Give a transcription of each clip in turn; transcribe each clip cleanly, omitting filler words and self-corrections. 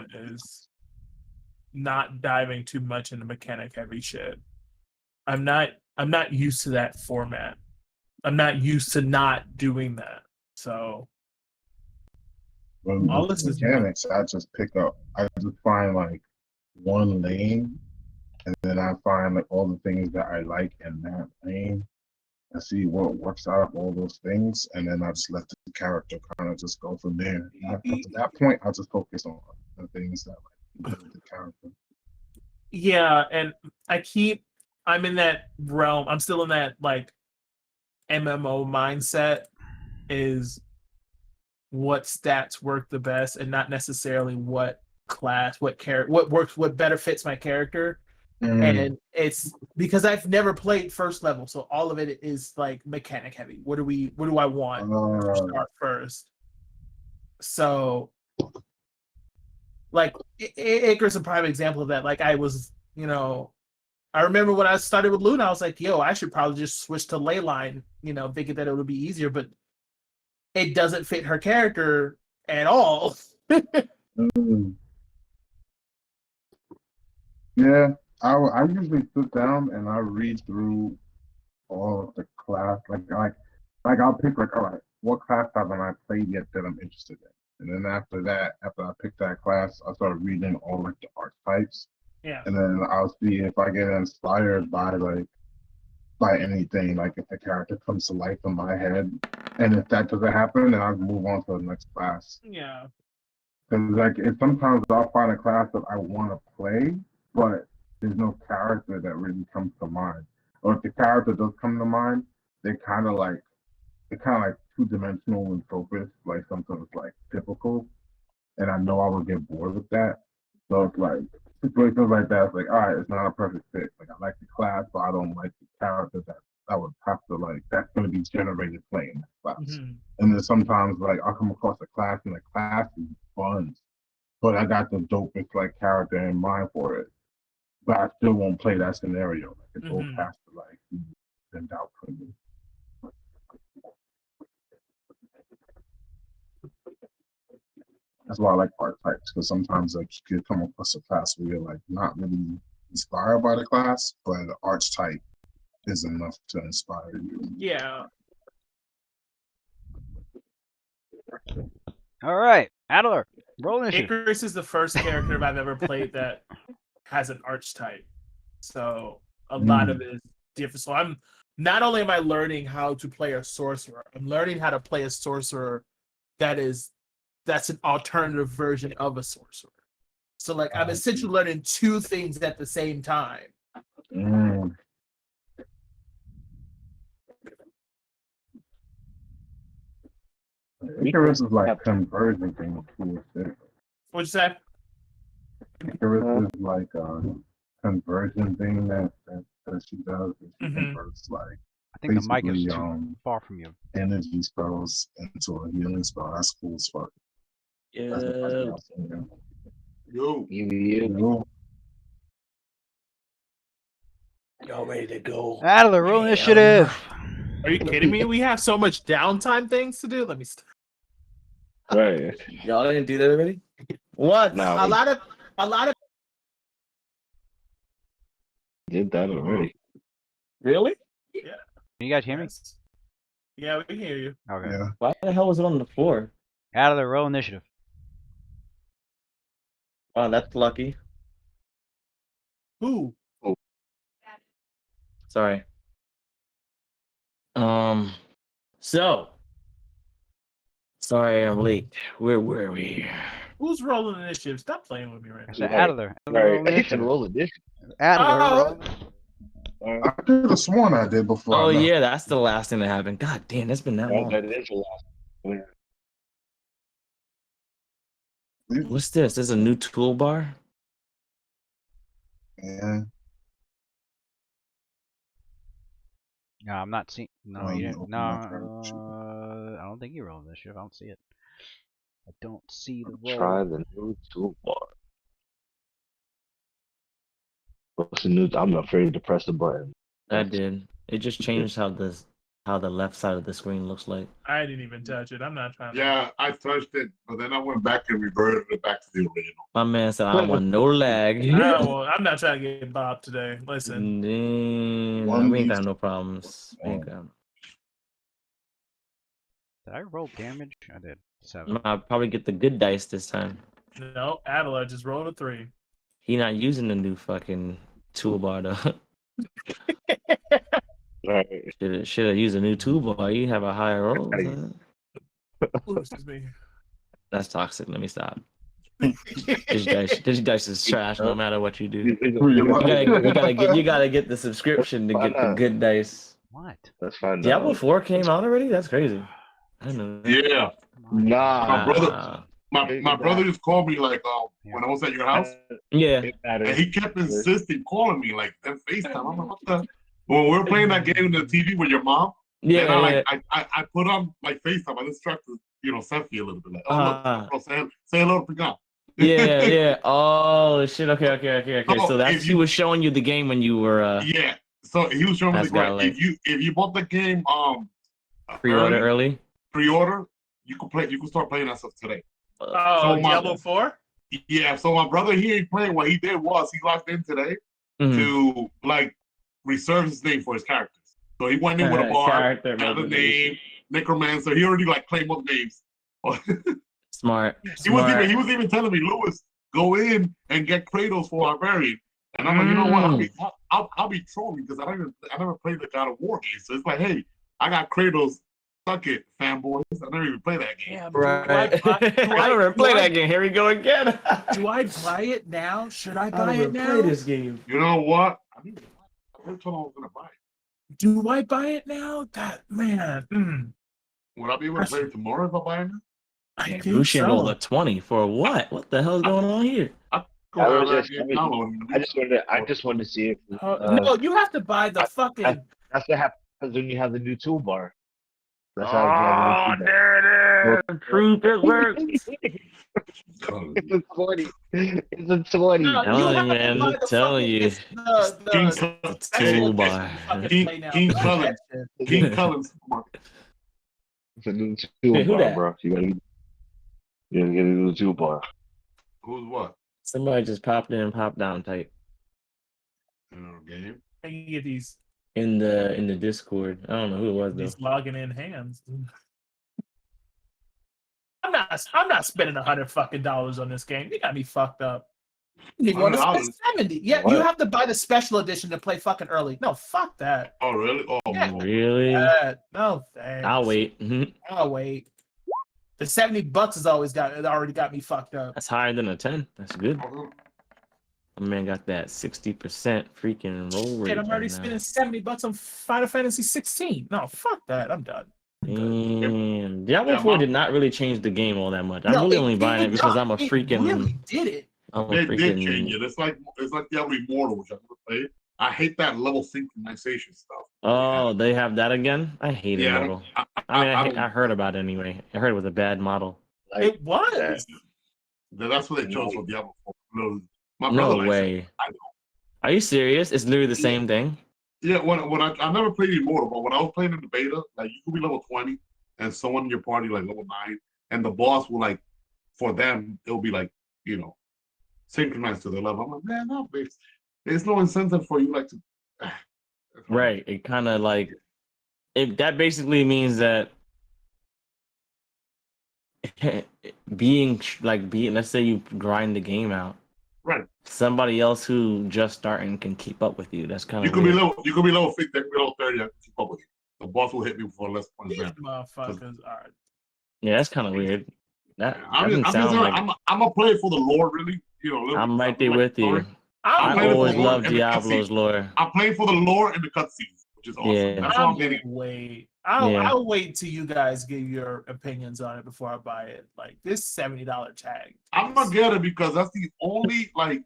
implement is not diving too much into mechanic heavy shit. I'm not used to that format. I'm not used to not doing that. So all With this is mechanics, I just find like one lane, and then I find like all the things that I like in that lane. I see what works out of all those things, and then I just let the character kind of just go from there. And after that point, I just focus on the things that like the character. yeah, and I'm in that realm. I'm still in that like MMO mindset is what stats work the best and not necessarily what class, what works, what better fits my character. And it's because I've never played first level, so all of it is like mechanic heavy. What do I want to start first? So like Icarus is a prime example of that. Like I was, I remember when I started with Luna, I was like, yo, I should probably just switch to Leyline, thinking that it would be easier, but it doesn't fit her character at all. Yeah, I usually sit down and I read through all of the class. Like I'll pick like, all right, what class haven't I played yet that I'm interested in? And then after that, after I pick that class, I start reading all like the archetypes. Yeah. And then I'll see if I get inspired by anything, like if the character comes to life in my head. And if that doesn't happen, then I'll move on to the next class. Yeah. Because like sometimes I'll find a class that I want to play, but there's no character that really comes to mind. Or if the character does come to mind, they're kind of like 2-dimensional and focused, like something that's like typical. And I know I would get bored with that. So it's like situations like that. It's like, all right, it's not a perfect fit. Like I like the class, but I don't like the character that I would have to like. That's going to be generated playing that class. Mm-hmm. And then sometimes like I'll come across a class and the class is fun, but I got the dopest like character in mind for it. But I still won't play that scenario. Like it both has to like be sent out for me. That's why I like archetypes, because sometimes like you could come across a class where you're like not really inspired by the class, but the archetype is enough to inspire you. Yeah. All right, Adler, roll initiative. Icarus is the first character I've ever played that has an archetype. So a lot of it is different. So I'm not only am I learning how to play a sorcerer, I'm learning how to play a sorcerer that's an alternative version of a sorcerer. So like I'm essentially learning two things at the same time. Icarus is like conversion thing too. What'd you say? Icarus is like a conversion thing that she does. She converts like I think the mic is basically too far from you. energy spells into a healing spell. That's cool as fuck. Yeah. Yo. Y'all ready to go? Adler, roll initiative. Are you kidding me? We have so much downtime things to do. Let me stop. Right. Y'all didn't do that already? What? No. A lot of Did that already. Really? Yeah. Can you guys hear me? Yeah, we can hear you. Okay. Yeah. Why the hell was it on the floor? Adler, roll initiative. Oh, that's lucky. Who? Oh. Sorry. So. Sorry, I'm late. Where were we? Who's rolling initiative? Stop playing with me right now. I said Adler. Roll initiative. Roll initiative. Adler, roll. I could have sworn I did before. Oh yeah, that's the last thing that happened. God damn, that's been that long. That is the last. What's this? There's a new toolbar. Yeah. No, I'm not seeing. No, you didn't. open No, my card. I don't think you rolled initiative. I don't see it. I don't see the roll. Try the new toolbar. What's the new? I'm afraid to press the button. I did. It just changed how the how the left side of the screen looks like. I didn't even touch it. I'm not trying to. Yeah, I touched it, but then I went back and reverted it back to the original. My man said, "I don't want no lag." I'm not trying to get bopped today. Listen. Damn, we ain't got no problems. We ain't got. Did I roll damage? I did. 7. I'll probably get the good dice this time. No, Adela just rolled a 3. He not using the new fucking toolbar though. Right. Should have used a new toolbar. You have a higher roll. Ooh, excuse me. That's toxic. Let me stop. This dice is trash no matter what you do. You gotta get the subscription to get the good dice. What? Let's find Diablo out. 4 came out already? That's crazy. I didn't know that. Yeah, Nah. my brother, my brother just called me like when I was at your house, Yeah. It and matters. he kept insisting calling me like that FaceTime. I'm like, what the? When we were playing that game on the TV with your mom, Yeah. then I put on like FaceTime. I just tried to Seffi a little bit like, oh look, bro, say hello to Pican. Yeah. Oh shit. Okay. So So that's if he you- was showing you the game when you were Yeah. So he was showing me That's the got right. If you bought the game pre-order early. pre-order, you can play. You can start playing that stuff today. Oh, So my- Diablo 4? Yeah. So my brother, he ain't playing. What he did was he logged in today Mhm. to like reserve his name for his characters. So he went in with a bar, Character had a reservation. name, Necromancer. He already like claimed up names. Smart. He was even telling me, Lewis, go in and get Kratos for our variant. And I'm like, you know what? I'll be trolling because I never played the God of War game. So it's like, hey, I got Kratos. Suck it, fanboys. I never even played that game. Yeah, Right. do I never played that game. Here we go again. Do I buy it now? Should I I buy never it now? play this game. You know what? I never told him I was gonna buy it. Do I buy it now? That man. Would I be able to play it tomorrow if I buy it now? I think Lucian so. rolled a 20 for what? What the hell's going on here? Go I ahead, was I'll just- get downloaded. I just wanted to see if No, you have to buy the fucking. that's what happens when you have the new toolbar. That's Oh, how you have the new toolbar. there it is. Truth at work. It's a 20. It's a 20. No, Telling you you, have to man, buy the telling fucking- you. it's the King special toolbar. edition fucking King- play now. King Look at Cullen. that shit. King Cullen's. It's a new Hey, who toolbar, that? bro. You gotta get a new toolbar. Who's what? Somebody just popped in and popped down type In our game? I can get these in the Discord. I don't know who it was though. these logging in hands. I'm not spending $100 on this game. You got me fucked up. You want to spend $70? Yeah, What? you have to buy the special edition to play fucking early. No, fuck that. Oh, really? Oh, Yeah. man. Really? No thanks. I'll wait. Mhm. I'll wait. The $70 has already got me fucked up. That's higher than a 10. That's good. My man got that 60% freaking roll rate. Shit, I'm already right spending now. $70 on Final Fantasy 16. No, fuck that. I'm done. Damn. Diablo Yeah, 4 Mom. did not really change the game all that much. I'm No, really only buying it because I'm a it freaking. really did it. I'm a They did change freaking. it. It's like Diablo Immortal, which I never played. I hate that level synchronization stuff. Oh, they have that again? I hate it. Yeah, Model. I I don't- heard about it anyway. I heard it was a bad model. Like, It was. That's what they chose for Diablo 4. No, my No brother likes it. way. I know. Are you serious? It's literally the same thing. Yeah, when I never played Immortal, but when I was playing in the beta, like you could be level 20 and someone in your party like level 9, and the boss will like, for them, it'll be like, synchronized to their level. I'm like, man, no, there's no incentive for you like to. Right. It kind of like that basically means that let's say you grind the game out. Right. Somebody else who just starting can keep up with you. That's kind You of could be level 50, they could be level 30, I can keep up with you. The boss will hit me for less points. These motherfuckers are. Yeah, that's kind of weird. That I'm doesn't sound like I'm gonna play it for the lore, really. I'm right there with you. I'm I playing always for the lore love and the Diablo's lore. I'm playing for the lore and the cutscenes, which is awesome. Yeah. That's what I'm getting. I'll wait till you guys give your opinions on it before I buy it. Like this $70 tag. I'm gonna get it because that's the only like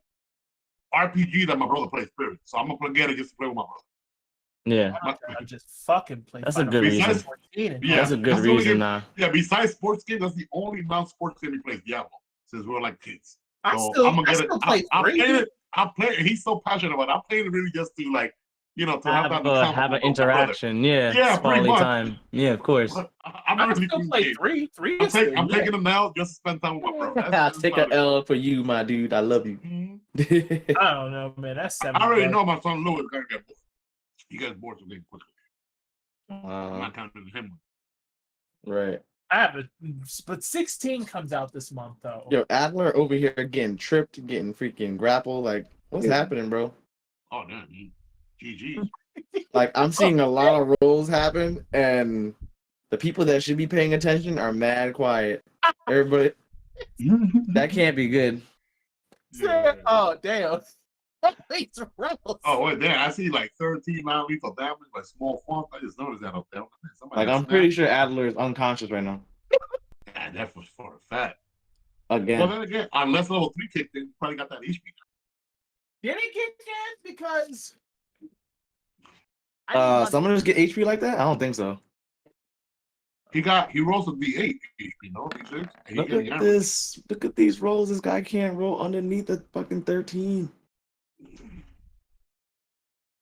RPG that my brother plays. Period. So I'm gonna get it just to play with my brother. Yeah, I just fucking play. That's a Final good Fantasy reason. 14 and Yeah, that's a good that's the only reason. game- Nah. Yeah, besides sports games, that's the only non-sports game he plays. Diablo, since we were like kids. I So still I'm gonna get play it. I three. played it. I play it. He's so passionate about it. I'm playing it really just to like to have that encounter have an with my brother. interaction. Yeah, Yeah, it's pretty quality much. time. Yeah, of course. I'm I not can really still playing play games. 3. 3 I'm, is still I'm lit. taking them now just to spend time with my bro. I'll take an L for you, my dude. I love you. Mhm. I don't know, man. That's $7. I already know my son Louis is gonna get bored. He gets bored so quickly. I'm not counting him. Right. I have a, but 16 comes out this month though. Yo, Adler over here getting tripped, getting freaking grappled. Like, what's happening, bro? Oh damn, GG. Like, I'm seeing a lot of rolls happen, and the people that should be paying attention are mad quiet. Everybody, that can't be good. Oh damn. These rolls. Oh wait, there I see like 13 non-lethal damage, like small font. I just noticed that up there. Like, I'm pretty sure Adler is unconscious right now. Yeah, that was for a fact. Again. Well, then again, unless level 3 kicked in, you probably got that HP. Did he get that? Because Someone just get HP like that? I don't think so. He rolls with V8 HP, no V6. And Look at this. Look at these rolls. This guy can't roll underneath the fucking 13.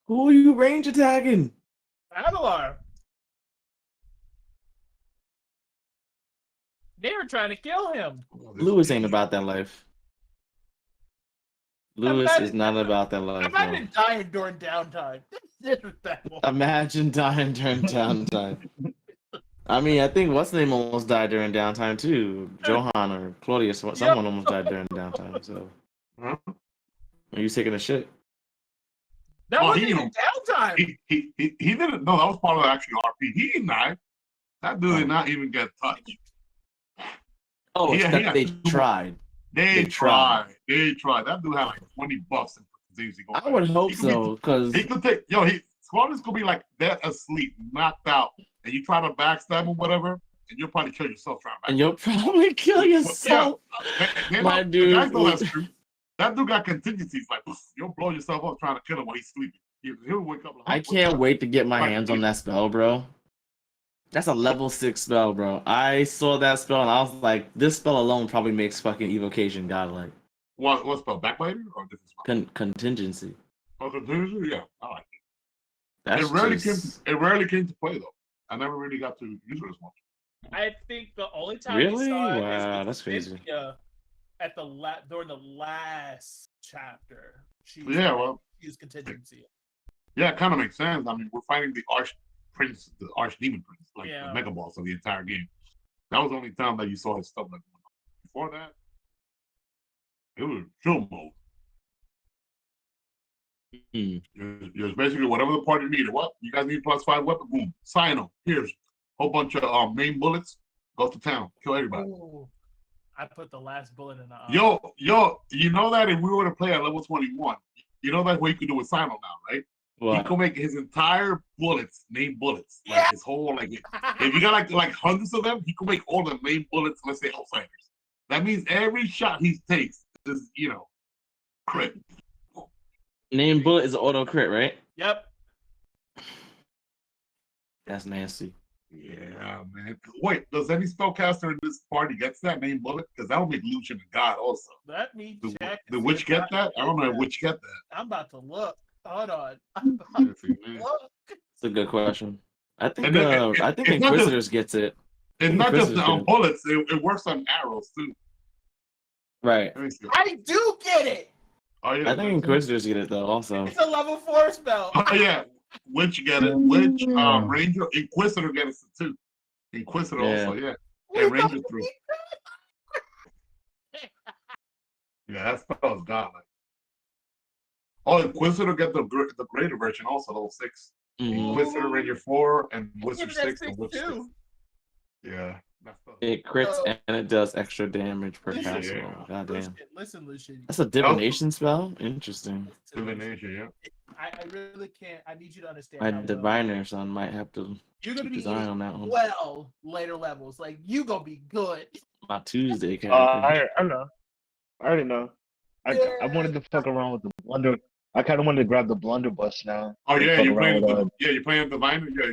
Who are you range attacking? Adelar. They were trying to kill him. Lewis ain't about that life. Lewis is not about that life. Imagine dying during downtime. Imagine dying during downtime. I mean, I think what's name almost died during downtime too. Johan or Claudius, someone almost died during downtime. So, are you taking a shit? That wasn't even downtime. He didn't know that was part of the actual RP. He didn't die. That dude did not even get touched. Oh, they tried. They tried. That dude had like 20 buffs and contingency going. I would hope so, because he could take Claudius could be like dead asleep, knocked out, and you try to backstab or whatever, and you'll probably kill yourself trying to backstab. And you'll probably kill yourself. My dude. Guys know that's true. That dude got contingencies, like you'll blow yourself up trying to kill him while he's sleeping. He'll wake up. I can't wait to get my hands on that spell, bro. That's a level 6 spell, bro. I saw that spell and I was like, this spell alone probably makes fucking evocation godlike. What spell? Backbiter or different spell? Contingency. Oh, contingency? Yeah, I like it. That's It rarely came to play though. I never really got to use it as much. I think the only time really? we saw it Wow, that's crazy. At during the last chapter. She used contingency. Yeah, it kind of makes sense. I mean, we're fighting the Archdemon Prince, like the Mega Boss of the entire game. That was the only time that you saw his stuff like that. Before that, it was chill mode. You're basically whatever the party needed. What? You guys need +5 weapon? Boom. Sign them. Here's a whole bunch of main bullets. Go to town. Kill everybody. Ooh, I put the last bullet in the Yo, you know that if we were to play at level 21, you know that's what you could do with Sino now, right? What? He could make his entire bullets main bullets. Like his whole if you got like hundreds of them, he could make all the main bullets, let's say outsiders. That means every shot he takes is, crit. Name bullet is an auto crit, right? Yep. That's nasty. Yeah, man. Wait, does any spellcaster in this party get that name bullet? Because that would make Lucian a god also. Let me check. The witch get that? I don't know if witch get that. I'm about to look. Hold on. It's a good question. I think Inquisitors gets it. It's not just on bullets. It works on arrows too. Right. I do get it. Oh yeah. I think Inquisitors get it though. Also. It's a level 4 spell. Oh yeah. Witch get it. Witch, Ranger, Inquisitor gets it too. Inquisitor also, yeah. And Ranger through. Yeah, that spell is godlike. Oh, Inquisitor get the greater version also, level 6. Inquisitor, Ranger 4, and Wizard 6 and Witch 6. Yeah. It crits and it does extra damage per cast. God damn. Listen, Lucian. That's a divination spell? Interesting. Divination, yeah. I really can't. I need you to understand. My diviner son might have to you're gonna be on that one. Well, later levels. Like, you gonna be good. My Tuesday character. I know. I already know. I wanted to fuck around with the blunder. I kind of wanted to grab the blunderbuss now. Oh yeah, you're playing diviner. Yeah,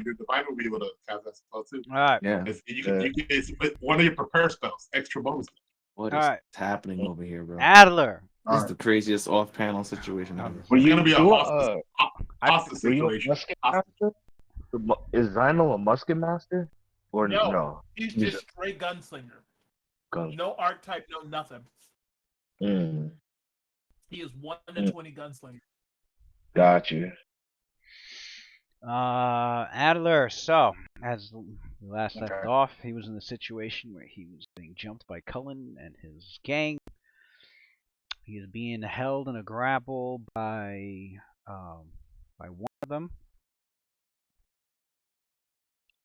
your diviner will be able to cast that spell too. All right. Yeah. It's one of your prepare spells, extra bonus. What is happening over here, bro? Adler. This is the craziest off-panel situation ever. We're gonna be a hostage Were you a situation. musket Hostage. master? Is Zyno a musket master? Or No, no? he's He's just straight gunslinger. gun. No archetype, no nothing. Mm, He is 1 to 20 gunslinger. got you. Adler. So, as we last left Okay. off, he was in the situation where he was being jumped by Cullen and his gang. He is being held in a grapple by one of them,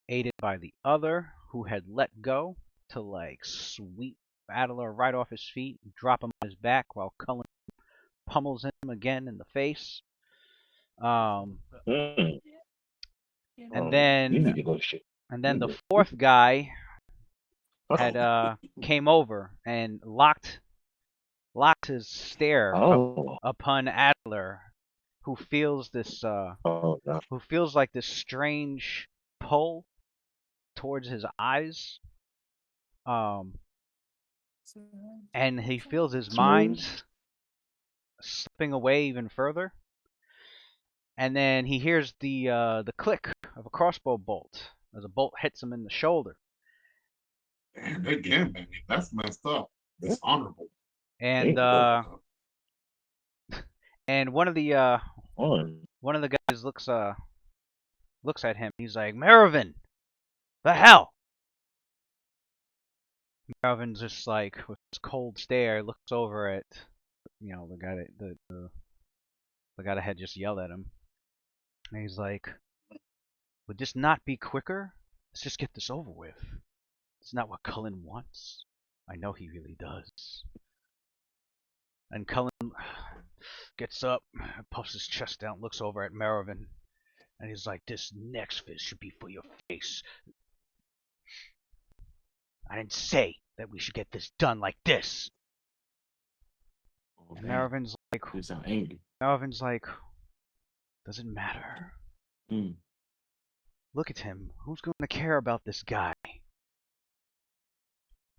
aided by the other, who had let go to like sweep Adler right off his feet, drop him on his back while Cullen pummels him again in the face. Mm. And You then need to go shit. the fourth guy had came over and locked his stare Oh. upon Adler, who feels this Oh no. who feels like this strange pull towards his eyes. And he feels his mind slipping away even further. And then he hears the click of a crossbow bolt as a bolt hits him in the shoulder. Damn, again, man, that's messed up. Dishonorable. And and one of the guys looks at him. He's like, "Mervyn, the hell!" Mervyn's just like with his cold stare looks over at the guy that the guy that had just yelled at him. And he's like, "Would this not be quicker? Let's just get this over with. It's not what Cullen wants. I know he really does." And Cullen gets up, puffs his chest out, looks over at Mervyn, and he's like, "This next fist should be for your face. I didn't say that we should get this done like this." And Mervyn's like, You sound angry. "Doesn't matter. Mm. Look at him. Who's going to care about this guy?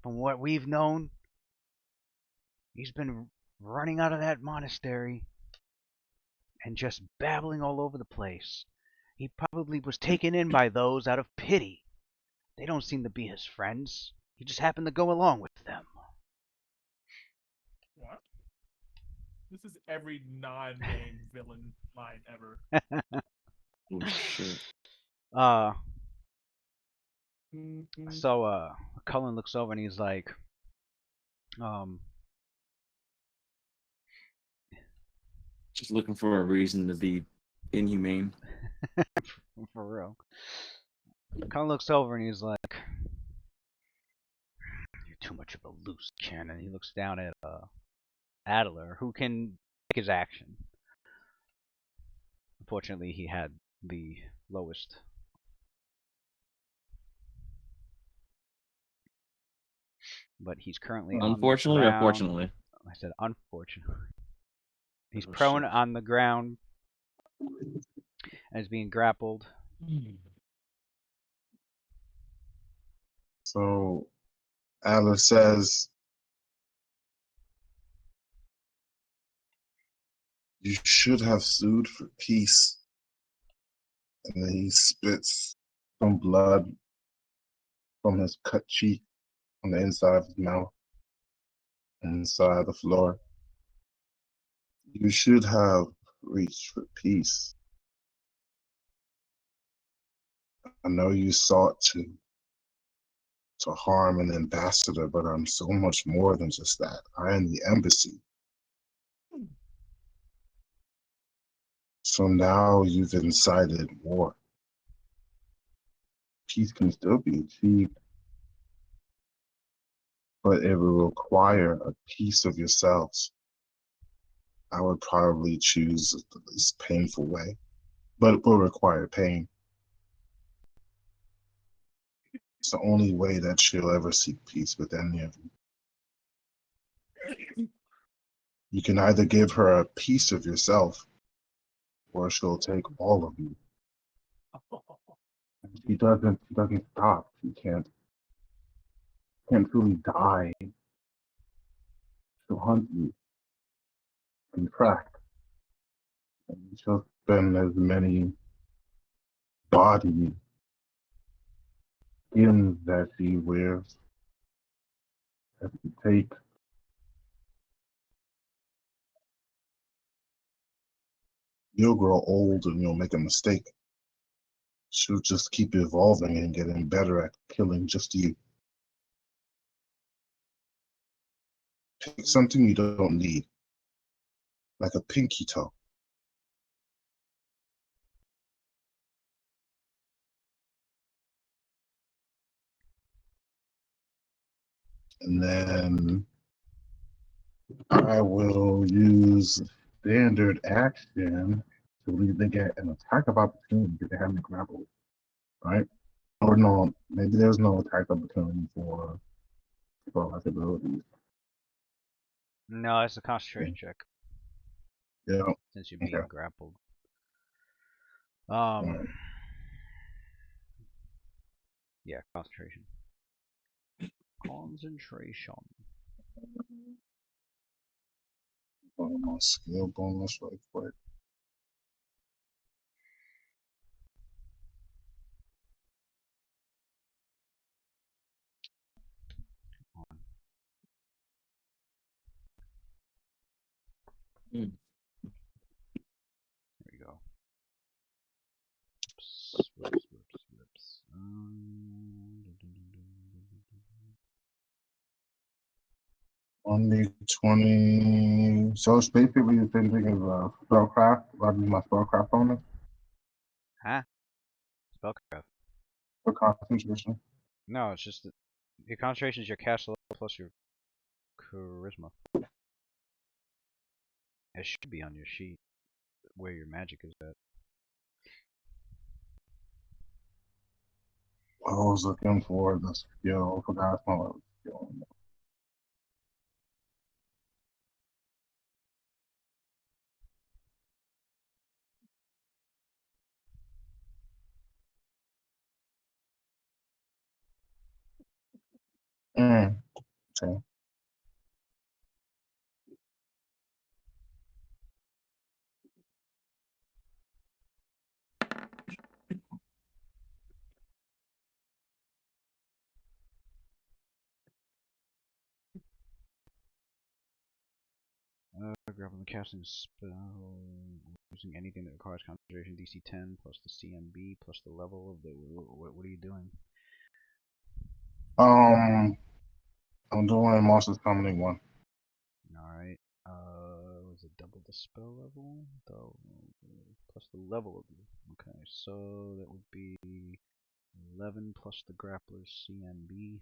From what we've known, he's been running out of that monastery and just babbling all over the place. He probably was taken in by those out of pity. They don't seem to be his friends. He just happened to go along with them." What? This is every non-name villain line ever. Oh, shit. So Cullen looks over and he's like, Just looking for a reason to be inhumane. for real. Cullen looks over and he's like, "You're too much of a loose cannon." He looks down at Adler, who can take his action. Unfortunately, he had the lowest. But he's currently Unfortunately on the or ground. fortunately? I said unfortunately. He's Oh, prone shit. on the ground and is being grappled. So Alice says, "You should have sued for peace." And then he spits some blood from his cut cheek on the inside of his mouth, inside the floor. "You should have reached for peace. I know you sought to harm an ambassador, but I'm so much more than just that. I am the embassy. So now you've incited war. Peace can still be achieved, but it will require a piece of yourselves. I would probably choose the least painful way, but it will require pain. It's the only way that she'll ever seek peace with any of you. You can either give her a piece of yourself, or she'll take all of you. She doesn't stop. She can't truly die. She'll hunt you and track. And she'll spend as many body skins that he wears as he takes. You'll grow old and you'll make a mistake. She'll just keep evolving and getting better at killing just you. Pick something you don't need, like a pinky toe. And then I will use standard action to either get an attack of opportunity because they have me grappled, right? Or no, maybe there's no attack of opportunity for spell abilities. No, it's a concentration check Yeah, since you're being okay. grappled. Right. Yeah, concentration. Concentration. My skill bonus right quick. There we go. Whoops, whoops, whoops, whoops. 1d20. So it's basically the same thing as spellcraft. I use my spellcraft bonus Huh? Spellcraft. for concentration. No, it's just that your concentration is your cast level plus your charisma. It should be on your sheet where your magic is at. I was looking for the skill. I forgot my skill. Okay. Grappling and casting a spell using anything that requires concentration DC 10 plus the CMB plus the level of the. What are you doing? I'm doing Monsters Summoning 1. Alright. Was it double the spell level? Plus the level of the. Okay, so that would be 11 plus the grappler's CMB.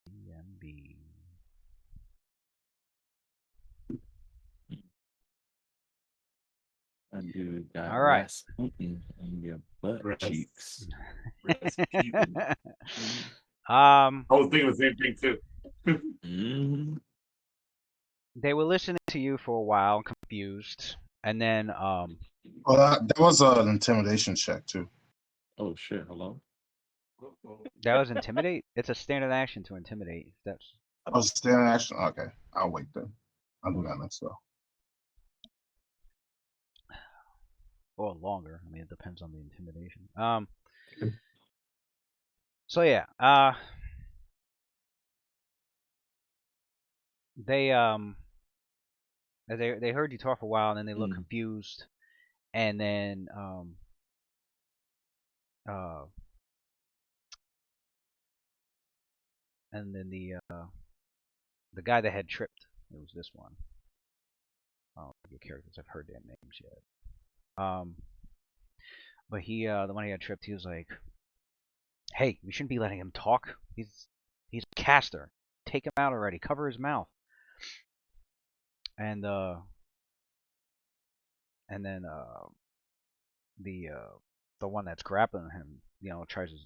CMB. That dude got All right. Rasputin in your butt cheeks. I was thinking the same thing too. They were listening to you for a while, confused, and then Well, that was an intimidation check too. Oh shit! Hello. that was intimidate. It's a standard action to intimidate. That's That was standard action. Okay, I'll wait then. I'll do that next though. or longer. I mean, it depends on the intimidation. So yeah, they heard you talk for a while, and then they look confused, and then the guy that had tripped, it was this one. I don't think your characters have heard their names yet. But he, the one he had tripped, he was like, "Hey, we shouldn't be letting him talk. He's a caster. Take him out already. Cover his mouth." And then the one that's grappling him, tries to,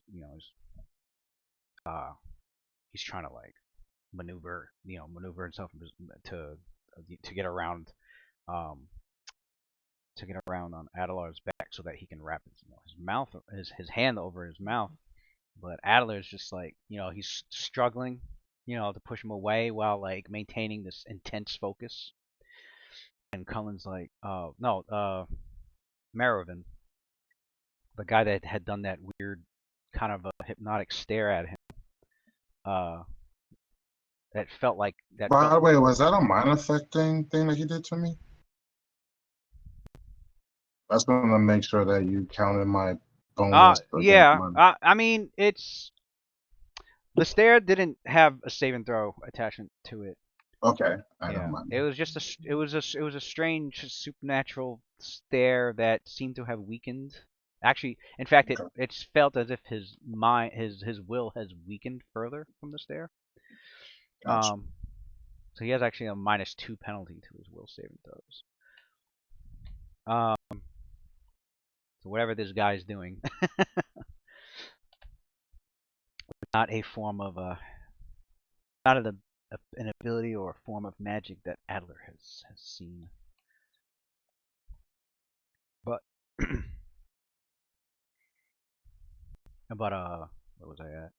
he's trying to like maneuver himself to get around on Adelar's back so that he can wrap his mouth, his hand over his mouth. But Adler's just like, he's struggling to push him away while like maintaining this intense focus. And Cullen's like, no, Maravin, the guy that had done that weird kind of a hypnotic stare at him, that felt like that. By the way, was that a mind affecting thing that he did to me? That's gonna make sure that you counted my bonus. Yeah. I mean, it's the stare didn't have a save and throw attachment to it. Okay, I don't mind. It was just it was a strange supernatural stare that seemed to have weakened. Actually, in fact, it's felt as if his mind, his will has weakened further from the stare. Gotcha. So he has actually a -2 penalty to his will saving throws. So whatever this guy's doing, not a form of not an ability or a form of magic that Adler has seen. But but where was I at?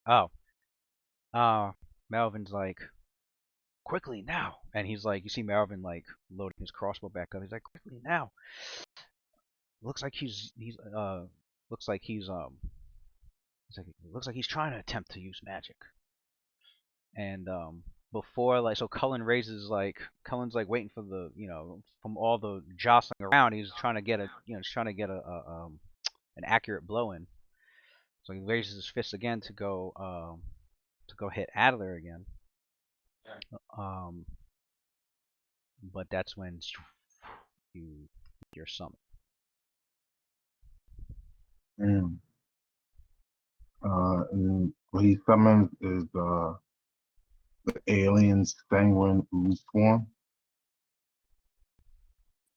Oh, Melvin's like, quickly now, and he's like, you see Melvin like loading his crossbow back up. He's like, quickly now. Looks like he's looks like he's looks like he's trying to attempt to use magic. And before like, so Cullen's like waiting for the, from all the jostling around, he's trying to get an accurate blow in. So he raises his fist again to go hit Adler again. But that's when you're summoned. And what he summons is the alien sanguine ooze form.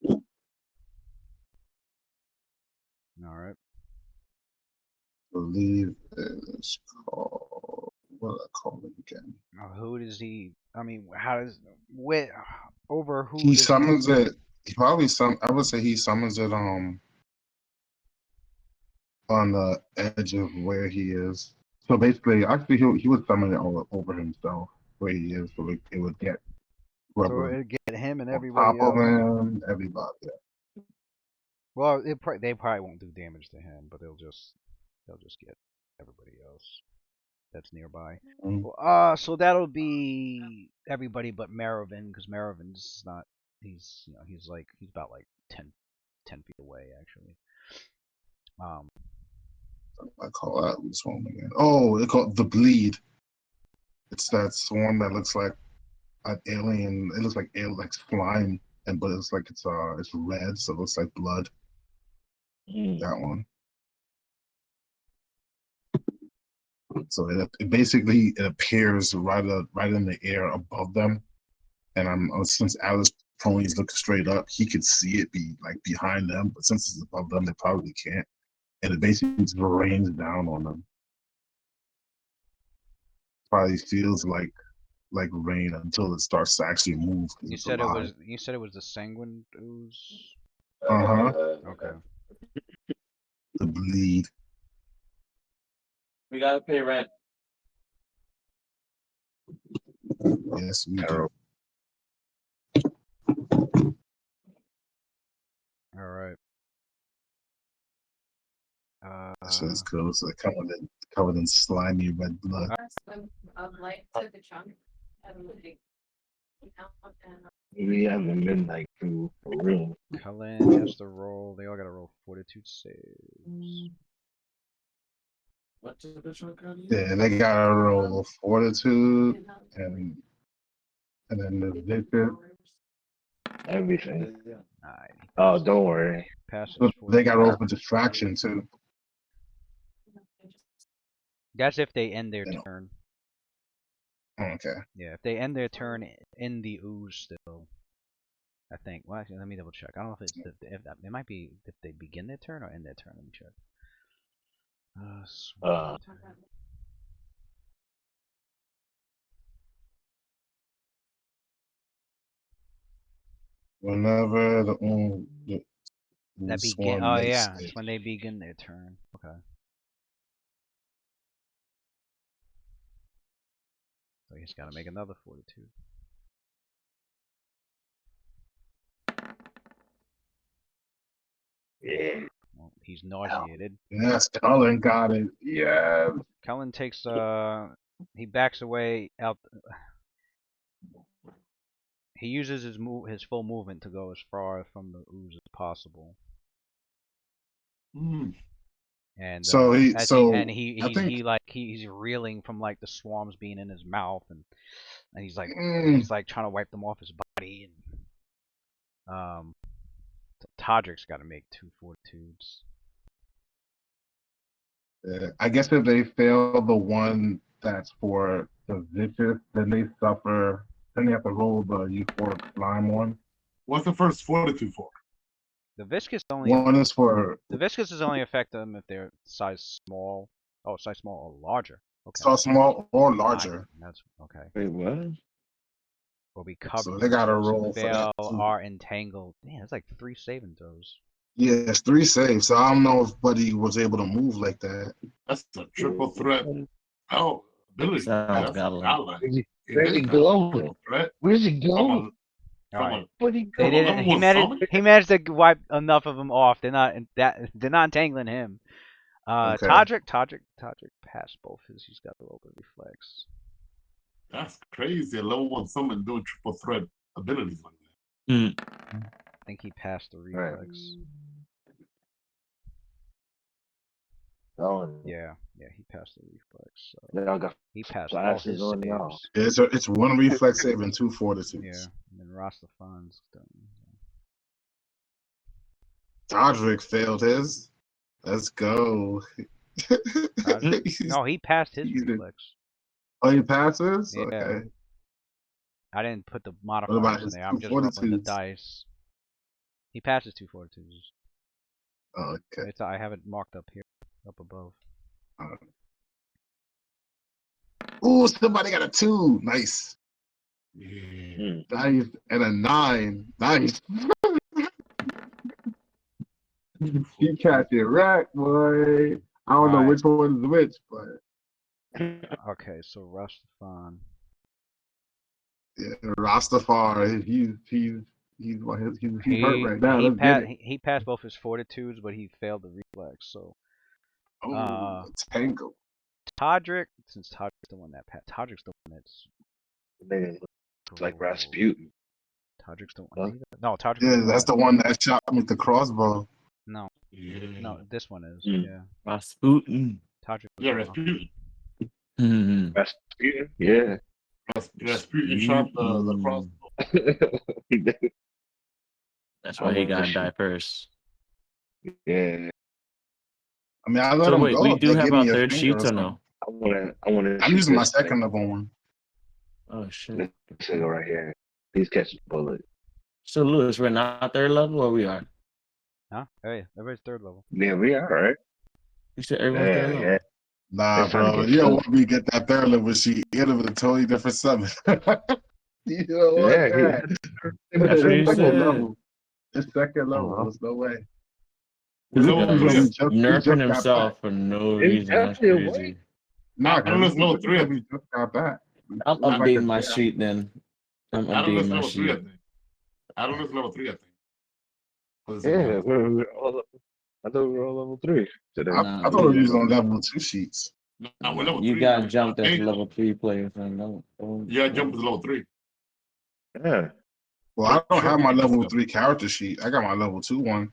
All right. I believe it's called, what do I call it again? Who does he? I mean, how does over who? He summons it. He probably I would say he summons it on the edge of where he is. So basically, actually, he would summon it all over himself where he is, so it would get So it'd get him and on everybody top of else. him, everybody. Yeah. Well, they probably won't do damage to him, but they'll just get everybody else that's nearby. Mm-hmm. So that'll be everybody but Maravin, because Maravin's not. He's he's about like 10 feet away actually. I call that this one again. Oh, they call it the bleed. It's that swarm that looks like an alien. It looks like slime, but it's like it's red, so it looks like blood. That one. So it basically appears right in the air above them, and since Alice ponies look straight up, he could see it be like behind them, but since it's above them, they probably can't, and it basically just rains down on them. Probably feels like rain until it starts to actually move. You said it was the sanguine ooze. Okay. The bleed. We gotta pay rent. Yes, we do. All right. So it's cool. It's like covered in slimy red blood. Of light to the chunk and like We haven't been like through for real. Cullen has to roll. They all gotta roll fortitude saves. What did the chunk got? Yeah, they gotta roll fortitude and then the victor. Everything. Alright. Oh, don't worry. They gotta roll for distraction too. That's if they end their turn. Okay. Yeah, if they end their turn in the ooze still, I think. Well, actually, let me double check. I don't know if it might be if they begin their turn or end their turn. Let me check. Whenever that begin. Oh yeah, it's when they begin their turn. Okay. So he's got to make another fortitude. Yeah. Well, he's nauseated. Yes, Cullen got it. Yeah. Kellen takes he backs away out. He uses his full movement to go as far from the ooze as possible. And So he, as so and I think he's reeling from like the swarms being in his mouth, and he's like trying to wipe them off his body. And Todrick's got to make 2 fortitudes. I guess if they fail the one that's for the vicious, then they suffer. Then they have to roll the euphoric slime one. What's the first fortitude for? The viscous only One is for the viscous is only affect them if they're size small. Oh, size small or larger. Okay. so small or Fine. larger. That's okay. Wait, what? Or be covered. So they gotta those who roll for fail that too. are entangled. Man, it's like 3 saving throws. Yeah, it's 3 saves. So I don't know if Buddy was able to move like that. That's a triple threat. Oh, ability. Sounds That's goblin. godlike. Where's he going? Threat Where's he from going? a, All from right. a Where'd he They go? didn't. level one summon? He managed to wipe enough of them off. They're not entangling him. Okay. Todrick passed both his. He's got the roll the reflex. That's crazy. A level one summon doing triple threat abilities like that. I think he passed the Right. reflex. Oh, Yeah, he passed the reflex. So now I got he passed all glasses his on now. saves. It's 1 reflex save and 2 fortitudes. Yeah, and then Rastafan's done. Todrick failed his. Let's go. No, he passed his he's- reflex. Oh, he passes? Yeah. Okay. I didn't put the about modifiers in his there. I'm 2 just rolling the fortitudes? dice. He passes 2 fortitudes. Oh, okay. I have it marked up here, up above. Ooh, somebody got a 2. Nice. Yeah. Nice. And a 9. Nice. You catch it right, boy. I don't know Alright. which one is which, but Okay, so Rastafan. yeah, Rastafari, he's hurt right now. Let's get it. He passed both his fortitudes, but he failed the reflex. So Oh, tangle. Todrick, since Todrick's the one that passed, Todrick's the one that's Man, looks like Rasputin. Todrick's the Huh? one. No, Todrick's Yeah, the that's the one that shot me with the crossbow. No, Yeah. this one is. Hmm. Yeah, Rasputin. Todrick. Yeah, Rasputin. Rasputin? Yeah. Rasputin shot the crossbow. That's why he gotta die first. Yeah. I mean, I let So him wait, go. we if do they have give our me a third finger sheets or something. no? I wanna I'm shoot using my this second thing. level one. Oh shit. This thing right here. He's catching a bullet. So Lewis, we're not third level or we are? Huh? Hey, everybody's 3rd level. Yeah, we are, right? You said everyone's third Yeah, level. yeah. Nah, They're trying to bro. get You don't close. want me to get that third level sheet. Hit him with a totally different summon. You don't want Yeah, that. That's what he It's second said. level. It's second level. Uh-huh. There's no way. We're level Guys, three. We just nerfing got himself back. for no It's reason. That's definitely a crazy. Nah, Adam is level 3. we just got back. I'm It's like updating a my day. sheet then. I'm Adam updating is my level 3, I sheet. think. Adam is level 3, I think. Was it Yeah, level- we're all, I thought we were all level 3 today. Nah, I thought we were using on level 2 sheets. No, we're level you 3. got man. jumped as Hey, level 3 players. And no, You got jumped to level 3. Yeah. Well, I don't have my Sure. level 3 character sheet. I got my level 2 one.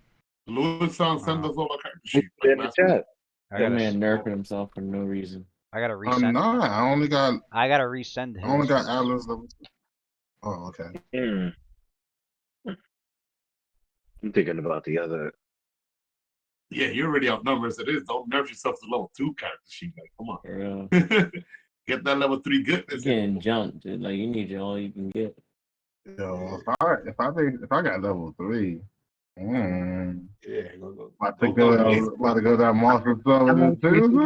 Louis Sound send us all our character sheet. In the chat. I that gotta, man nerfing himself for no reason. I gotta I'm resend. not. I only got I gotta resend his. Atlas level 2. Oh, okay. I'm thinking about the other. Yeah, you're already outnumbered as it is. Don't nerf yourself to level 2 character sheet. Like, come on. For real. Get that level 3 You're goodness. getting jumped, dude. Like you need all you can get. Yo, if I got level 3, Yeah, go. about to go that monster summon too.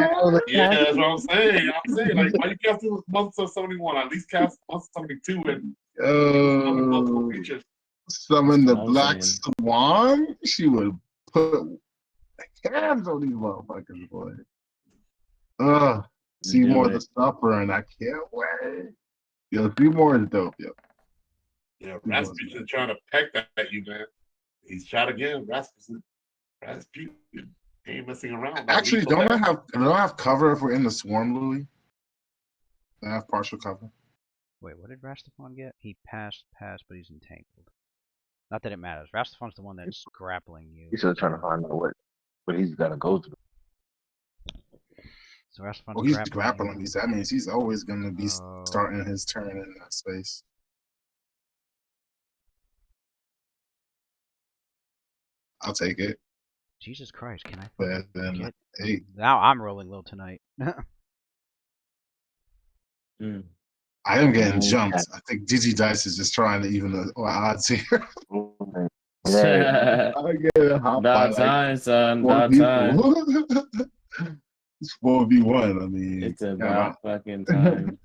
Yeah, that's what I'm saying. Like, why you cast Monster 71? At least cast Monster 72 and summon multiple creatures. Summon the That's what I'm Black saying. Swan. She would put hands on these motherfuckers, boy. See Do more of it. the suffering. I can't wait. Yo, 3 more is dope, yo. Yeah, Rasputin trying to peck that at you, man. He's shot again. Rasputin he ain't messing around. Actually, don't I have cover if we're in the swarm, Louis? Do I have partial cover? Wait, what did Rastafan get? He passed, but he's entangled. Not that it matters. Rastafan's the one that's grappling you. He's still trying to find out what he's got to go through. So Rastafan's Well, he's grappling grappling you. me. So that means he's always going to be starting his turn in that space. I'll take it. Jesus Christ, can I But then get... 8. Now I'm rolling low tonight. I am getting jumped. I think Digidice is just trying to even the odds here. Right. I get hot by About like time, son. 4 About time. people. It's 4v1. I mean, It's about fucking time.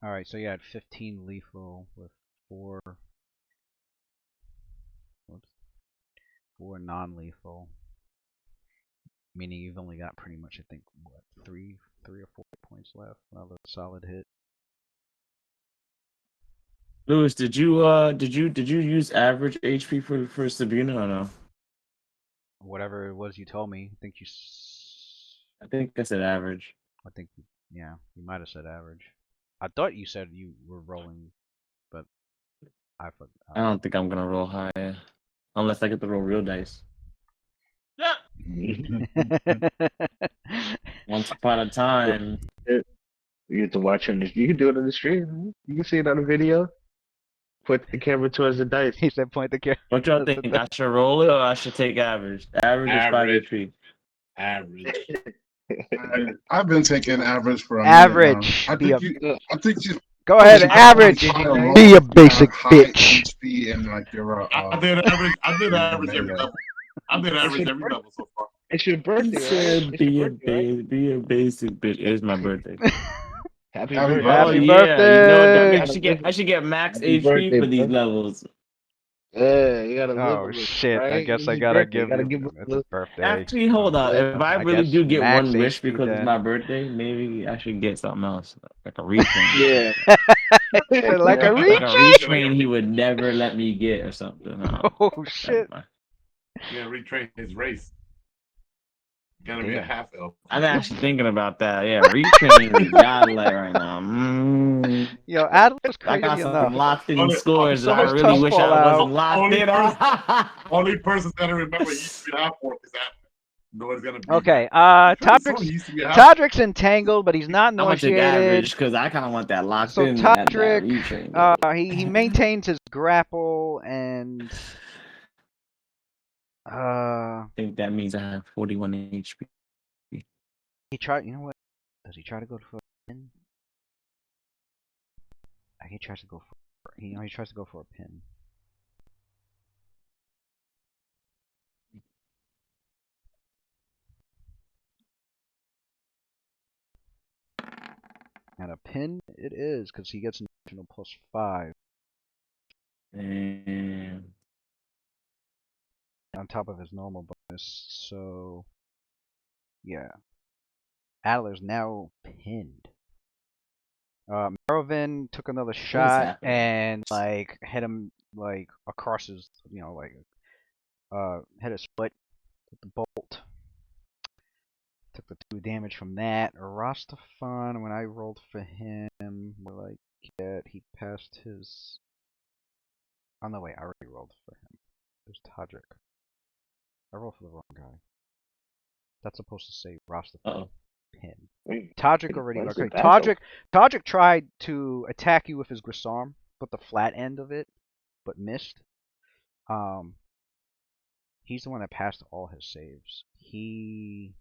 Alright, so you had 15 lethal with 4 non-lethal. Meaning you've only got pretty much, I think, what, 3 or 4 points left. Another solid hit. Lewis, did you use average HP for Sabina or no? Whatever it was you told me, I think I think I said average. I think, yeah, you might have said average. I thought you said you were rolling, but I forgot. I don't think I'm gonna roll higher, unless I get to roll real dice. Once upon a time. You get to watch on this. You can do it on the stream. You can see it on the video. Put the camera towards the dice. He said point the camera. What y'all think? I should roll it or I should take average? Average is 5 HP. Average. I've been taking average for a Average. minute. I think you. Go ahead, average. Be a basic bitch. HP and like you're I did average every level. I did average every level so far. It's your birthday, He said, right? be a basic bitch. It's my birthday. Happy Happy birthday. Oh Happy yeah, you know what? birthday. I should get max Happy HP birthday, for these bro. levels. Yeah, you gotta live a Oh little, shit! I right? guess It's I your gotta birthday. You give gotta him. give a It's his little. birthday. Actually, hold on. If I really guess do get max one wish HP because then. it's my birthday, maybe I should get something else, like a retrain. Yeah. Like a Like reach. a retrain he would never let me get or something. Oh shit! You gotta retrain his race. Gonna be a half elf. I'm actually thinking about that. Yeah, retrain is godlike right now. Yo, Adler's I crazy got some enough. locked in Only- scores so that I much really tough wish I fallout. wasn't locked in. Only person gonna remember he used to be a half orc is that. Nobody's gonna be. Okay, Todrick's Todrick's entangled, but he's not I'm gonna take nauseated. average because I kind of want that locked So in. That Todrick, retrain. he maintains his grapple and I think that means I have 41 HP. he tried. You know what? Does he try to go for a pin? He tries to go for. He tries to go for a pin. And a pin it is, because he gets an additional +5 And on top of his normal bonus. So, yeah. Adler's now pinned. Merovin took another shot happening? and like hit him like across his, hit his foot with the bolt. Took the 2 damage from that. Rastafan, when I rolled for him, he passed his. Oh no, wait, I already rolled for him. There's Todrick. I rolled for the wrong guy. That's supposed to say Rastafan pin. Todrick already. Okay, Todrick tried to attack you with his Grisarm, but the flat end of it, but missed. He's the one that passed all his saves. He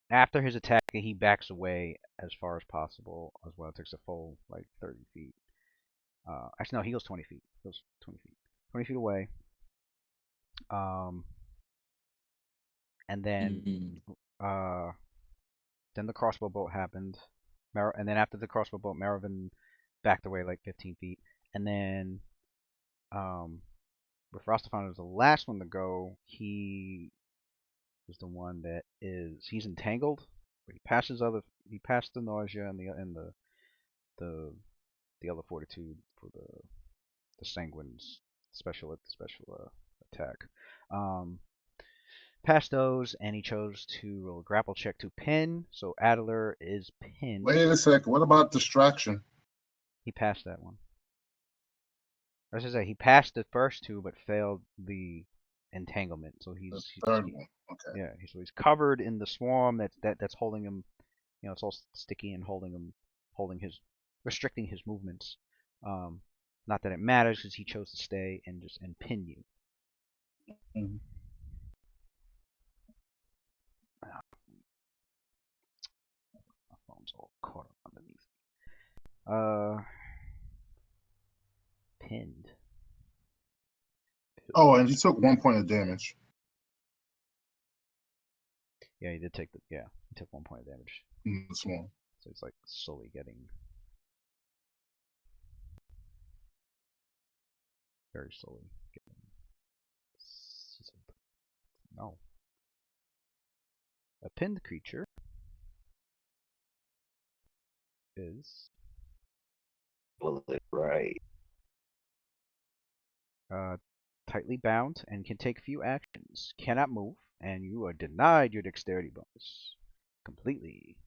after his attack, he backs away as far as possible as well. It takes a full 30 feet. Actually, no, he goes 20 feet. He goes 20 feet. 20 feet away. And then the crossbow bolt happened. And then after the crossbow bolt, Merovin backed away 15 feet. And then with Rastafan as the last one to go, he is the one that he's entangled. He passes he passed the nausea and the other fortitude for the sanguine's special attack. Passed those, and he chose to roll a grapple check to pin. So Adler is pinned. Wait a second. What about distraction? He passed that one. I should say he passed the first two, but failed the entanglement. So The third one. Okay. yeah. So he's covered in the swarm that's holding him. You know, it's all sticky and restricting his movements. Not that it matters, because he chose to stay and pin you. Mhm. My phone's all caught up underneath. Pinned. Oh, and he took 1 point of damage. Yeah, he did take he took 1 point of damage. In the swarm. So it's like slowly getting very slowly getting. No. A pinned creature is Right. tightly bound and can take few actions. Cannot move, and you are denied your dexterity bonus completely.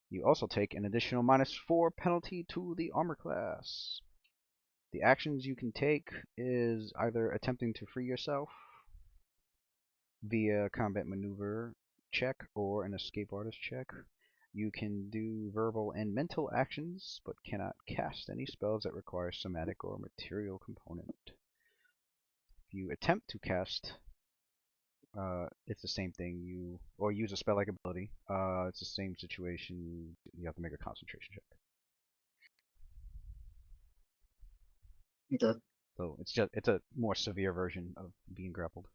You also take an additional -4 penalty to the armor class. The actions you can take is either attempting to free yourself via combat maneuver check or an escape artist check. You can do verbal and mental actions, but cannot cast any spells that require somatic or material component. If you attempt to cast, it's the same thing. Or use a spell-like ability. It's the same situation. You have to make a concentration check. Okay. So it's a more severe version of being grappled.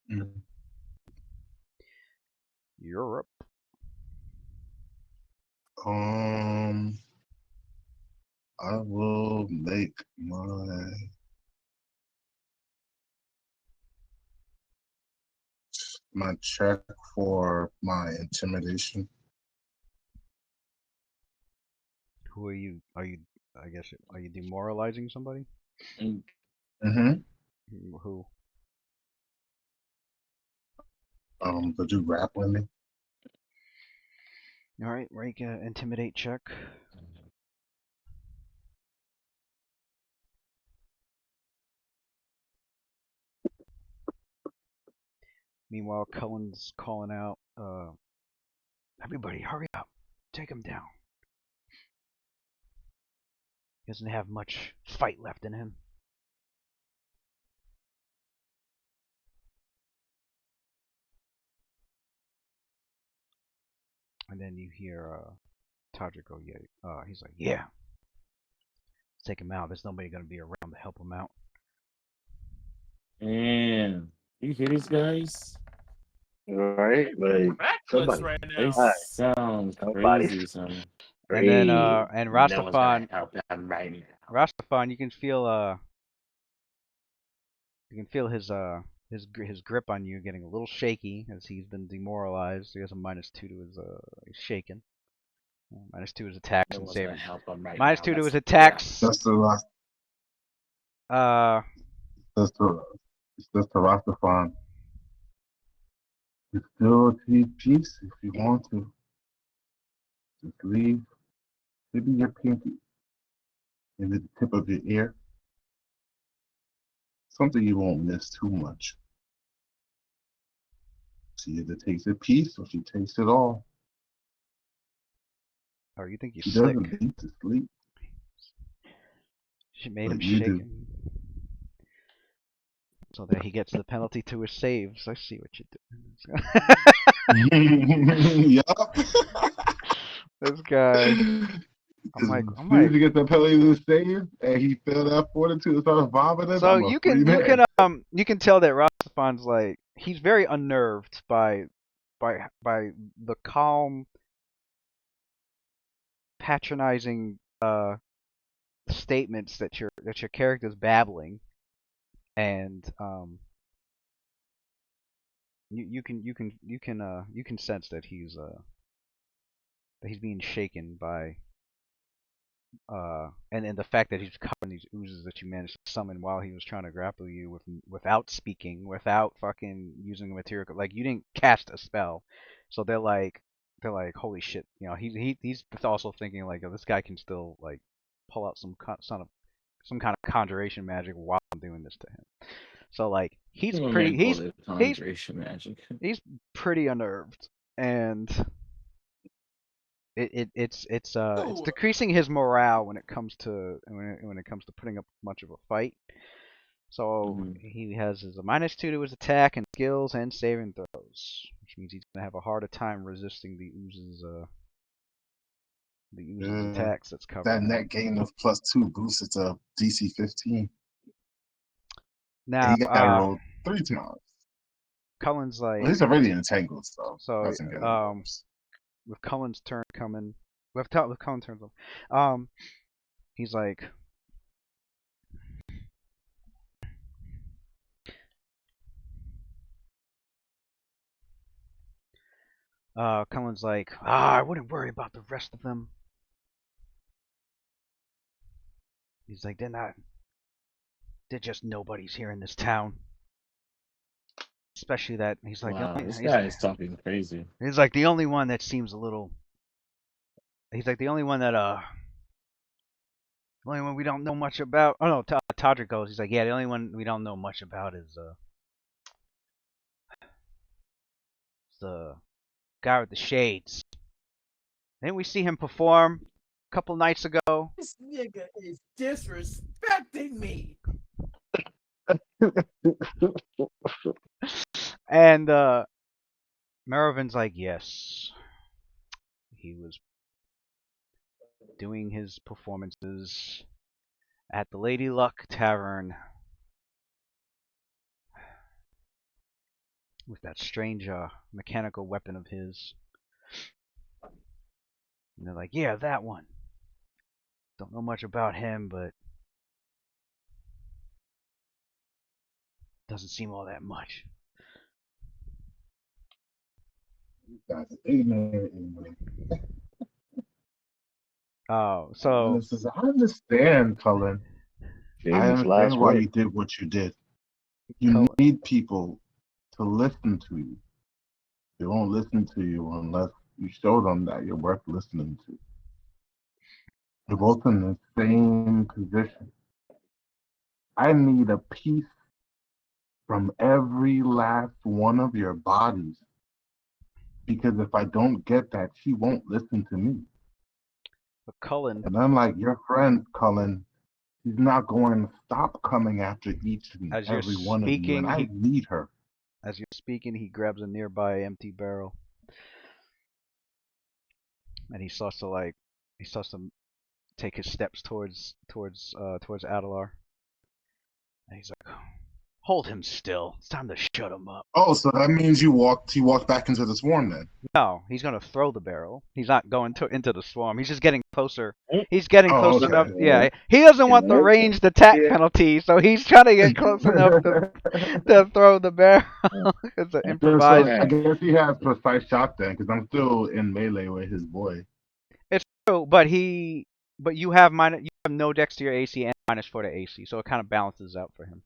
Mhm. You're up. I will make my check for my intimidation. Who are you? Are you? I guess are you demoralizing somebody? Mm-hmm. Who? The dude grappling me. All right, make an intimidate check. Meanwhile, Cullen's calling out, everybody, hurry up. Take him down. He doesn't have much fight left in him. And then you hear Todrick go, yeah. He's like, yeah. Let's take him out. There's nobody going to be around to help him out. Man, you hear these guys? Right? Like Reckless somebody. right They now. sound Somebody's crazy, son. And then crazy. and No one's gonna Rastafan, help them right now. Rastafan, you can feel his grip on you getting a little shaky as he's been demoralized. He has a -2 to his he's shaken. -2 to his attacks No and one's gonna saving. help them right now. -2 to his Let's attacks. That's the last. That's the Rastafan. You still need peace if you want to. Just leave. Maybe your pinky in the tip of your ear. Something you won't miss too much. She either takes a piece or she takes it all. Oh, you think he's She sick? doesn't need to sleep, She made but him you do. shaken. So that he gets the penalty to his saves. I see what you're doing. Yup. This guy. I'm As like, soon as he gets the penalty to save and he failed that fortitude and started vomiting, so I'm a free man. you can tell that Rastafan's like, he's very unnerved by the calm, patronizing statements that your character's babbling, and you can sense that he's he's being shaken by and the fact that he's covering these oozes that you managed to summon while he was trying to grapple you without speaking, without fucking using a material, like you didn't cast a spell. So they're like holy shit, you know, he's also thinking like, oh, this guy can still like pull out some kind of conjuration magic while I'm doing this to him. So like he's conjuration magic. He's pretty unnerved, and it's decreasing his morale when it comes to putting up much of a fight. So he has a -2 to his attack and skills and saving throws, which means he's gonna have a harder time resisting the oozes attacks that's covered. That net gain of +2 boosted to DC 15. Now and he got to roll 3 times. Cullen's like, well, he's already entangled, so with Cullen's turn coming, with Cullen's turn, he's like, Cullen's like, I wouldn't worry about the rest of them. He's like, they're just nobodies here in this town. Especially that, he's like, wow, this guy is talking crazy. He's like, the only one that seems a little, he's like, the only one we don't know much about. Oh no, Todrick goes, he's like, yeah, the only one we don't know much about is the guy with the shades. Didn't we see him perform a couple nights ago? This nigga is disrespecting me. And Meravin's like, yes, he was doing his performances at the Lady Luck Tavern with that strange mechanical weapon of his. And they're like, yeah, that one. Don't know much about him, but doesn't seem all that much. Guys, ignorant. Oh, so I understand, Cullen. I understand why you did what you did. You need people to listen to you. They won't listen to you unless you show them that you're worth listening to. You're both in the same position. I need a piece from every last one of your bodies. Because if I don't get that, she won't listen to me. But Cullen, and unlike your friend Cullen, he's not going to stop coming after each and every one of you. And I need her. As you're speaking, he grabs a nearby empty barrel, and he starts to take his steps towards Adelar. And he's like, hold him still. It's time to shut him up. Oh, so that means he walked back into the swarm then? No, he's gonna throw the barrel. He's not going into the swarm. He's just getting closer. He's getting close enough. Yeah, he doesn't want the ranged attack penalty, so he's trying to get close enough to throw the barrel. It's an improvised. I guess he has precise shot then, because I'm still in melee with his boy. It's true, but you have no dex to your AC and -4 to AC, so it kind of balances out for him.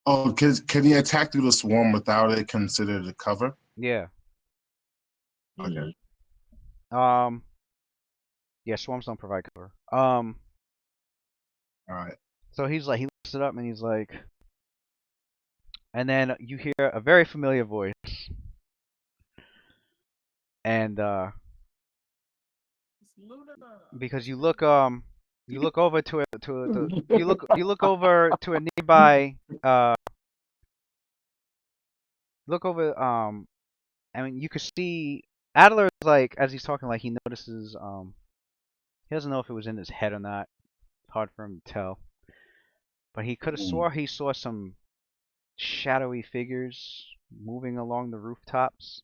Oh, can he attack through the swarm without it considered a cover? Yeah. Okay. Yeah, swarms don't provide cover. All right. So he's like, he lifts it up and he's like, and then you hear a very familiar voice, and because you look over to a nearby I mean, you could see Adler is like, as he's talking, like he notices he doesn't know if it was in his head or not. It's hard for him to tell, but he could have swore he saw some shadowy figures moving along the rooftops.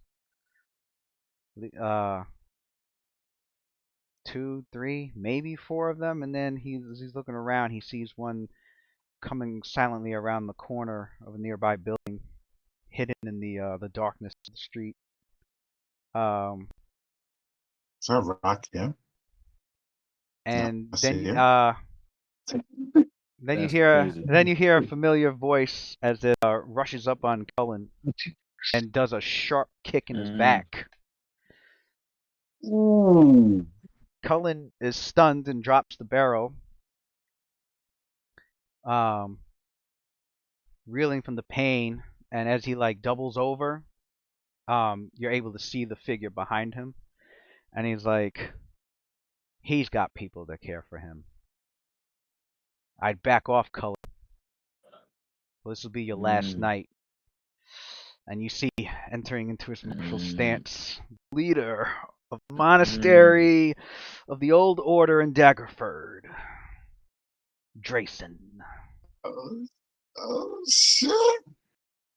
2, 3, maybe 4 of them, and then he's looking around. He sees one coming silently around the corner of a nearby building, hidden in the darkness of the street. Is that Rock? Yeah. And I then see it. then That's crazy. you hear a familiar voice as it rushes up on Cullen and does a sharp kick in his back. Ooh. Cullen is stunned and drops the barrel, reeling from the pain. And as he like doubles over, you're able to see the figure behind him, and he's like, he's got people that care for him. I'd back off, Cullen. This will be your last night. And you see, entering into his martial stance, leader of the monastery of the Old Order in Daggerford, Drayson. Oh shit!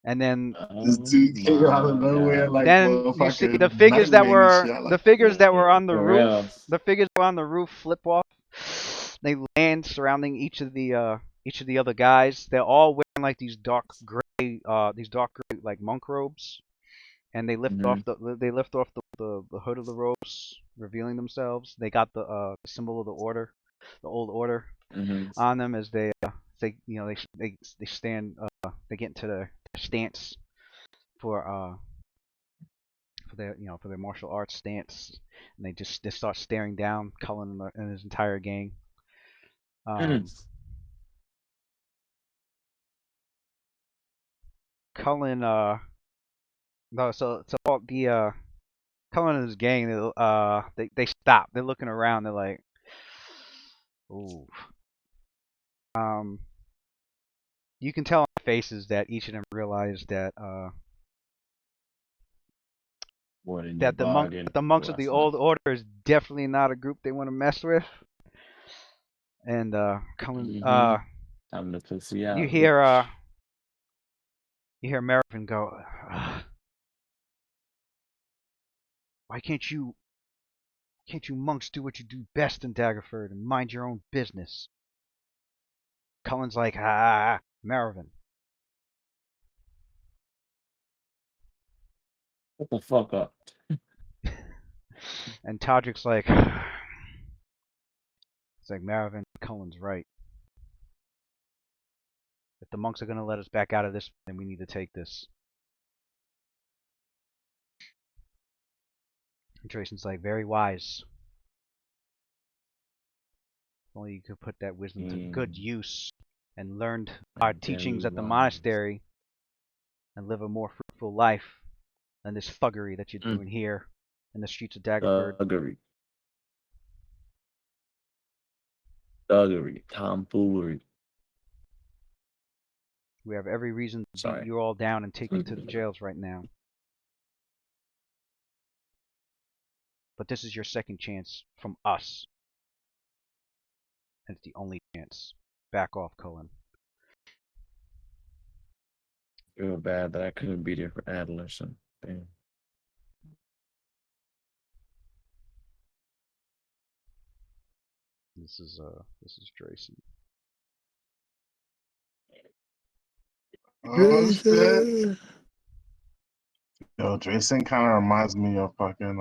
And then This dude came out of nowhere like you see motherfucking the figures that Nightwing and were shit. the figures that were on the For roof. real. The figures that were on the roof flip off. They land surrounding each of the other guys. They're all wearing like these dark gray like monk robes, and they lift off the hood of the robes, revealing themselves. They got the symbol of the order, the old order, on them as they stand they get into the stance for their martial arts stance, and they start staring down Cullen and his entire gang. Cullen no so all the Cullen and his gang they stop. They're looking around. They're like, ooh. You can tell on their faces that each of them realize that the monks of the old order is definitely not a group they want to mess with. And Cullen, Time to piss you out. you hear Mervyn go, why can't you monks do what you do best in Daggerford and mind your own business? Cullen's like, Mervyn. What the fuck up? And Todrick's like, it's like, Mervyn, Cullen's right. If the monks are going to let us back out of this, then we need to take this. And Trayson's like, very wise. If only you could put that wisdom to good use and learned our teachings at the monastery and live a more fruitful life than this thuggery that you're doing here in the streets of Daggerford. Thuggery. Tomfoolery. We have every reason to beat you all down and take you to the jails right now. But this is your second chance from us. And it's the only chance. Back off, Cullen. Feel bad that I couldn't be there for Adlerson. Damn. This is Drayson. Oh shit! Yo, Drayson kind of reminds me of fucking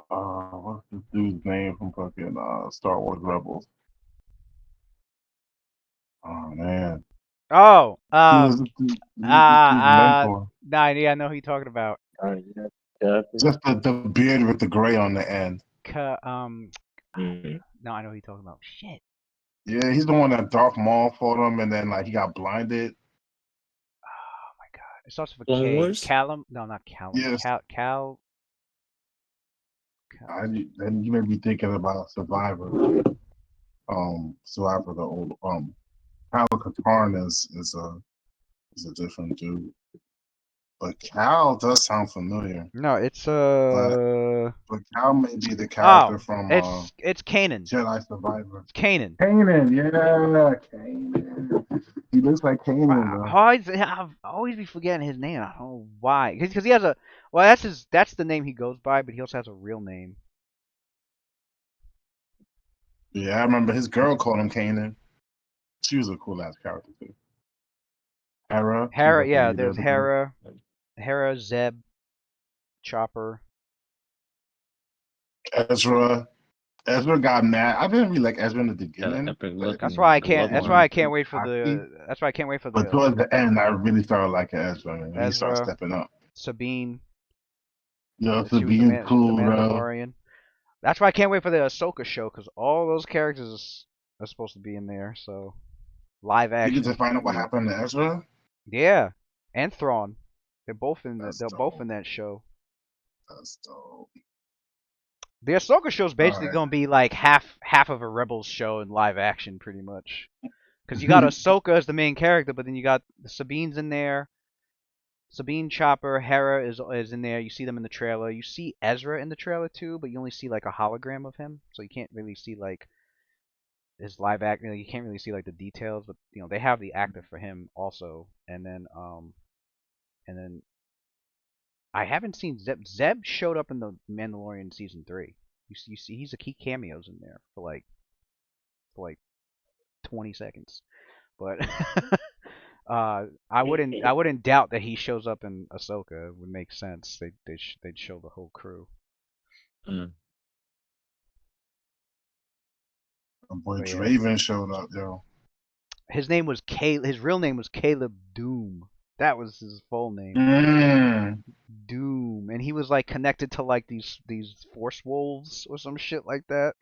what's this dude's name from fucking Star Wars Rebels? Oh man. Oh, He was his mentor. nah, yeah, I know who you're talking about. Just the beard with the gray on the end. No, I know who you're talking about. Shit. Yeah, he's the one that Darth Maul fought him, and then like he got blinded. Oh my god. It starts with a K. Callum? No, not Callum. Yes. Cal. Then you may be thinking about Survivor. Survivor, the old Cal Katarn is a different dude. But Cal does sound familiar. No, it's But Cal may be the character from it's Kanan. Jedi Survivor. It's Kanan. Kanan, yeah, Kanan. He looks like Kanan, bro. I'll always be forgetting his name. I don't know why. Because he has that's the name he goes by, but he also has a real name. Yeah, I remember his girl called him Kanan. She was a cool ass character too. Hera, yeah, there's Hera, Zeb, Chopper. Ezra. Ezra got mad. I didn't really like Ezra in the Got an beginning. epic but look. That's and why I I can't. love That's him. why I can't wait for Cocky. the. That's why I can't wait for But the towards the end, I really started liking Ezra, man. When he started Ezra, stepping up. Sabine. Yo, That she was the Sabine's the cool, bro. Mandalorian. That's why I can't wait for the Ahsoka show because all those characters are supposed to be in there. So live You get to action. find out what happened to Ezra. Yeah, and Thrawn. They're both in That's they're both in dope. that show. That's dope. The Ahsoka show is basically Alright. gonna be like half of a Rebels show in live action, pretty much. Because you got Ahsoka as the main character, but then you got Sabine's in there. Sabine, Chopper, Hera is in there. You see them in the trailer. You see Ezra in the trailer too, but you only see like a hologram of him, so you can't really see like his live act. You can't really see like the details, but they have the actor for him also. And then I haven't seen Zeb. Zeb showed up in the Mandalorian season 3. You see he's a key cameos in there for like 20 seconds, but I wouldn't doubt that he shows up in Ahsoka. It would make sense. They'd show the whole crew. Mm. My boy But yeah. Draven showed up, yo. His real name was Caleb Doom. That was his full name. Doom, and he was like connected to like these Force wolves or some shit like that.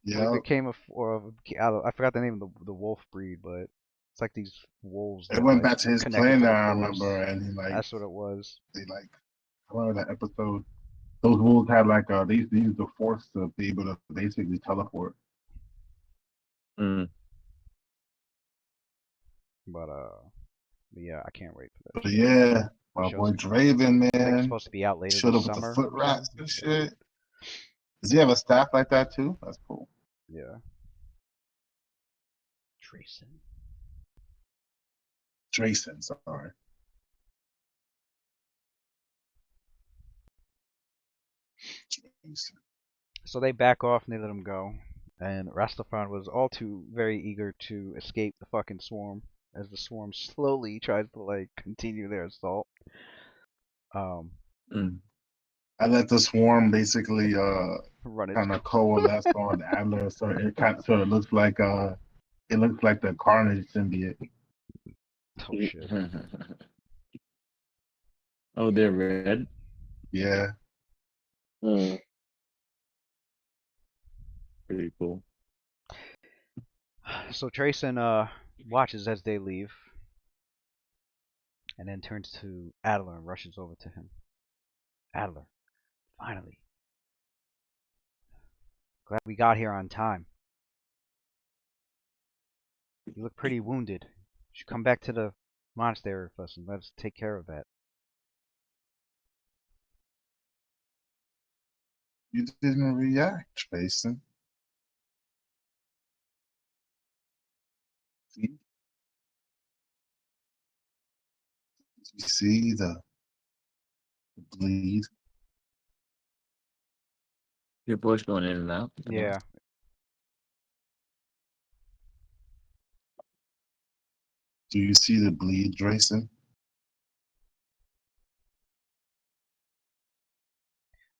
Yeah. He became I forgot the name of the wolf breed, but it's like these wolves. It went like, back to his connected to planet, the I Force. remember, and he like That's what it was. they like I remember that episode. Those wolves had like they used to use the force to be able to basically teleport. Mm. But yeah, I can't wait for that. But yeah, my Show's boy like- Draven, I think it's man, supposed to be out later showed this up with summer. the foot or rats something. and shit. Does he have a staff like that too? That's cool. Yeah. Trayson. Drayson, sorry. Drayson. So they back off and they let him go. And Rastafan was all too very eager to escape the fucking swarm as the swarm slowly tries to like continue their assault. Mm. I let the swarm basically Run its kind of coalesce on Adler, so it kind of sort of looks like the Carnage symbiote. Oh shit. Oh, they're red. Yeah. Pretty cool. So Trayson watches as they leave, and then turns to Adler and rushes over to him. Adler, finally. Glad we got here on time. You look pretty wounded. You should come back to the monastery with us and let us take care of that. You didn't react, Jason. See? You see the bleed? Your voice going in and out. Yeah. Do you see the bleed, Drayson?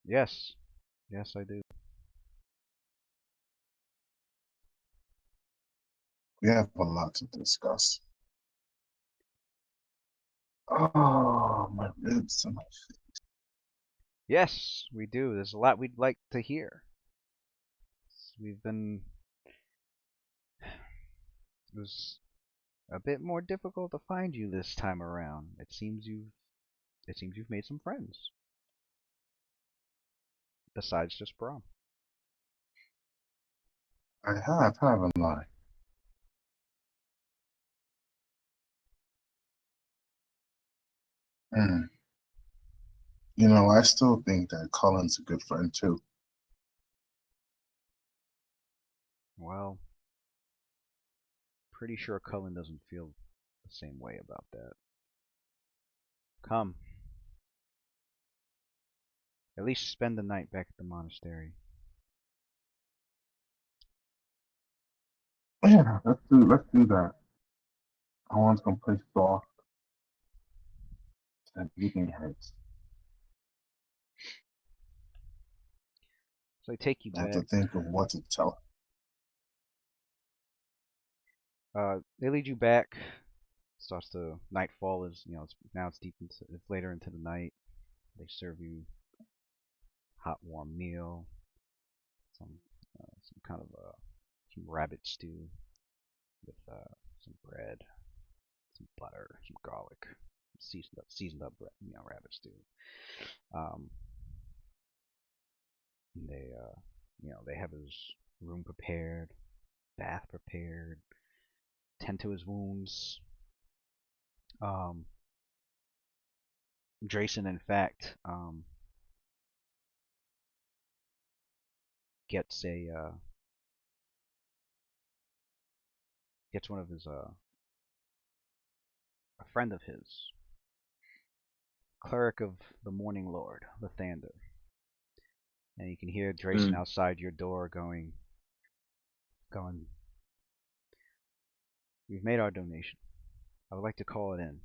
Yes. Yes, I do. We have a lot to discuss. Oh, my ribs and my face. Yes, we do. There's a lot we'd like to hear. We've been... It was a bit more difficult to find you this time around. It seems you've made some friends. Besides just Braum. I haven't I? You know, I still think that Cullen's a good friend too. Well, pretty sure Cullen doesn't feel the same way about that. Come. At least spend the night back at the monastery. Yeah, let's do that. I want some place soft. Everything hurts. So they take you I have to back. think of what to tell. They lead you back. Starts to nightfall. Is it's deep into it's later into the night. They serve you hot warm meal, some kind of some rabbit stew with some bread, some butter, some garlic, seasoned up rabbit stew. They they have his room prepared, bath prepared, tend to his wounds. Drayson, in fact, gets one of his a friend of his, cleric of the Morning Lord, Lathander, and you can hear Drayson outside your door going, "We've made our donation. I would like to call it in.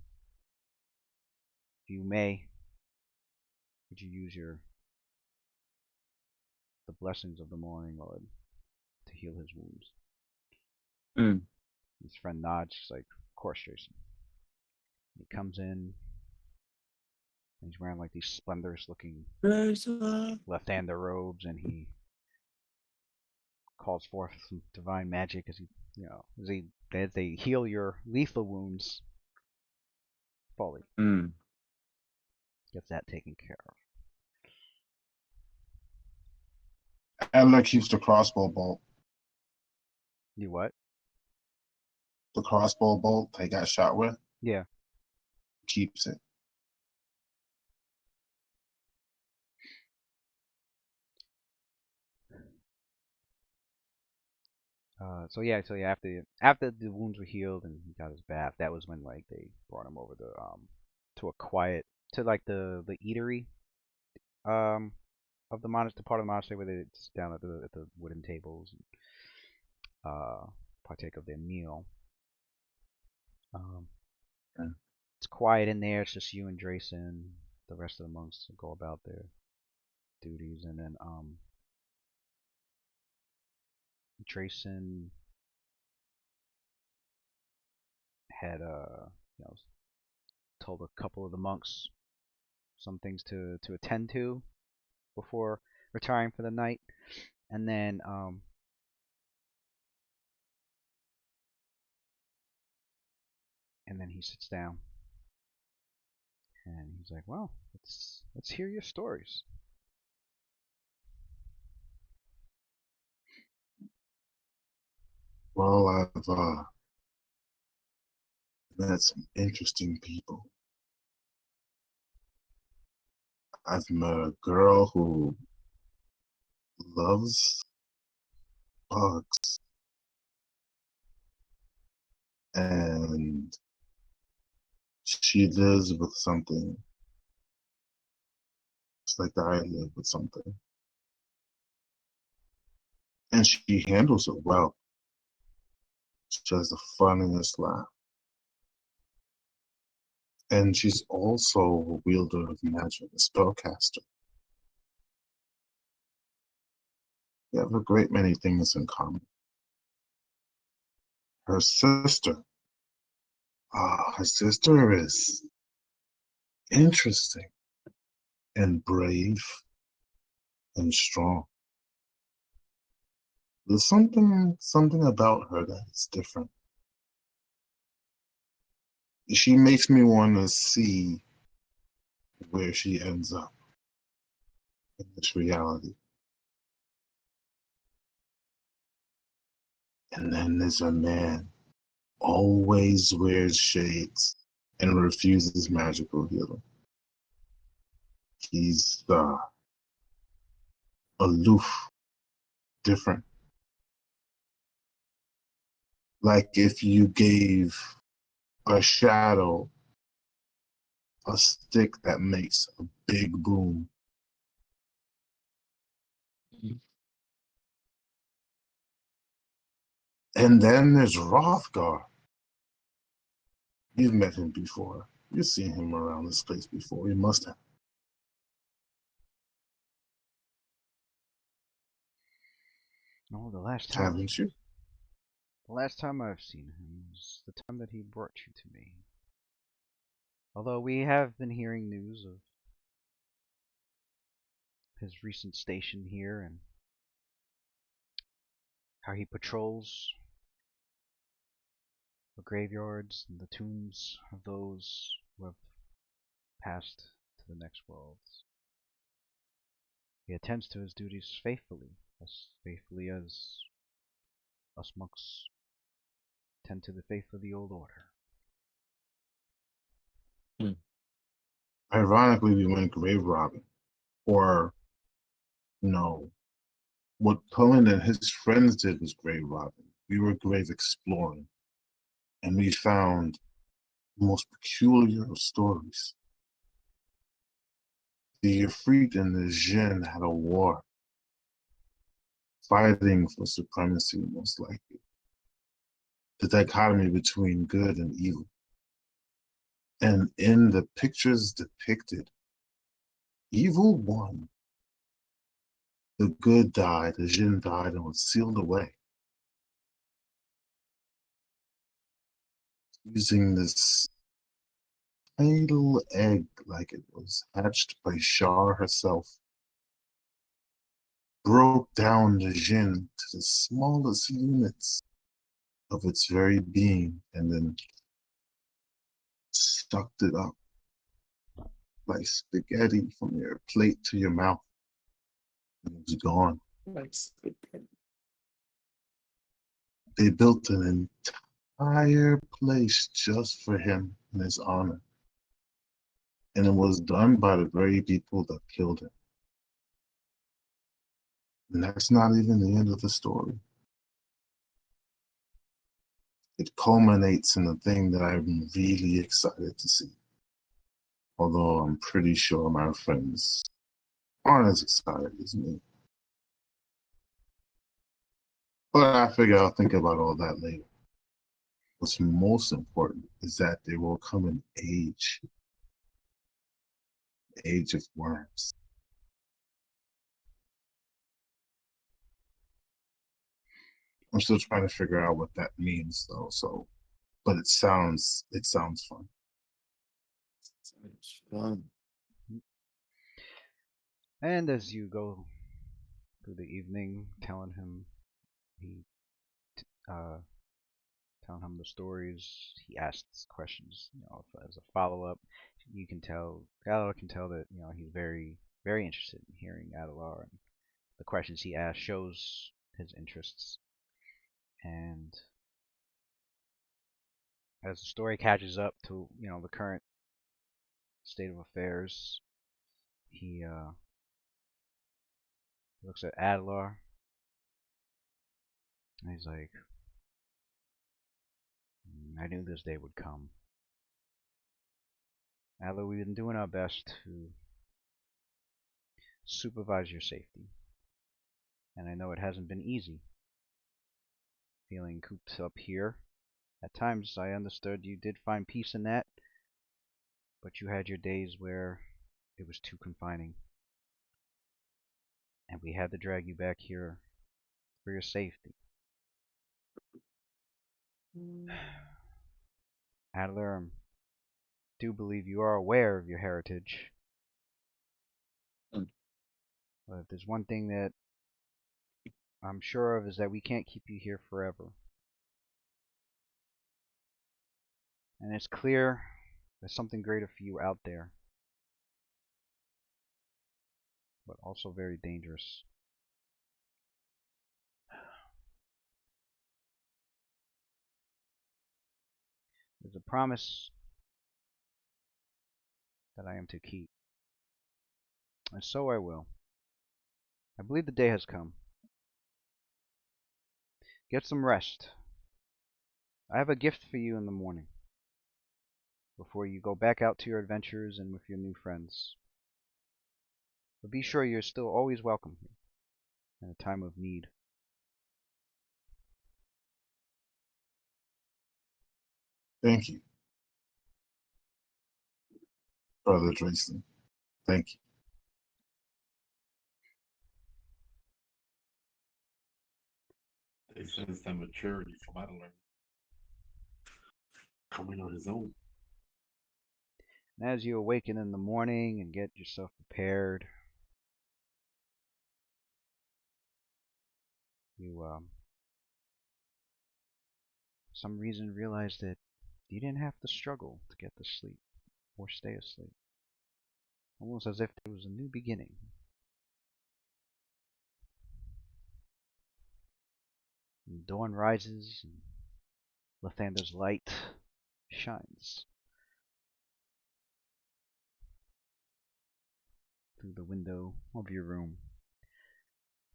If you may, would you use the blessings of the Morning Lord to heal his wounds?" His friend nods. She's like, "Of course, Jason." He comes in, and he's wearing like these splendorous looking Lathander robes, and he calls forth some divine magic as they heal your lethal wounds fully. Gets that taken care of. Adler keeps the crossbow bolt. You what? The crossbow bolt they got shot with. Yeah. Keeps it. So after the wounds were healed and he got his bath, that was when like they brought him over to a quiet the eatery of the monastery, part of the monastery where they sit down at the wooden tables and partake of their meal. It's quiet in there. It's just you and Drayson. The rest of the monks go about their duties, and then Drayson had told a couple of the monks some things to attend to before retiring for the night, and then he sits down and he's like, "Well, let's hear your stories." Well, I've met some interesting people. I've met a girl who loves bugs, and she lives with something. It's like I live with something, and she handles it well. She has the funniest laugh. And she's also a wielder of magic, a spellcaster. We have a great many things in common. Her sister is interesting and brave and strong. There's something about her that is different. She makes me want to see where she ends up in this reality. And then there's a man, always wears shades and refuses magical healing. He's aloof, different. Like if you gave a shadow a stick that makes a big boom. And then there's Rothgar. You've met him before. You've seen him around this place before. You must have. No, the last time. Haven't you? The last time I've seen him was the time that he brought you to me. Although we have been hearing news of his recent station here and how he patrols the graveyards and the tombs of those who have passed to the next worlds. He attends to his duties faithfully as us monks tend to the faith of the old order. Ironically, we went grave robbing, or no, what Cullen and his friends did was grave robbing. We were grave exploring, and we found the most peculiar of stories. The Ifrit and the Jinn had a war, fighting for supremacy, most likely. The dichotomy between good and evil. And in the pictures depicted, evil won. The good died, the Jinn died, and was sealed away. Using this fatal egg like it was hatched by Shar herself, broke down the Jinn to the smallest units of its very being, and then sucked it up like spaghetti from your plate to your mouth. And it was gone. They built an entire place just for him in his honor. And it was done by the very people that killed him. And that's not even the end of the story. It culminates in the thing that I'm really excited to see. Although I'm pretty sure my friends aren't as excited as me. But I figure I'll think about all that later. What's most important is that there will come an age of worms. I'm still trying to figure out what that means though, so but it sounds fun. It's fun. And as you go through the evening, telling him uh, telling him the stories, he asks questions. As a follow up, you can tell Galar can tell that he's very very interested in hearing Adelar, and the questions he asks shows his interests. And as the story catches up to the current state of affairs, he looks at Adelar and he's like, I knew this day would come. Adelar, we've been doing our best to supervise your safety, and I know it hasn't been easy feeling cooped up here. At times I understood you did find peace in that, but you had your days where it was too confining, and we had to drag you back here for your safety. Adler, I do believe you are aware of your heritage. But if there's one thing that I'm sure of, is that we can't keep you here forever. And it's clear there's something greater for you out there, but also very dangerous. There's a promise that I am to keep, and so I will. I believe the day has come. Get some rest. I have a gift for you in the morning, before you go back out to your adventures and with your new friends. But be sure you're still always welcome here in a time of need. Thank you, Brother Drayson. Thank you. They said it's that maturity from out of learning. Coming on his own. And as you awaken in the morning and get yourself prepared, you, for some reason, realize that you didn't have to struggle to get to sleep or stay asleep. Almost as if there was a new beginning. And dawn rises and Lathander's light shines through the window of your room.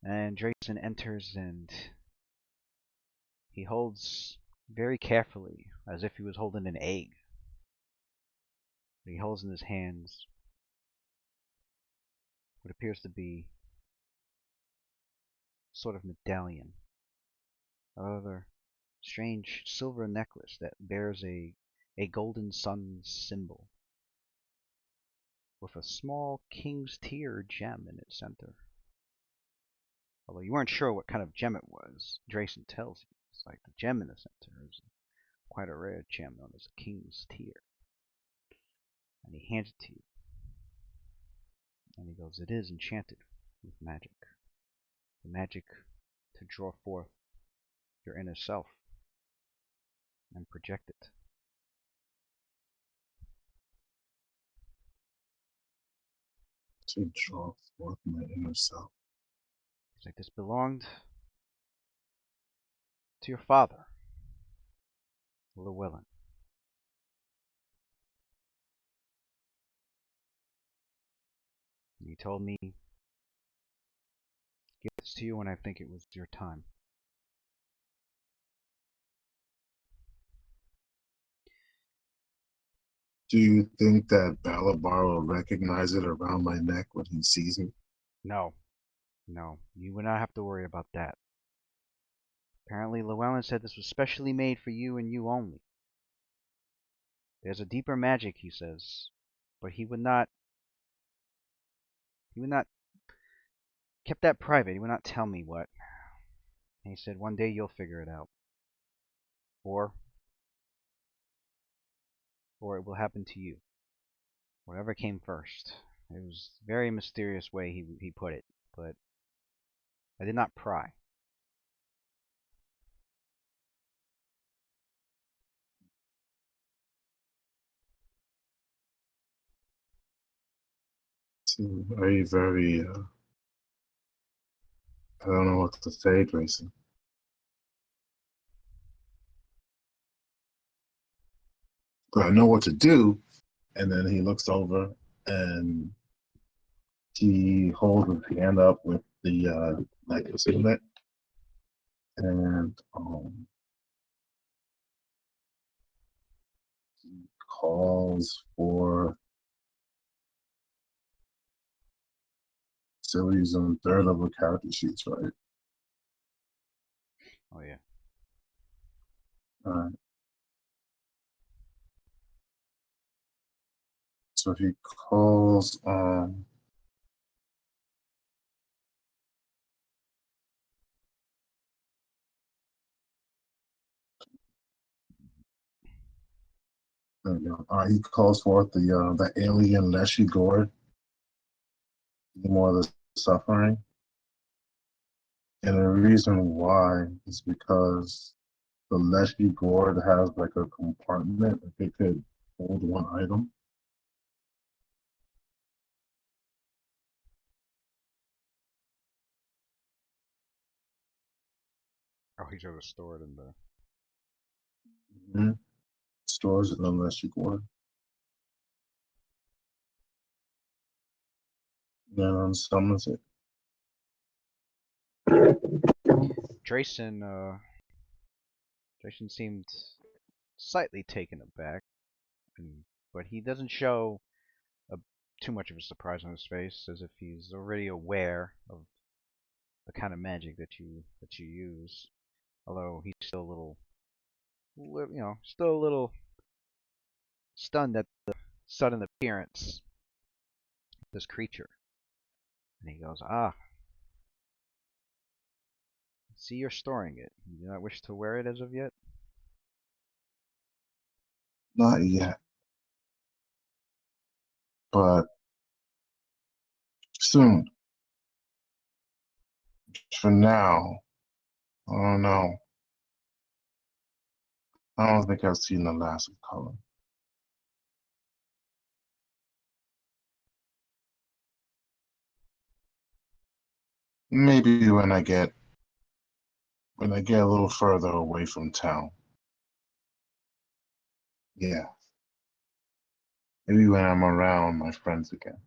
And Drayson enters and he holds very carefully, as if he was holding an egg. He holds in his hands what appears to be sort of medallion. Another strange silver necklace that bears a golden sun symbol with a small king's tear gem in its center. Although you weren't sure what kind of gem it was, Drayson tells you it's like the gem in the center is quite a rare gem known as a king's tear. And he hands it to you. And he goes, "It is enchanted with magic. The magic to draw forth your inner self and project it." To draw forth my inner self. He's like, "This belonged to your father, Llewellyn. And he told me, give this to you when I think it was your time." Do you think that Balabar will recognize it around my neck when he sees me? No, you would not have to worry about that. Apparently Llewellyn said this was specially made for you and you only. There's a deeper magic, he says, but he would not kept that private. He would not tell me what. And he said, one day you'll figure it out. Or it will happen to you. Whatever came first. It was a very mysterious way he put it, but I did not pry. So, are you very, I don't know what to say, Grayson. But I know what to do. And then he looks over and he holds his hand up with the necklace in it. And he calls for Silly's on third of the character sheets, right? Oh yeah. Alright. So he calls there we go. He calls forth the alien Leshy Gord, more of the suffering. And the reason why is because the Leshy Gord has like a compartment that it could hold one item. Oh, he's going to store it in there. Mm-hmm. Stores it in the Leshy Gord. Then summons it. Drayson seemed slightly taken aback, but he doesn't show too much of a surprise on his face, as if he's already aware of the kind of magic that you use. Although he's still a little, still a little stunned at the sudden appearance of this creature. And he goes, "Ah, see you're storing it. You do not wish to wear it as of yet? Not yet, but soon. For now, I don't know. I don't think I've seen the last of color. Maybe when I get a little further away from town. Yeah. Maybe when I'm around my friends again.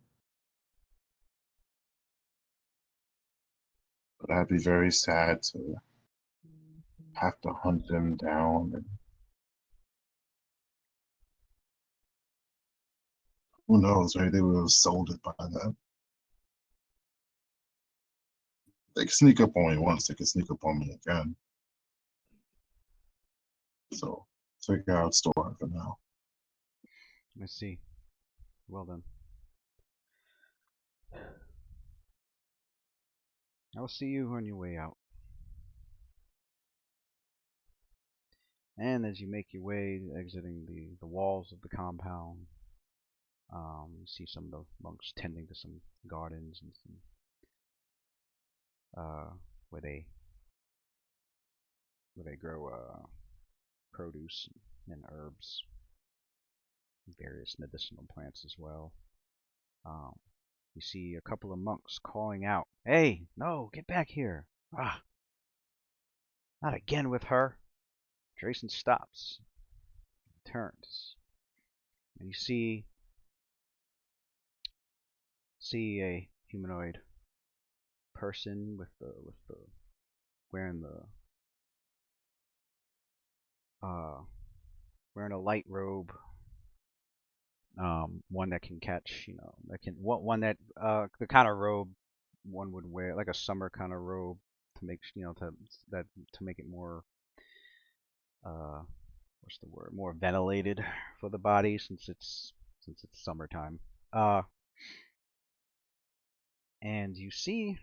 But I'd be very sad to have to hunt them down. And who knows, maybe they would have sold it by then. They can sneak up on me once, they can sneak up on me again. So figure out store it for now. I see. Well then. I will see you on your way out. And as you make your way, exiting the walls of the compound, you see some of the monks tending to some gardens and some where they grow produce and herbs, various medicinal plants as well. You see a couple of monks calling out, "Hey, no, get back here! Ah, not again with her!" Drayson stops, turns, and you see a humanoid person with the wearing the wearing a light robe, one that can catch, one that the kind of robe one would wear, like a summer kind of robe, to make to make it more what's the word, more ventilated for the body, since it's summertime. And you see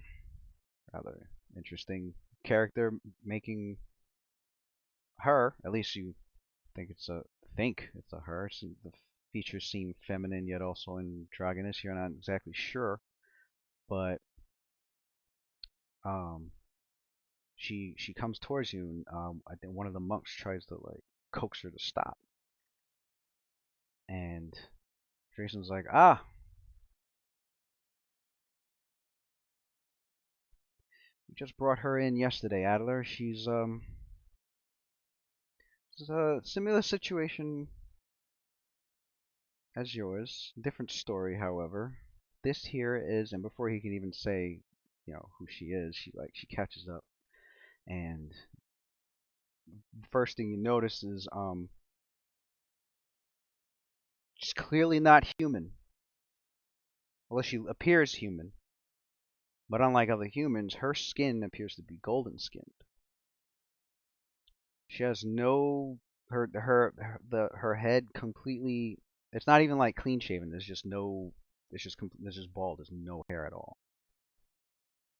rather interesting character making her, at least you think it's a her. The features seem feminine yet also androgynous. You're not exactly sure, but she comes towards you, and I think one of the monks tries to like coax her to stop, and Drayson's like, "Ah, we just brought her in yesterday, Adler. She's it's a similar situation as yours. Different story, however. This here is," and before he can even say, who she is, she catches up, and the first thing you notice is she's clearly not human. Well, she appears human, but unlike other humans, her skin appears to be golden skinned. She has no her head completely. It's not even like clean shaven. There's just no. It's just bald. There's no hair at all.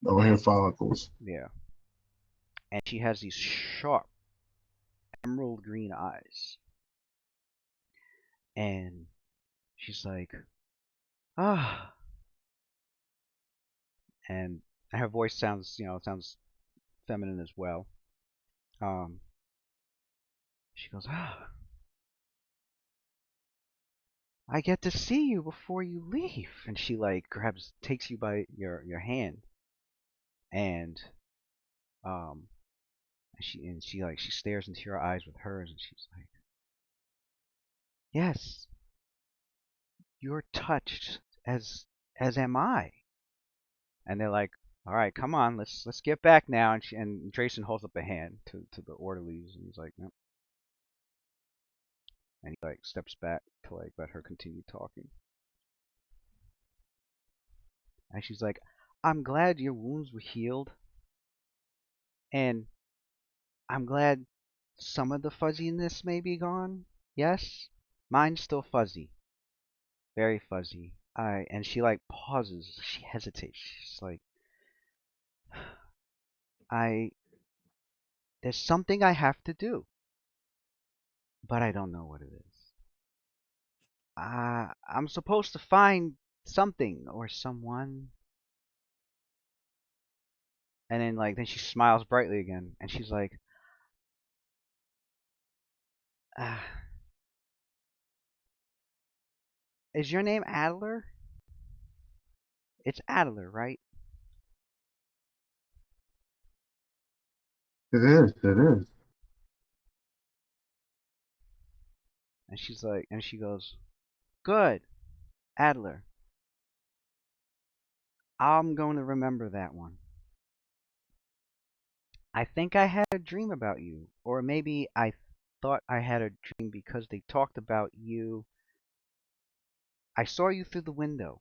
No hair follicles. Yeah. And she has these sharp emerald green eyes. And she's like, "Ah." And her voice sounds, sounds feminine as well. She goes, "Ah. I get to see you before you leave." And she like takes you by your hand, and she stares into your eyes with hers, and she's like, "Yes, you're touched as am I." And they're like, "All right, come on, let's get back now." And Drayson holds up a hand to the orderlies, and he's like, "No." And he like steps back to like let her continue talking. And she's like, "I'm glad your wounds were healed, and I'm glad some of the fuzziness may be gone. Yes, mine's still fuzzy, very fuzzy." And she like pauses, she hesitates. She's like, I There's something I have to do, but I don't know what it is. I'm supposed to find something or someone. And then then she smiles brightly again, and she's like, ah, "Is your name Adler? It's Adler, right?" It is. It is. And she's like, and she goes, "Good, Adler. I'm going to remember that one. I think I had a dream about you, or maybe I thought I had a dream because they talked about you. I saw you through the window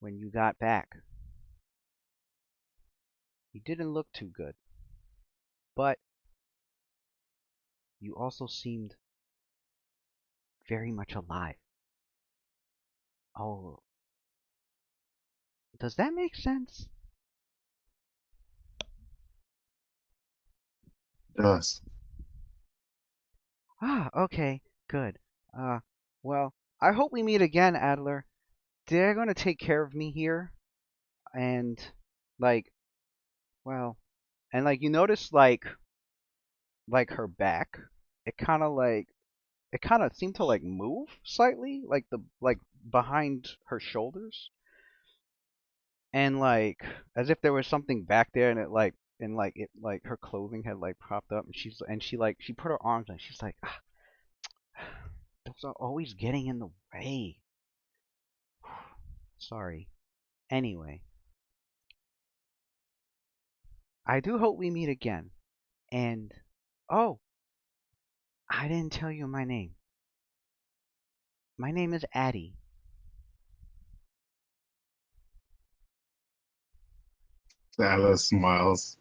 when you got back. You didn't look too good, but you also seemed very much alive. Oh, does that make sense?" Yes. Ah, okay, good. Well, I hope we meet again, Adler. They're gonna take care of me here, and like, well, and you notice her back, it kind of seemed to move slightly, behind her shoulders, and as if there was something back there, and her clothing had propped up, and she put her arms on. She's like, ah, those are always getting in the way. Sorry. Anyway, I do hope we meet again. And oh, I didn't tell you my name. My name is Addie. Alice smiles.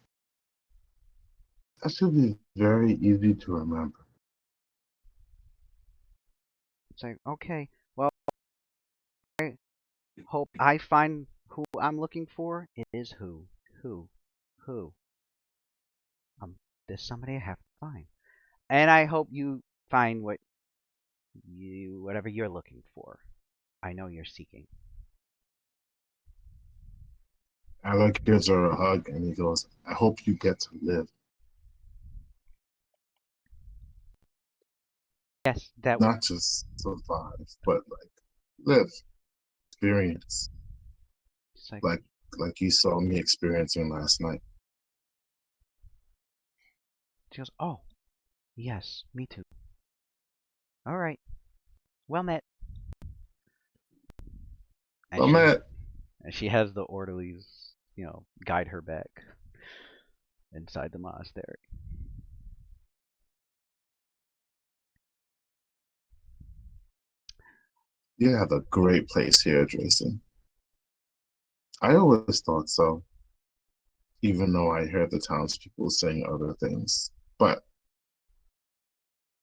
That should be very easy to remember. It's like, okay, well, I hope I find who I'm looking for. It is who? Who? There's somebody I have to find. And I hope you find whatever you're looking for. I know you're seeking. Alec gives her a hug and he goes, I hope you get to live. Yes, that Not just survive, but live, experience. it's Like you saw me experiencing last night. she goes, oh, yes, me too. All right. Well met. And Well met. And she has the orderlies, guide her back inside the monastery. You have a great place here, Jason. I always thought so, even though I heard the townspeople saying other things. But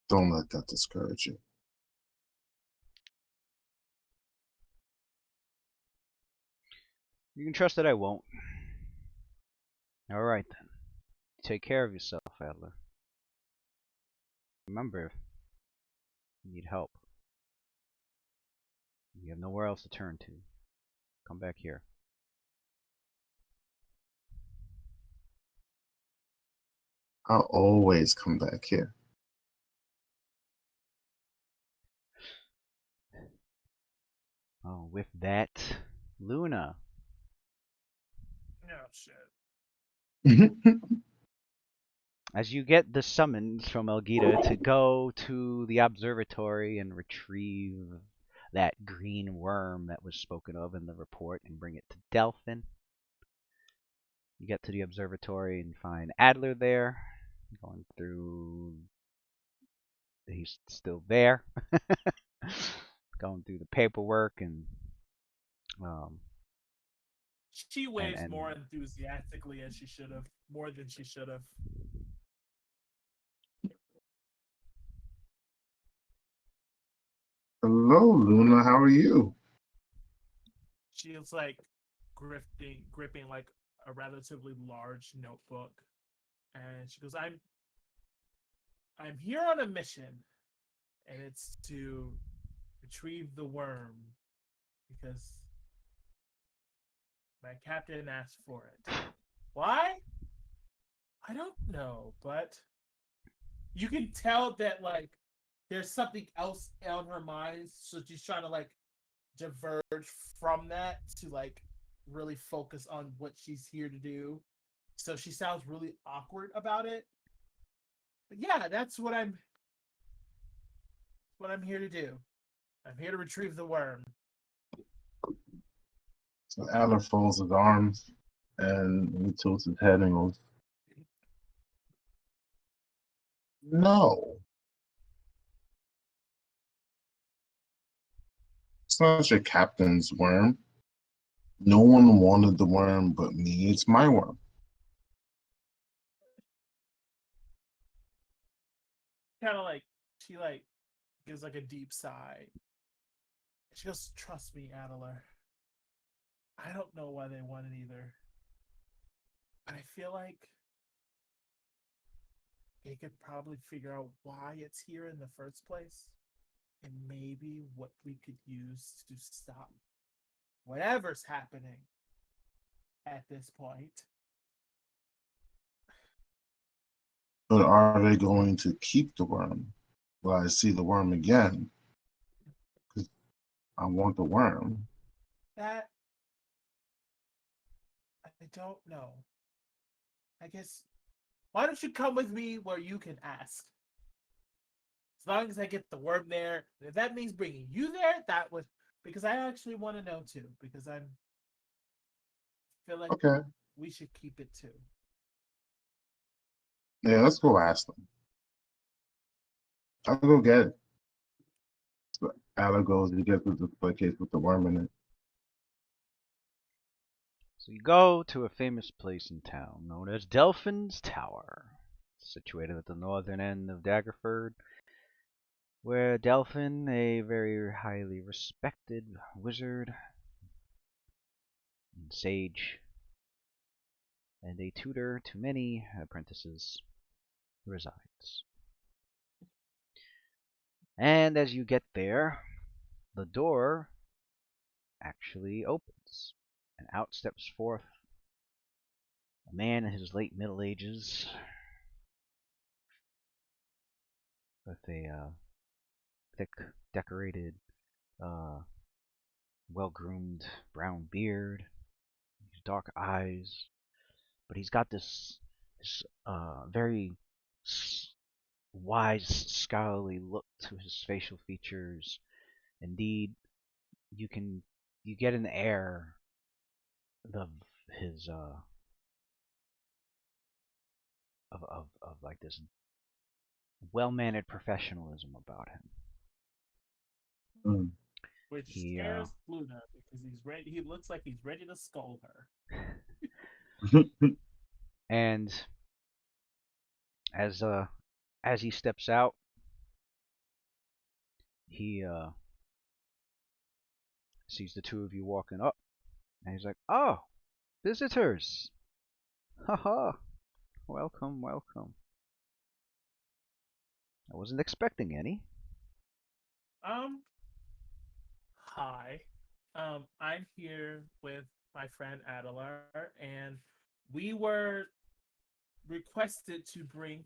don't let that discourage you. You can trust that I won't. All right then. Take care of yourself, Adler. Remember, if you need help, you have nowhere else to turn to. Come back here. I'll always come back here. Oh, with that, Luna. Oh shit. As you get the summons from Elgita to go to the observatory and retrieve that green worm that was spoken of in the report and bring it to Delphin. You get to the observatory and find Adler there, going through. He's still there, going through the paperwork and. She waves more enthusiastically as she should have, more than she should have. Hello, Luna. How are you? She is gripping a relatively large notebook. And she goes, I'm here on a mission, and it's to retrieve the worm because my captain asked for it. Why? I don't know, but you can tell that like there's something else on her mind, so she's trying to like diverge from that to like really focus on what she's here to do. So she sounds really awkward about it. But yeah, that's what I'm here to do. I'm here to retrieve the worm. So Adler folds his arms and he tilts his head and goes, "No, it's not your captain's worm. No one wanted the worm but me. It's my worm." Kind of like she like gives like a deep sigh. She goes, "Trust me, Adler. I don't know why they want it either. But I feel like they could probably figure out why it's here in the first place, and maybe what we could use to stop whatever's happening at this point." But are they going to keep the worm? Will I see the worm again? Because I want the worm. That I don't know. I guess why don't you come with me where you can ask? As long as I get the worm there, if that means bringing you there, that would because I actually want to know too. Because feel like Okay. we should keep it too. Yeah, let's go ask them. I'll go get it. So Adler goes, he gets the display case with the worm in it. So you go to a famous place in town known as Delphin's Tower, situated at the northern end of Daggerford, where Delphin, a very highly respected wizard and sage, and a tutor to many apprentices, resides. And as you get there, the door actually opens, and out steps forth a man in his late middle ages with a thick, decorated, well-groomed brown beard, dark eyes, but he's got this very wise, scholarly look to his facial features. Indeed, you get an air of his of like this well-mannered professionalism about him. Mm. Which scares Luna because he's ready. He looks like he's ready to scold her. And as he steps out, he sees the two of you walking up, and he's like, "Oh, visitors! Haha! Welcome, welcome. I wasn't expecting any." Hi. I'm here with my friend Adler, and we were requested to bring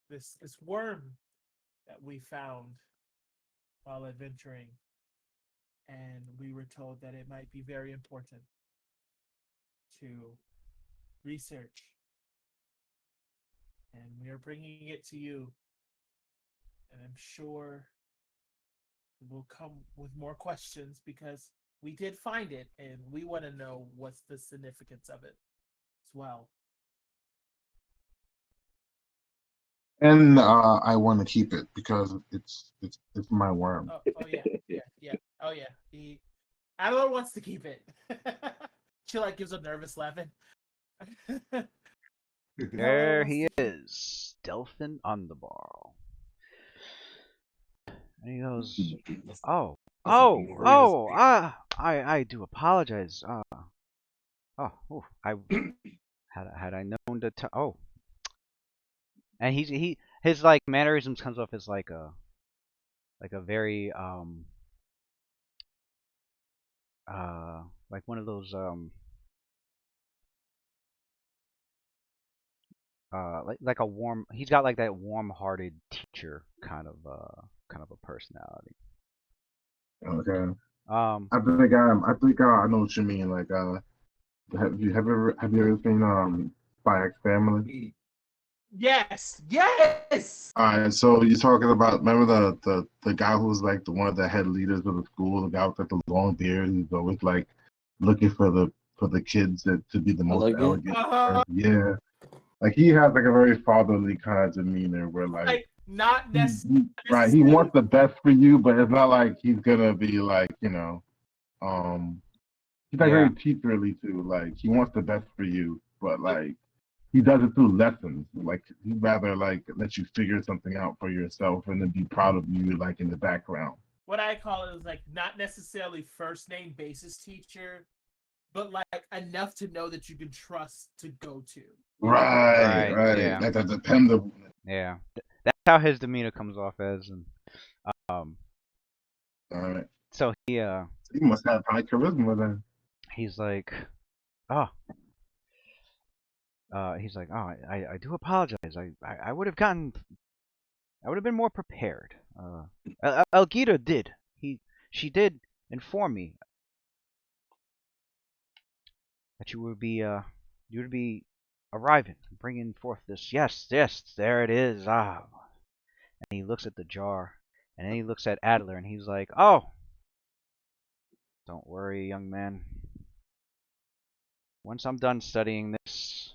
this worm that we found while adventuring, and we were told that it might be very important to research, and we are bringing it to you, and I'm sure we'll come with more questions because we did find it and we want to know what's the significance of it as well. And I want to keep it because it's my worm. Oh yeah. Oh yeah. Adler wants to keep it. She like gives a nervous laughing. There he is, Delphin Underbar. And he goes, I do apologize. Had I known to And his like mannerisms comes off as like a very like one of those like a warm, he's got like that warm-hearted teacher kind of a personality. Okay. Um I know what you mean. Like, have you ever seen Spy X Family? Yes, yes. All right, so you're talking about, remember the guy who was like the one of the head leaders of the school, the guy with like the long beard, who's always like looking for the kids to be the most Elegant? elegant. Yeah, like he has like a very fatherly kind of demeanor where Like not right, he necessarily. wants the best for you, but it's not like he's gonna be like, um he's like yeah. very teacherly too. Like he wants the best for you, but like he does it through lessons. Like he'd rather like let you figure something out for yourself and then be proud of you, like in the background. What I call it is like not necessarily first name basis teacher, but like enough to know that you can trust to go to. Right, Right, right. yeah. Like that dependable. Yeah. That's how his demeanor comes off as. And um All right. so He must have high charisma then. he's like, oh, I do apologize. I would have been more prepared. Elgita did. She did inform me that you would be arriving, bringing forth this. Yes, yes, there it is. Ah. And he looks at the jar, and then he looks at Adler, and he's like, oh, don't worry, young man. Once I'm done studying this,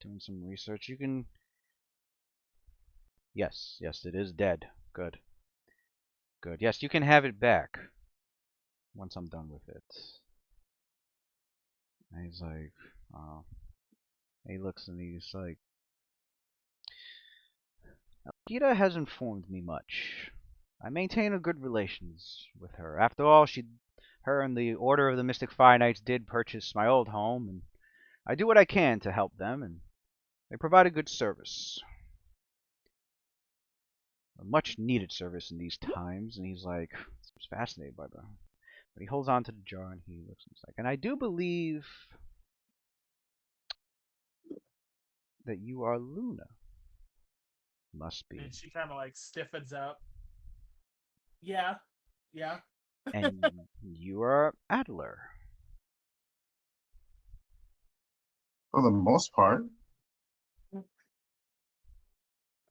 doing some research, you can. Yes, yes, it is dead. Good. Good. Yes, you can have it back once I'm done with it. And he's like, oh. And he looks and he's like, Gita has informed me much. I maintain a good relations with her. After all, her and the Order of the Mystic Fire Knights did purchase my old home, and I do what I can to help them, and they provide a good service. A much needed service in these times. And he's like, seems fascinated by the. But he holds on to the jar and he looks and he's like, and I do believe that you are Luna. Must be. And she kind of like stiffens up. Yeah, yeah. And you are Adler. For the most part.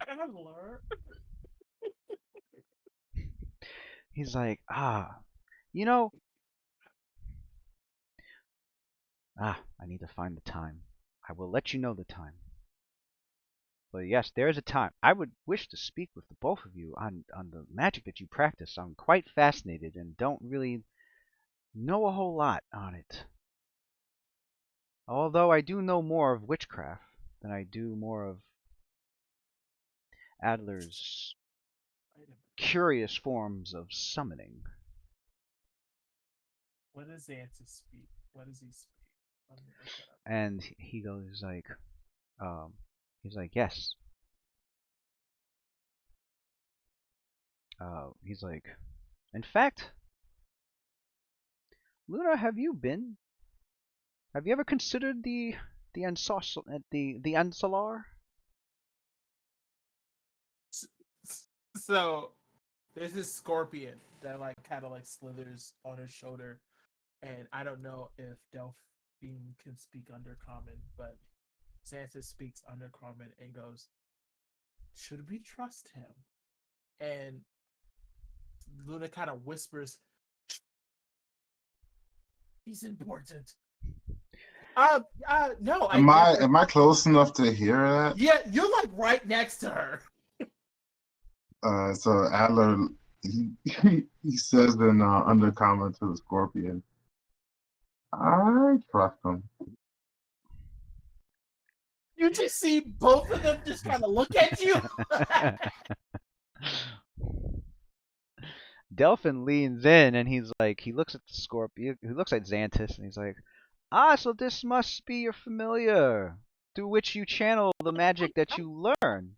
Adler. He's like, you know, I need to find the time. I will let you know the time. But yes, there is a time. I would wish to speak with the both of you on the magic that you practice. I'm quite fascinated and don't really know a whole lot on it. Although I do know more of witchcraft than I do more of Adler's curious forms of summoning. What does Xantus speak? What does he speak? And he goes he's like, yes. He's like, in fact, Luna, have you ever considered the Ansalar? So there's this scorpion that like kind of like slithers on his shoulder, and I don't know if Delphine can speak Undercommon, but Xantus speaks Undercommon and goes, "Should we trust him?" And Luna kind of whispers, "He's important." No. Am I close enough to hear that? Yeah, you're like right next to her. So Adler, he says in undercommon to the scorpion, I trust him. You just see both of them just kind of look at you. Delphin leans in and he's like, he looks at the scorpion, he looks at Xantus and he's like, so this must be your familiar. through which you channel the magic that you learn,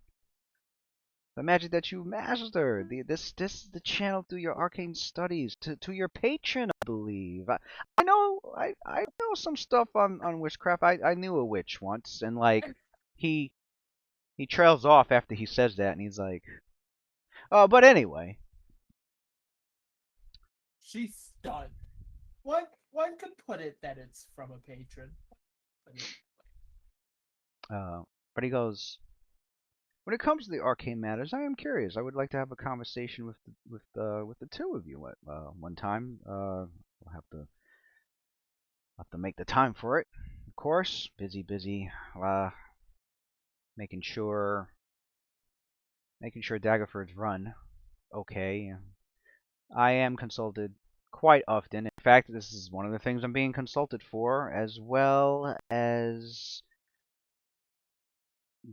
the magic that you master. This is the channel through your arcane studies to your patron, I believe. I know some stuff on witchcraft. I knew a witch once, and like he trails off after he says that, and he's like, oh, but anyway. She's stunned. One could put it that it's from a patron. But he goes, when it comes to the arcane matters, I am curious. I would like to have a conversation with the two of you one time. We'll have to make the time for it. Of course, busy. Making sure Daggerford's run okay. I am consulted quite often. In fact, this is one of the things I'm being consulted for, as well as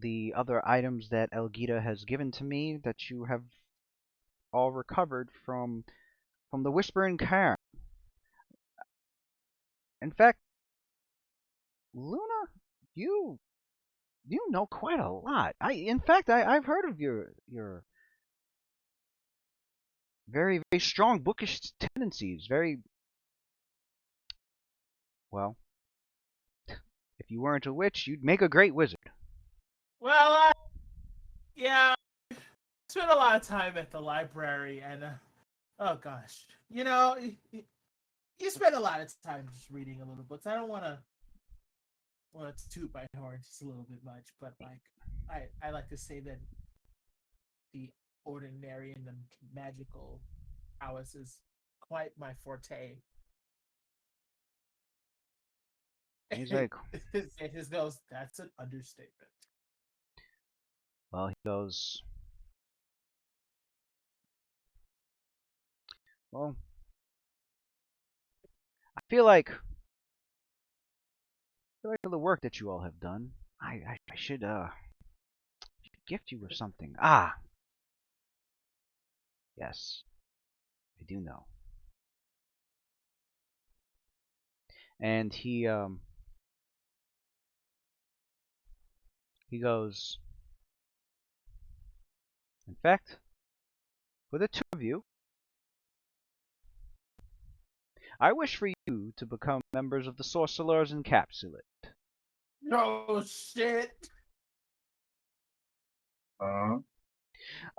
the other items that Elgita has given to me that you have all recovered from the Whispering Cairn. In fact, Luna, you know quite a lot. I've heard of your very, very strong bookish tendencies. Very well. If you weren't a witch, you'd make a great wizard. Well, yeah, I spent a lot of time at the library, and oh gosh, you spend a lot of time just reading a little books. I don't want to toot my horn just a little bit much, but like I like to say that the ordinary and the magical prowess is quite my forte. He's like, it just goes, that's an understatement. Well, he goes, well, I feel like for the work that you all have done, I should gift you with something. Ah, yes, I do know. And he goes, in fact, for the two of you, I wish for you to become members of the Sorcerers Encapsulate. No shit. I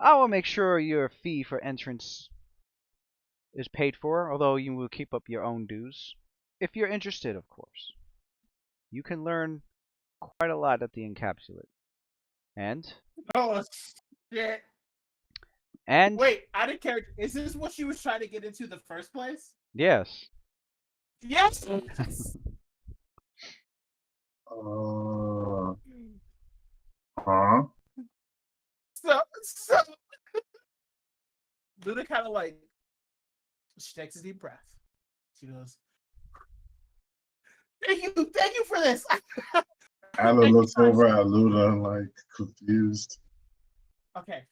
will make sure your fee for entrance is paid for, although you will keep up your own dues. If you're interested, of course. You can learn quite a lot at the Encapsulate. And? Oh shit. And? Wait, out of character, is this what she was trying to get into the first place? Yes. Yes! Huh? So Luna kind of like, she takes a deep breath. She goes, thank you for this. Adler looks over at Luna like confused. Okay,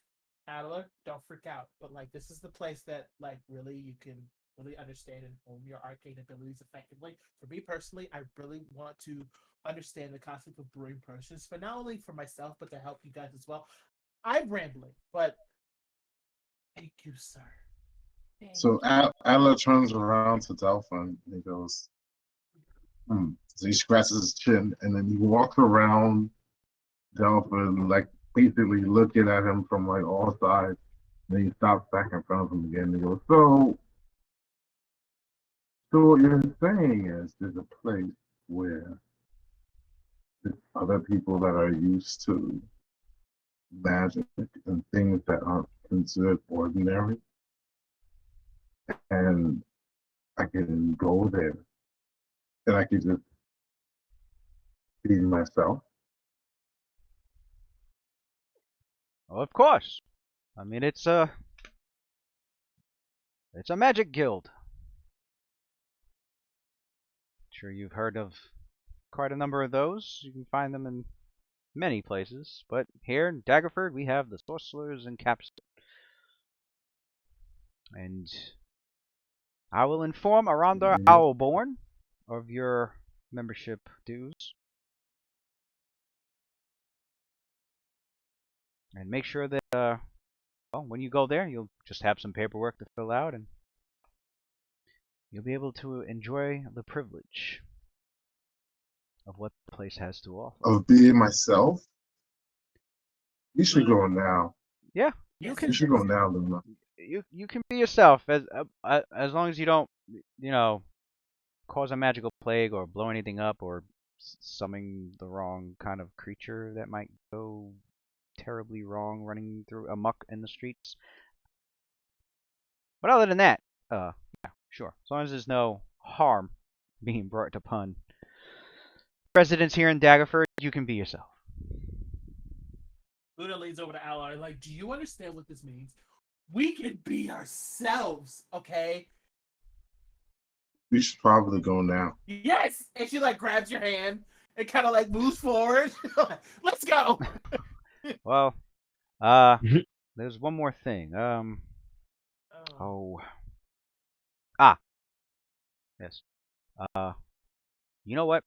Adler, don't freak out. But like, this is the place that like really you can really understand and hone your arcane abilities effectively. For me personally, I really want to understand the concept of brewing potions, but not only for myself, but to help you guys as well. I'm rambling, but thank you, sir. So Adler turns around to Delphin and he goes, So he scratches his chin and then he walks around Delphin, like basically looking at him from like all sides. And then he stops back in front of him again and he goes, So what you're saying is there's a place where there's other people that are used to magic and things that aren't considered ordinary, and I can go there and I can just be myself. Well, of course. I mean, it's a magic guild. Sure, you've heard of quite a number of those. You can find them in many places, but here in Daggerford we have the Sorcerers Encapsulate. And I will inform Aranda Owlborn of your membership dues. And make sure that well, when you go there, you'll just have some paperwork to fill out, and you'll be able to enjoy the privilege of what the place has to offer. Of being myself. You should go now. Yeah, You You should go now, Luna. you can be yourself as long as you don't, cause a magical plague or blow anything up or summon the wrong kind of creature that might go terribly wrong running through amok in the streets. But other than that, yeah, sure. As long as there's no harm being brought upon residents here in Daggerford, you can be yourself. Luna leans over to Ally, like, do you understand what this means? We can be ourselves, okay? We should probably go now. Yes! And she, like, grabs your hand and kind of, like, moves forward. Let's go! Well, there's one more thing. Yes. You know what?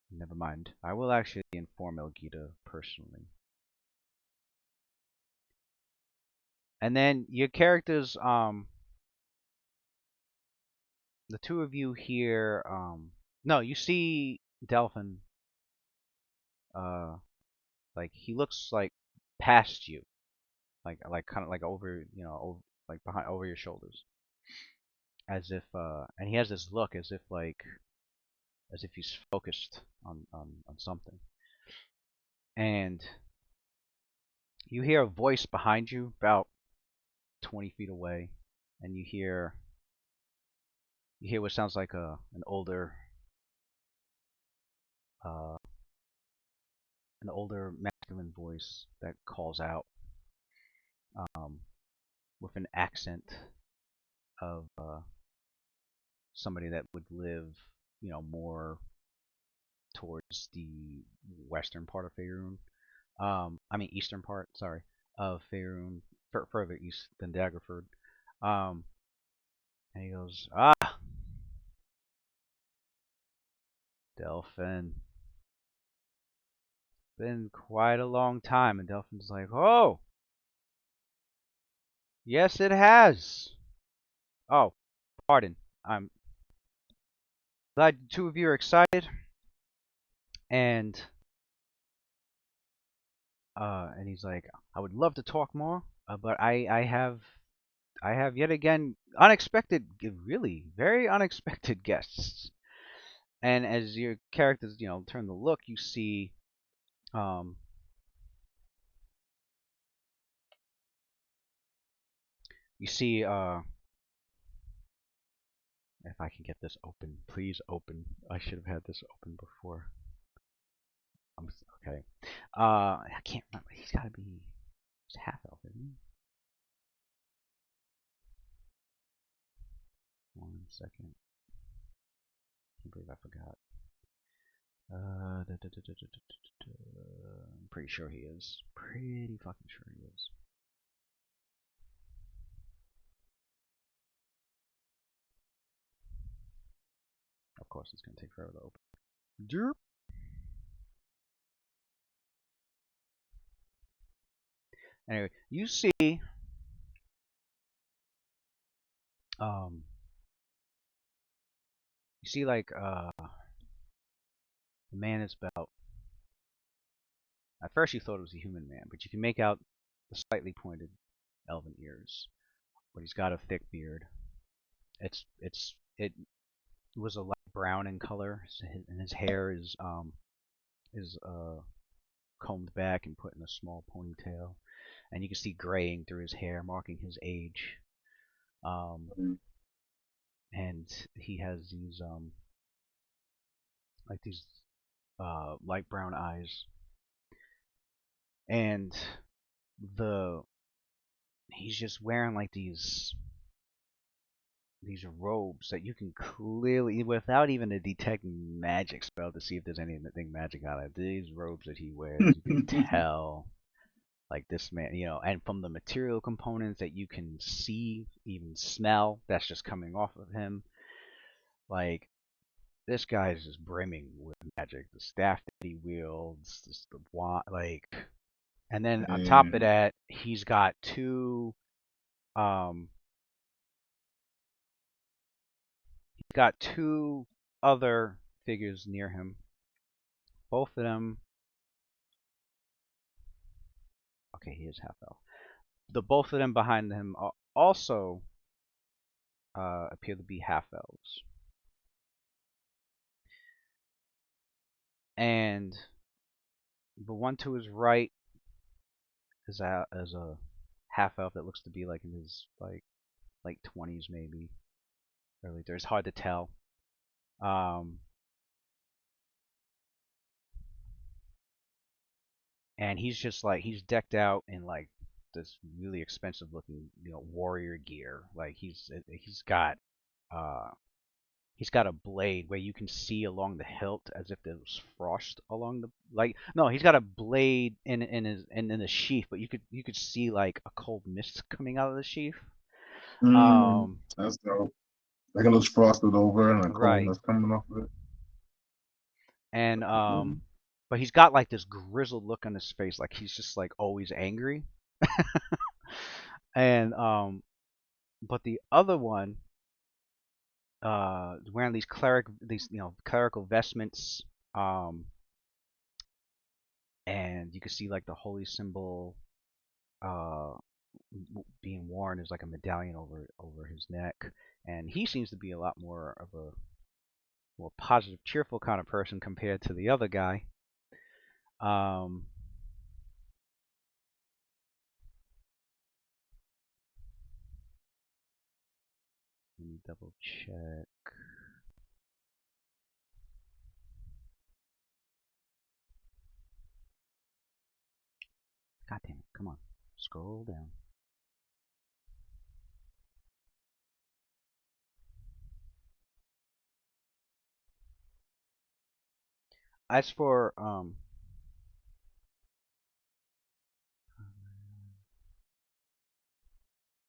Never mind. I will actually inform Elgita personally. And then your characters, the two of you here, no, you see Delphin, like he looks like past you, like kind of like over, over, like behind, over your shoulders, as if, and he has this look as if he's focused on something. And you hear a voice behind you about 20 feet away, and you hear what sounds like an older masculine voice that calls out, with an accent of somebody that would live, more towards the western part of Faerun. I mean eastern part, sorry, of Faerun, further east than Daggerford. And he goes, Delphin. Been quite a long time. And Delphin's like, oh, yes it has. Oh, pardon. I'm glad the two of you are excited. And he's like, I would love to talk more, but I have yet again unexpected, really very unexpected guests. And as your characters, turn to look, you see, if I can get this open, please open. I should have had this open before. Okay. I can't remember. He's got to be half elf, isn't he? 1 second. Can't believe I forgot. I'm pretty sure he is. Pretty fucking sure he is. Of course, it's gonna take forever to open. Derp. Anyway, you see, like, the man is about. At first, you thought it was a human man, but you can make out the slightly pointed elven ears. But he's got a thick beard. It was a light brown in color, and his hair is combed back and put in a small ponytail, and you can see graying through his hair, marking his age. And he has these light brown eyes, and he's just wearing like these robes that you can clearly, without even a detect magic spell to see if there's anything magic on it, these robes that he wears, you can tell, like, this man, and from the material components that you can see, even smell, that's just coming off of him, like, this guy is just brimming with magic, the staff that he wields, the wand, like, and then on Yeah. top of that, he's got two um other figures near him. Both of them. Okay, he is half elf. Both of them behind him also appear to be half elves. And the one to his right is a half elf that looks to be like in his like 20s maybe, early 30s. It's hard to tell. And he's just like, he's decked out in like this really expensive looking, warrior gear. Like he's got a blade where you can see along the hilt as if there was frost along the, like, no, he's got a blade in the sheath, but you could see like a cold mist coming out of the sheath. That's dope. Like it looks frosted over and a Right. coldness coming off of it. And but he's got like this grizzled look on his face, like he's just like always angry. And but the other one wearing these clerical vestments, and you can see like the holy symbol being worn as like a medallion over his neck, and he seems to be a lot more of a more positive, cheerful kind of person compared to the other guy. Let me double check. God damn it, come on. Scroll down. As for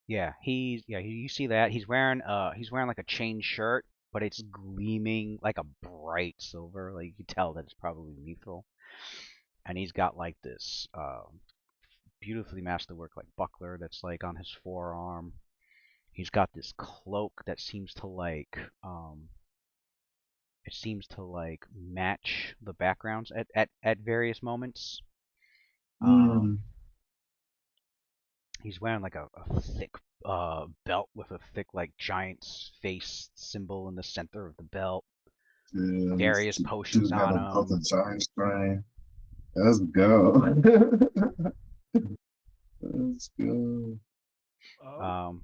you see that he's wearing like a chain shirt, but it's gleaming like a bright silver. Like you can tell that it's probably mithril. And he's got like this beautifully masterwork like buckler that's like on his forearm. He's got this cloak that seems to like match the backgrounds at various moments. He's wearing like a thick belt with a thick like giant's face symbol in the center of the belt. Yeah, Various potions on him. The giant strain. Let's go. Let's go. Oh,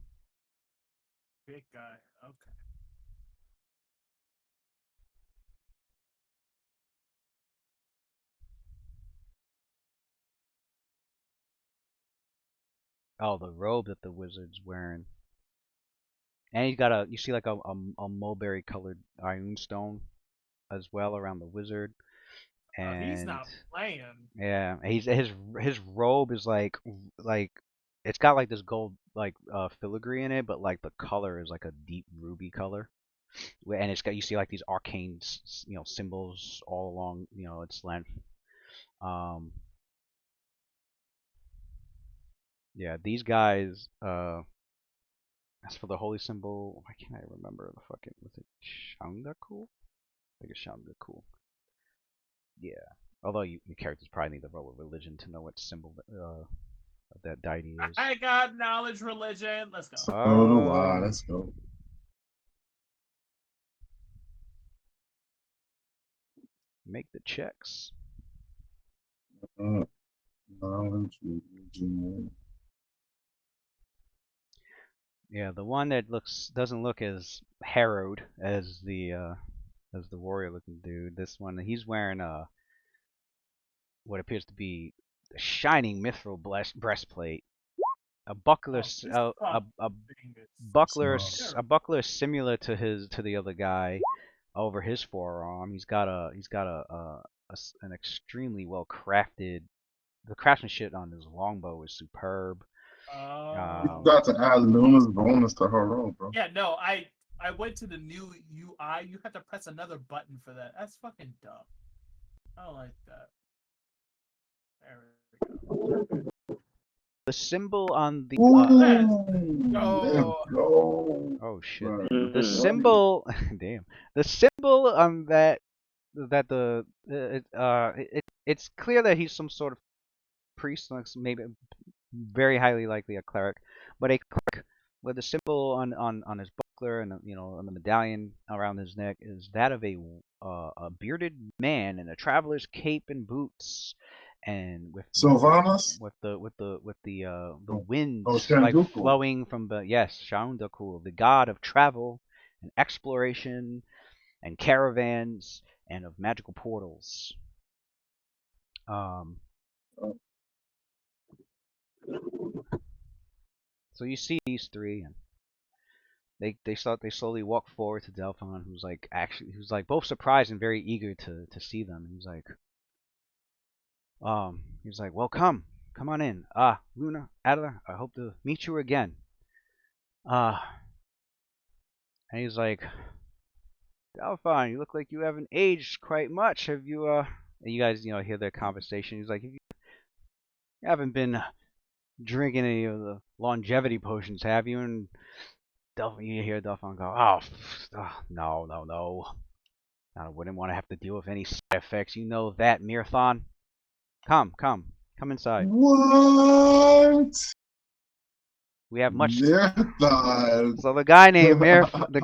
big guy. Okay. Oh, the robe that the wizard's wearing. And he's got you see like a mulberry colored iron stone as well around the wizard. And he's not playing. Yeah, his robe is like it's got like this gold like filigree in it, but like the color is like a deep ruby color. And it's got, you see like these arcane symbols all along its length. Yeah, these guys as for the holy symbol, why can't I remember the fucking, was it Shangaku? I think it's Shangaku. Yeah. Although the characters probably need to roll a religion to know what symbol that deity is. I got knowledge religion. Let's go. Oh, wow, let's go. Make the checks. Knowledge religion. Yeah, the one that doesn't look as harrowed as the warrior looking dude. This one, he's wearing what appears to be a shining mithril breastplate, a buckler, a buckler similar to the other guy over his forearm. He's got an extremely well crafted. The craftsmanship on his longbow is superb. You got to add Luna's bonus to her roll, bro. Yeah, no, I went to the new UI. You have to press another button for that. That's fucking dumb. I like that. There we go. The symbol on the Go. oh shit. Right. The symbol damn. The symbol on that it's clear that he's some sort of priest, like maybe very highly likely a cleric, but a cleric with the symbol on his buckler and on the medallion around his neck is that of a bearded man in a traveler's cape and boots, and Sylvanas? with the winds like Shanduku. flowing from the Shaundaku, the god of travel and exploration and caravans and of magical portals. So you see these three, and they slowly walk forward to Delphon, who's like both surprised and very eager to see them. He's like, well, come on in. Luna, Adela, I hope to meet you again. And he's like, Delphon, you look like you haven't aged quite much. Have you? And you guys, hear their conversation. He's like, you haven't been drinking any of the longevity potions, have you? And you hear Delphon go, no. I wouldn't want to have to deal with any side effects. You know that, Mirthon. Come inside. What? We have much. Mirthon. So the guy named Mirthon. Yo. The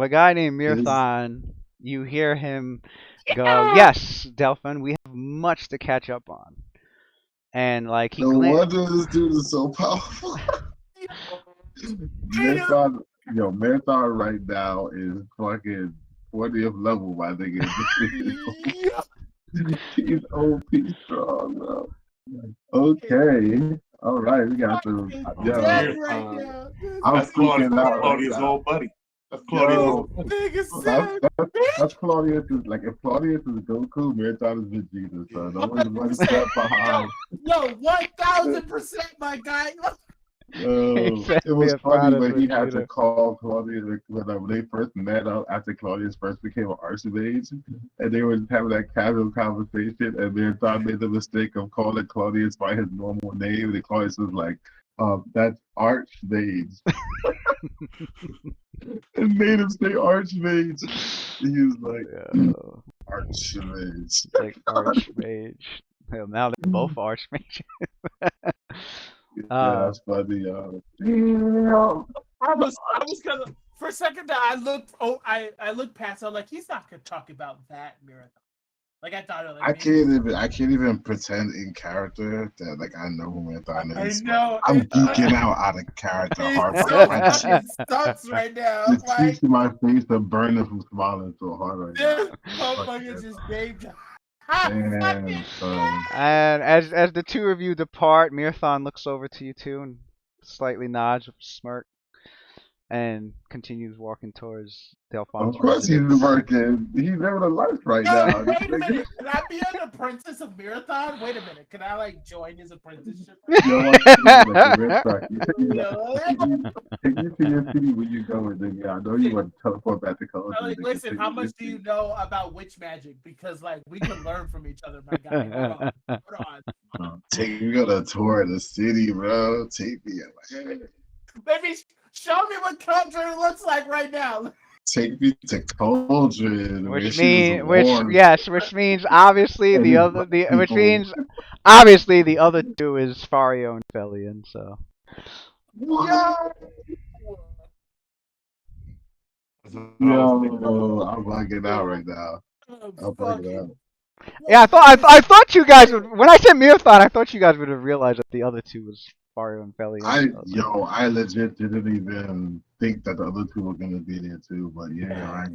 guy named Mirthon. You hear him go, yes, Delphon, we have much to catch up on. And like No wonder this dude is so powerful. Marathon right now is fucking 20th level, my nigga. He's OP strong, bro. Okay. All right, we got to. I'm freaking out. Claudia's old buddy. That's Claudia's. That's Claudius. Like if Claudius is Goku, Marathon is Vegeta. So no one's one step behind. Yo, 1000%, my guy. It was funny when he had to call Claudius when they first met up after Claudius first became an archmage, and they were having that casual conversation, and Marathon made the mistake of calling Claudius by his normal name, and Claudius was like, "That's archmage." And made him say archmage. He was like, archmage. Like archmage. Well, now they're both archmages. That's funny, I was gonna for a second that I looked past. I'm like, he's not gonna talk about that marathon. Like I thought. Like, I can't even pretend in character that like I know who Marathon is. I know. I'm geeking out of character. It sucks right now. It's like my face to burning from smiling so hard right now. Motherfucker just named. And as the two of you depart, Marathon looks over to you two and slightly nods with a smirk, and continues walking towards Delphon's Of course he's working. He's living a life right now. Wait a minute. Can I be an apprentice of Marathon? Wait a minute. Can I like join his apprenticeship? Take you to your city when you go, and then I know you want to teleport back to college. Like, listen, how much do you know about witch magic? Because like we can learn from each other, my guy. Hold on. Take me on a tour of the city, bro. Take me. Maybe show me what Cauldron looks like right now. Take me to Cauldron, which means obviously the other two is Fario and Felian. So. Yo, I'm bugging out right now. I'm bugging out. Yeah, I thought you guys would. When I said Marathon, I thought you guys would have realized that the other two was Fario and Felian. I legit didn't even think that the other two were gonna be there too. But yeah.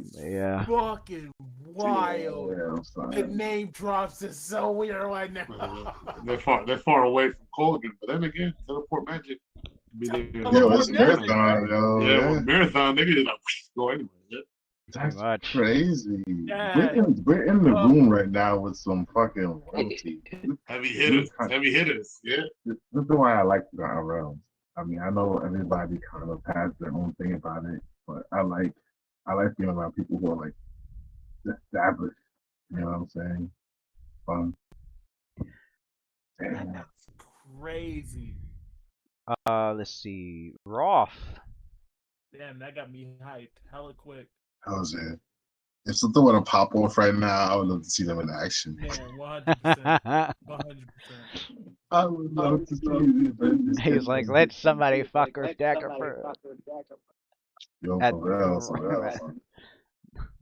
Fucking wild. The name drops is so weird right now. They're far away from Colgan, but then again, teleport magic. It's Marathon, yo. Yeah, Marathon, they can just go anywhere. Yeah. That's crazy. Yeah. We're in the room right now with some fucking royalty. Heavy hitters. Yeah. This is why I like the realms. I mean, I know everybody kind of has their own thing about it, but I like I like being around people who are like established. You know what I'm saying? Fun. Damn. That's crazy. Let's see. Roth. Damn, that got me hyped. Hella quick. How's it? If something were to pop off right now, I would love to see them in action. Man, 100%. 100%. I would love to see them. He's like, let somebody fuck her dagger first. Yo, At, for real, for real.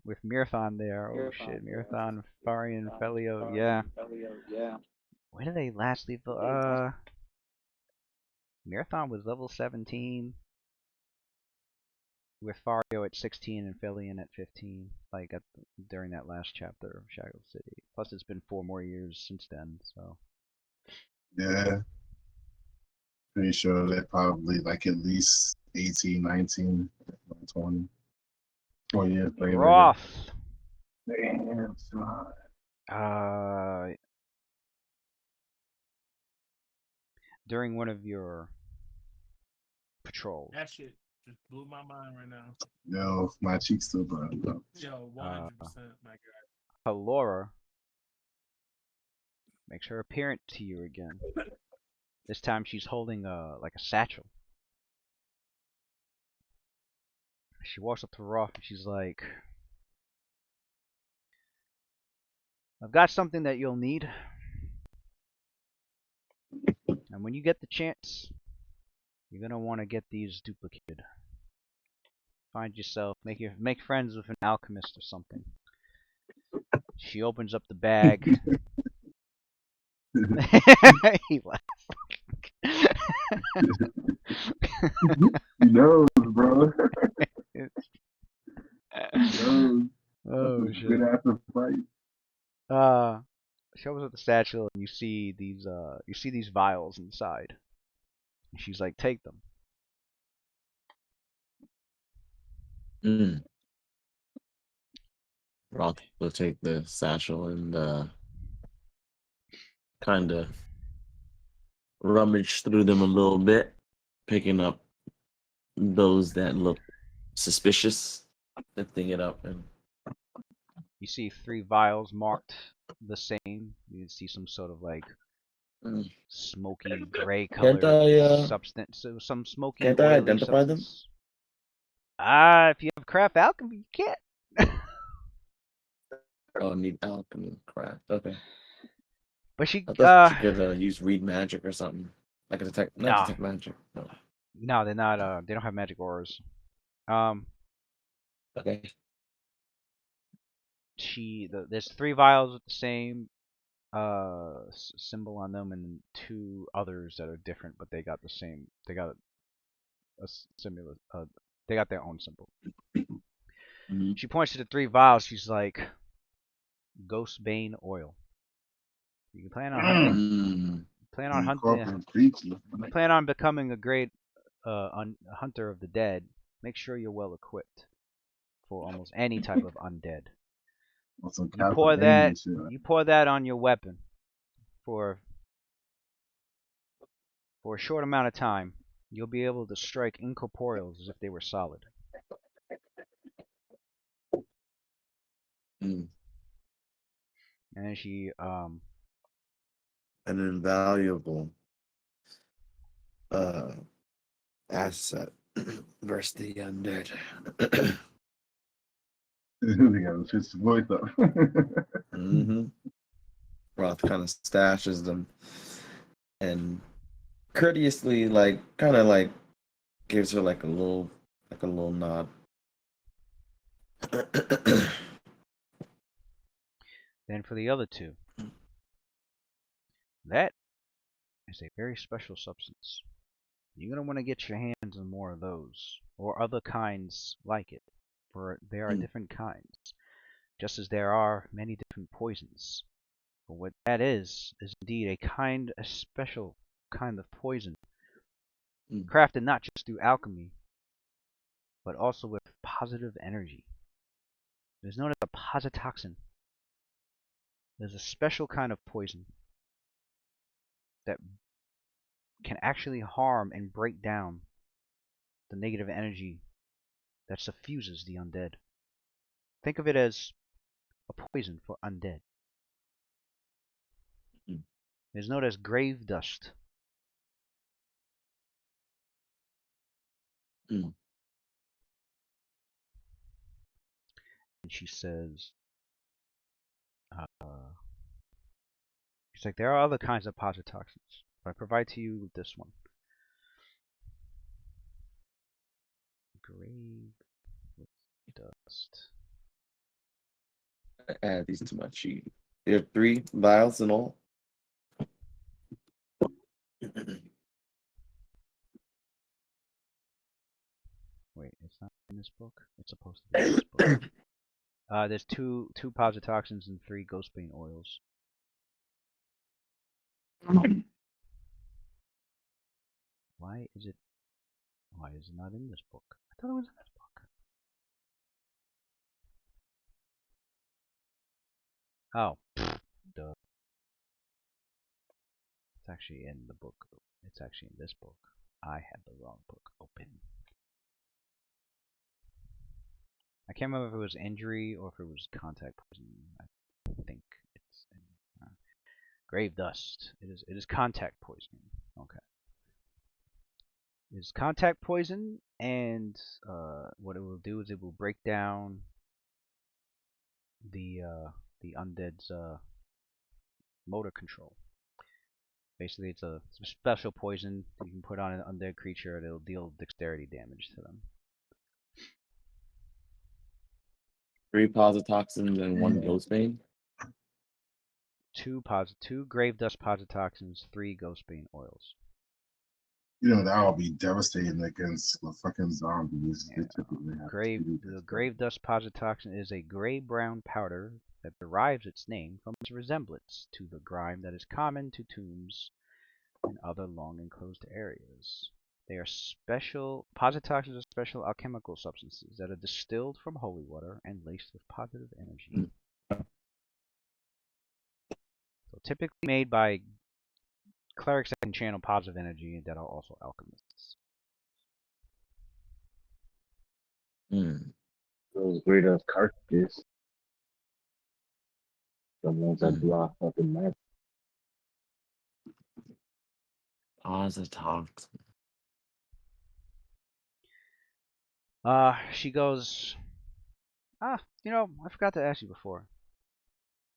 with Mirthon there. Oh shit, Mirthon, Farian, Felio, yeah. Where did they last leave the Mirthon was level 17 with Fario at 16 and Felian at 15, like during that last chapter of Shadow City. Plus it's been 4 more years since then, so. Yeah. Pretty sure they're probably like at least 18, 19, 20. 4 years later. Roth. Damn, son. During one of your patrols. That shit just blew my mind right now. Yo, my cheeks still burn. Yo, 100%, my guy. Halora makes her appearance to you again. This time she's holding like a satchel. She walks up to Roth and she's like, I've got something that you'll need. And when you get the chance, you're gonna want to get these duplicated. Find yourself, make friends with an alchemist or something. She opens up the bag. He laughs. He knows, bro. He knows. Oh shit. Good after fight. She opens up the satchel and you see these vials inside. And she's like, take them. Roth will take the satchel and kind of rummage through them a little bit, picking up those that look suspicious, lifting it up, and You see 3 vials marked the same. You see some sort of like smoky gray colored substance. So some smoky can't I identify substance. If you have craft alchemy, you can't. Oh, need alchemy craft. Okay. But she I thought you could use read magic or something. Like a detect magic. No. No, they're not they don't have magic auras. Okay. There's 3 vials with the same symbol on them and 2 others that are different, but they got the same. They got a similar. They got their own symbol. Mm-hmm. She points to the 3 vials. She's like, Ghost Bane oil. You can plan on hunting. Plan on hunting. Plan on becoming a great hunter of the dead. Make sure you're well equipped for almost any type of undead. You pour that on your weapon for a short amount of time. You'll be able to strike incorporeals as if they were solid. And then she an invaluable asset versus the undead. They got to switch his voice up. Roth kind of stashes them and courteously, like, kind of like gives her like a little nod. Then for the other 2, that is a very special substance. You're going to want to get your hands on more of those, or other kinds like it, for there are different kinds, just as there are many different poisons. But what that is indeed a special kind of poison, crafted not just through alchemy, but also with positive energy. It is known as a positoxin. There's a special kind of poison that can actually harm and break down the negative energy that suffuses the undead. Think of it as a poison for undead. Mm. It is known as grave dust. Mm. And she says, she's like, there are other kinds of posotoxins, but I provide to you with this one. Grave dust. I add these to my sheet. There are 3 vials in all. Wait, it's not in this book? It's supposed to be in this book. There's two posotoxins and 3 ghostbane oils. Why is it not in this book? I thought it was in this book. Oh, duh. It's actually in the book. It's actually in this book. I had the wrong book open. I can't remember if it was injury or if it was contact poison. I think it's in, grave dust. It is contact poisoning. Okay. It is contact poison, and what it will do is it will break down the undead's motor control. Basically, it's a special poison that you can put on an undead creature, and it'll deal dexterity damage to them. 3 posotoxins and 1 ghostbane. 2 grave dust posotoxins, 3 ghostbane oils. You know, that'll be devastating against the fucking zombies. Yeah. They typically have The grave dust posotoxin is a gray-brown powder that derives its name from its resemblance to the grime that is common to tombs and other long enclosed areas. They are posotoxins are special alchemical substances that are distilled from holy water and laced with positive energy. So typically made by clerics that can channel positive energy that are also alchemists. Those great cartridges. The ones that block fucking map. Posotoxin. She goes, you know, I forgot to ask you before.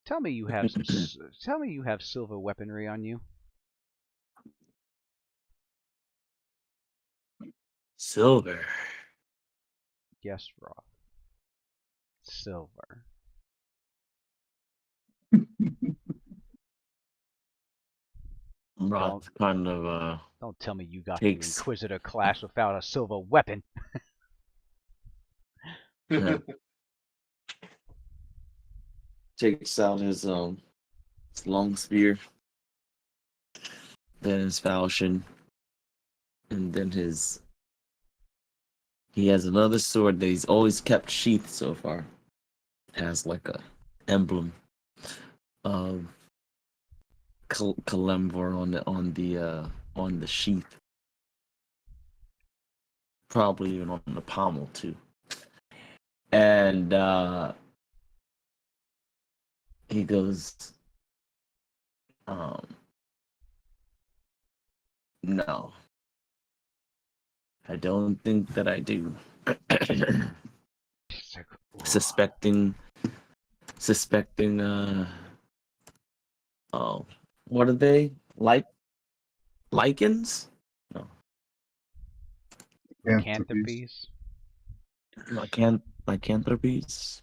Tell me you have tell me you have silver weaponry on you. Silver. Yes, Roth. Silver. Roth kind of Don't tell me you got takes the Inquisitor class without a silver weapon. takes out his long spear, then his falchion, and then he has another sword that he's always kept sheathed so far. It has like a emblem of Kalemvor on the sheath. Probably even on the pommel too. And he goes, no. I don't think that I do. suspecting oh, what are they? Lichens? No. Lycanthropes. Lycanthropes?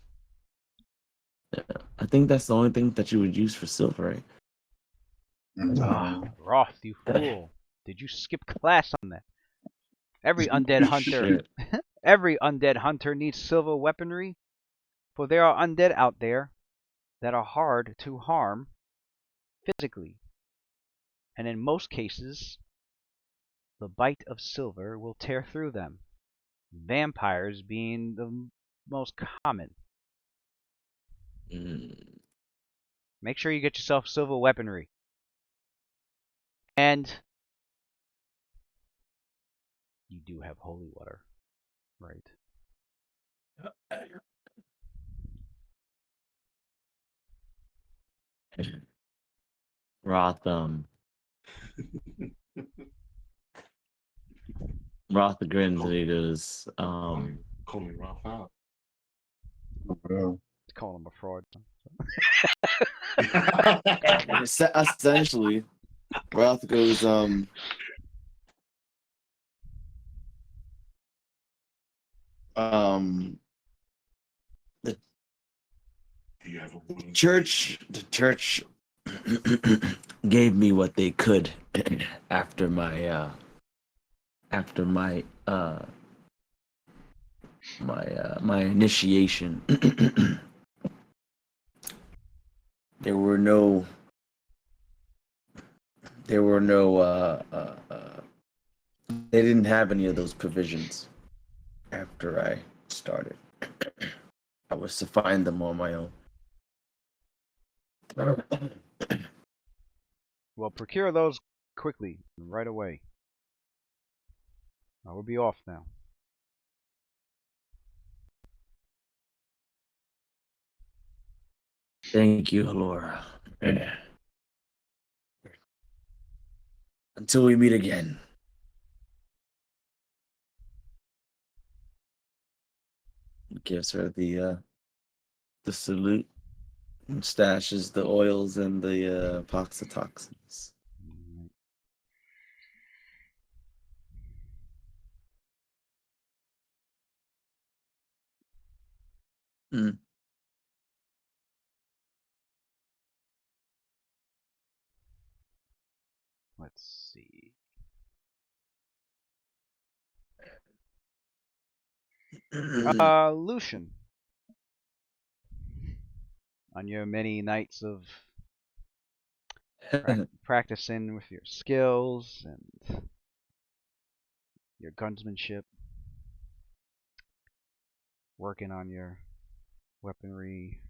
Yeah. I think that's the only thing that you would use for silver, right? Roth, you fool. Did you skip class on that? Every undead hunter every undead hunter needs silver weaponry, for there are undead out there that are hard to harm physically. And in most cases, the bite of silver will tear through them. Vampires being the most common. Make sure you get yourself silver weaponry. And you do have holy water, right? Roth Roth grins and he goes, Call me Ralph out. Well, Call him a fraud. essentially, Roth goes, the Do you have a woman? the church gave me what they could after my my initiation. there were no they didn't have any of those provisions after I started. I was to find them on my own. Well, procure those quickly, right away. I will be off now. Thank you, Laura. Until we meet again. Gives her the salute and stashes the oils and the pox of toxins. Mm. Let's see. Lucian. On your many nights of practicing with your skills and your gunsmanship, working on your weaponry,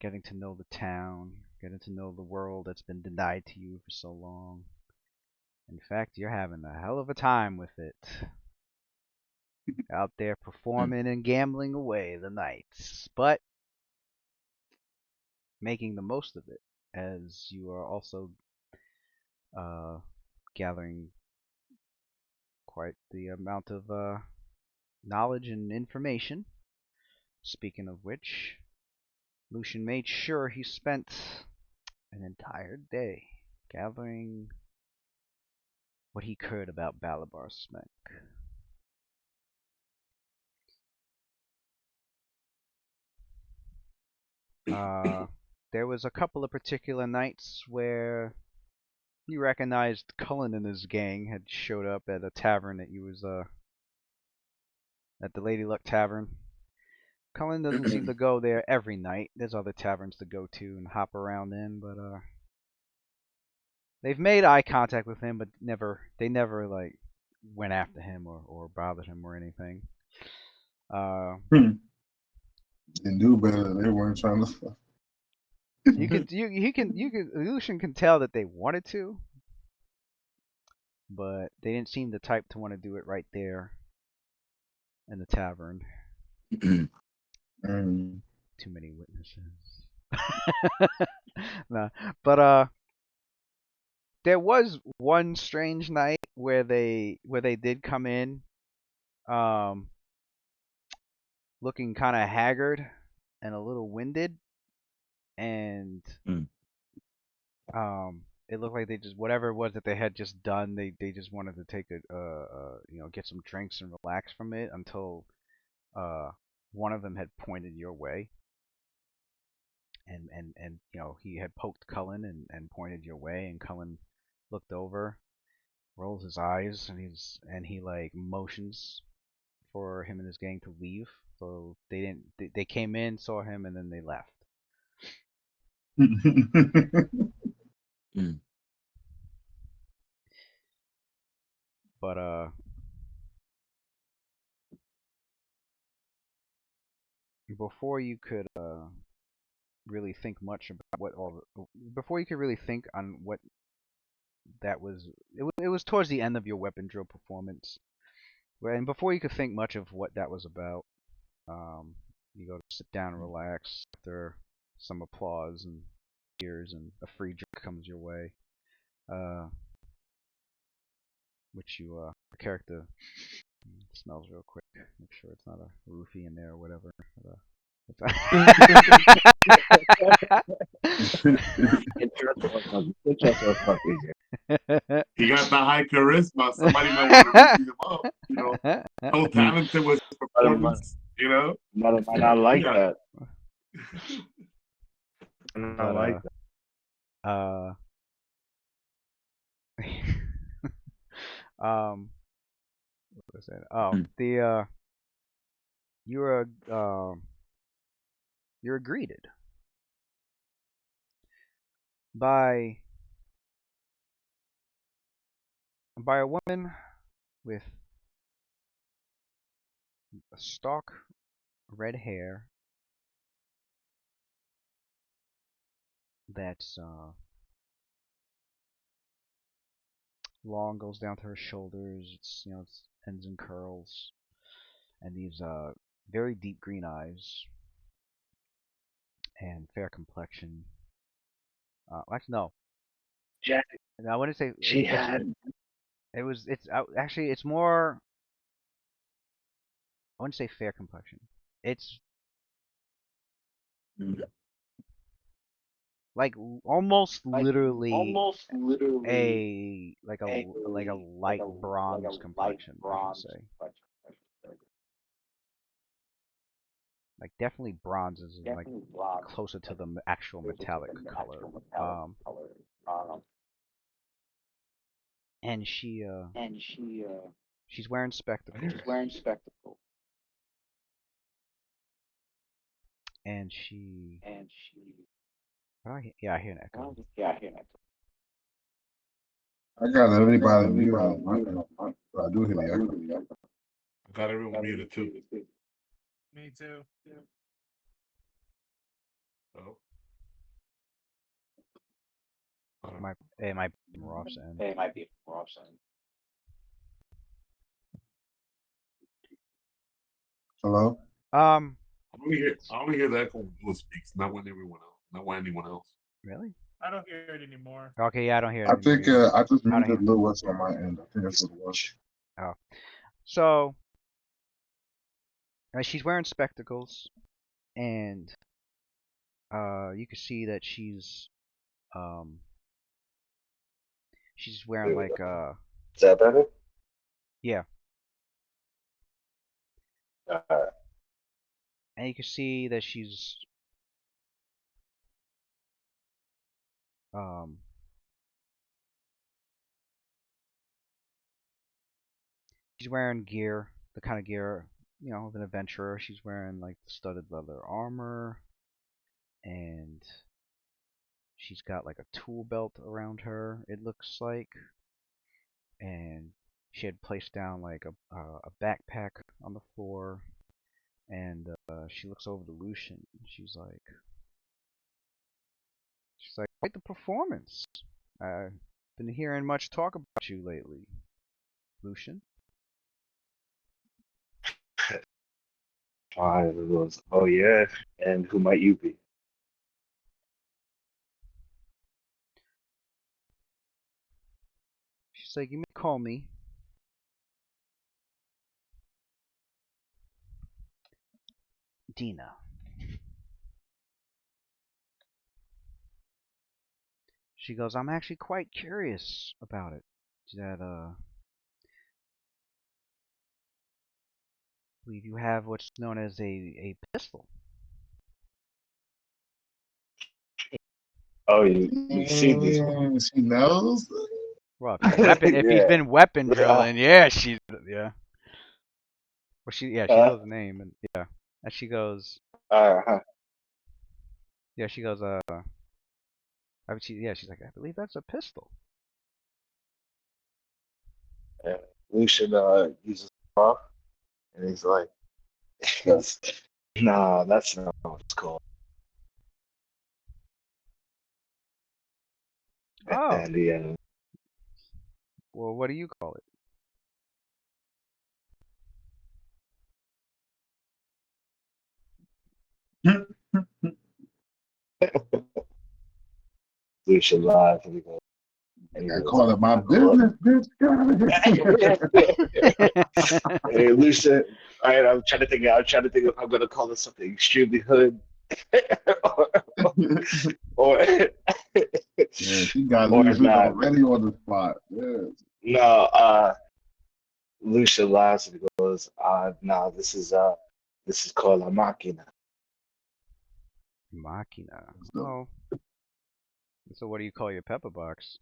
getting to know the town, getting to know the world that's been denied to you for so long. In fact, you're having a hell of a time with it. Out there performing and gambling away the nights, but making the most of it, as you are also gathering quite the amount of knowledge and information. Speaking of which, Lucian made sure he spent an entire day gathering what he could about Balabar Smek. There was a couple of particular nights where you recognized Cullen and his gang had showed up at a tavern that you was at the Lady Luck Tavern. Cullen doesn't seem to go there every night. There's other taverns to go to and hop around in, but they've made eye contact with him, but they never like went after him or bothered him or anything. they knew better. They weren't trying to. Lucian can tell that they wanted to, but they didn't seem the type to want to do it right there in the tavern. Too many witnesses. Nah, but there was one strange night where they did come in, looking kind of haggard and a little winded, and it looked like they just whatever it was that they had just done, they just wanted to take get some drinks and relax from it until one of them had pointed your way, and he had poked Cullen and pointed your way, and Cullen looked over, rolls his eyes, and he like motions for him and his gang to leave. So they came in, saw him, and then they left. But before you could really think much about before you could really think on what that was, it was towards the end of your weapon drill performance, and before you could think much of what that was about, you go to sit down and relax after some applause, and appears and a free drink comes your way. Which the character smells real quick. Make sure it's not a roofie in there or whatever. He got the high charisma. Somebody might want to beat him up. So talented with his performance. Might not like Yeah. that. But, like that. What was that? Oh, you're greeted by a woman with a stark red hair that's long, goes down to her shoulders. It's it's ends in curls, and these very deep green eyes and fair complexion. Actually, no. Jack. I wouldn't say She had. it was. It's actually it's more. I wouldn't say fair complexion. It's like almost literally a light bronze complexion, I should say. Like definitely bronze is like closer to the actual metallic color. And she's wearing spectacles. And she I hear an echo. I got everybody muted. I do hear the echo. I got everyone muted too. Me too. Oh. It might be from Rob's end. Hello? I only hear the echo when Blue speaks, not when anyone else. Really? I don't hear it anymore. Okay, yeah, I don't hear it I think anymore. I just I don't muted hear- Lewis on my end. I think that's what it was. Oh. So she's wearing spectacles, and you can see that she's wearing like Is that better? yeah. And you can see that she's wearing gear, the kind of gear, of an adventurer. She's wearing like studded leather armor, and she's got like a tool belt around her, it looks like. And she had placed down like a backpack on the floor, and she looks over to Lucian. She's like, quite the performance. I've been hearing much talk about you lately, Lucian. Fine. It was. Oh yeah. And who might you be? She's like, you may call me Dina. She goes, I'm actually quite curious about it. That I believe you have what's known as a pistol. Oh, you see these? She knows. Well, if he's been weapon drilling, yeah, yeah. Well, she knows the name, and yeah, and she goes, yeah, she goes, she's like, I believe that's a pistol. Lucian uses off, and he's like, he goes, nah, that's not what it's called. Oh, And he, well, what do you call it? Lucia live, and he goes, I call it my business, bitch. Hey, Lucia. All right, I'm trying to think. If I'm gonna call this something extremely hood, or Yeah, she got or Lucius not. already on the spot. Yeah. No, Lucia laughs and goes, no, this is called La Machina. Machina. So, Oh. So what do you call your pepper box?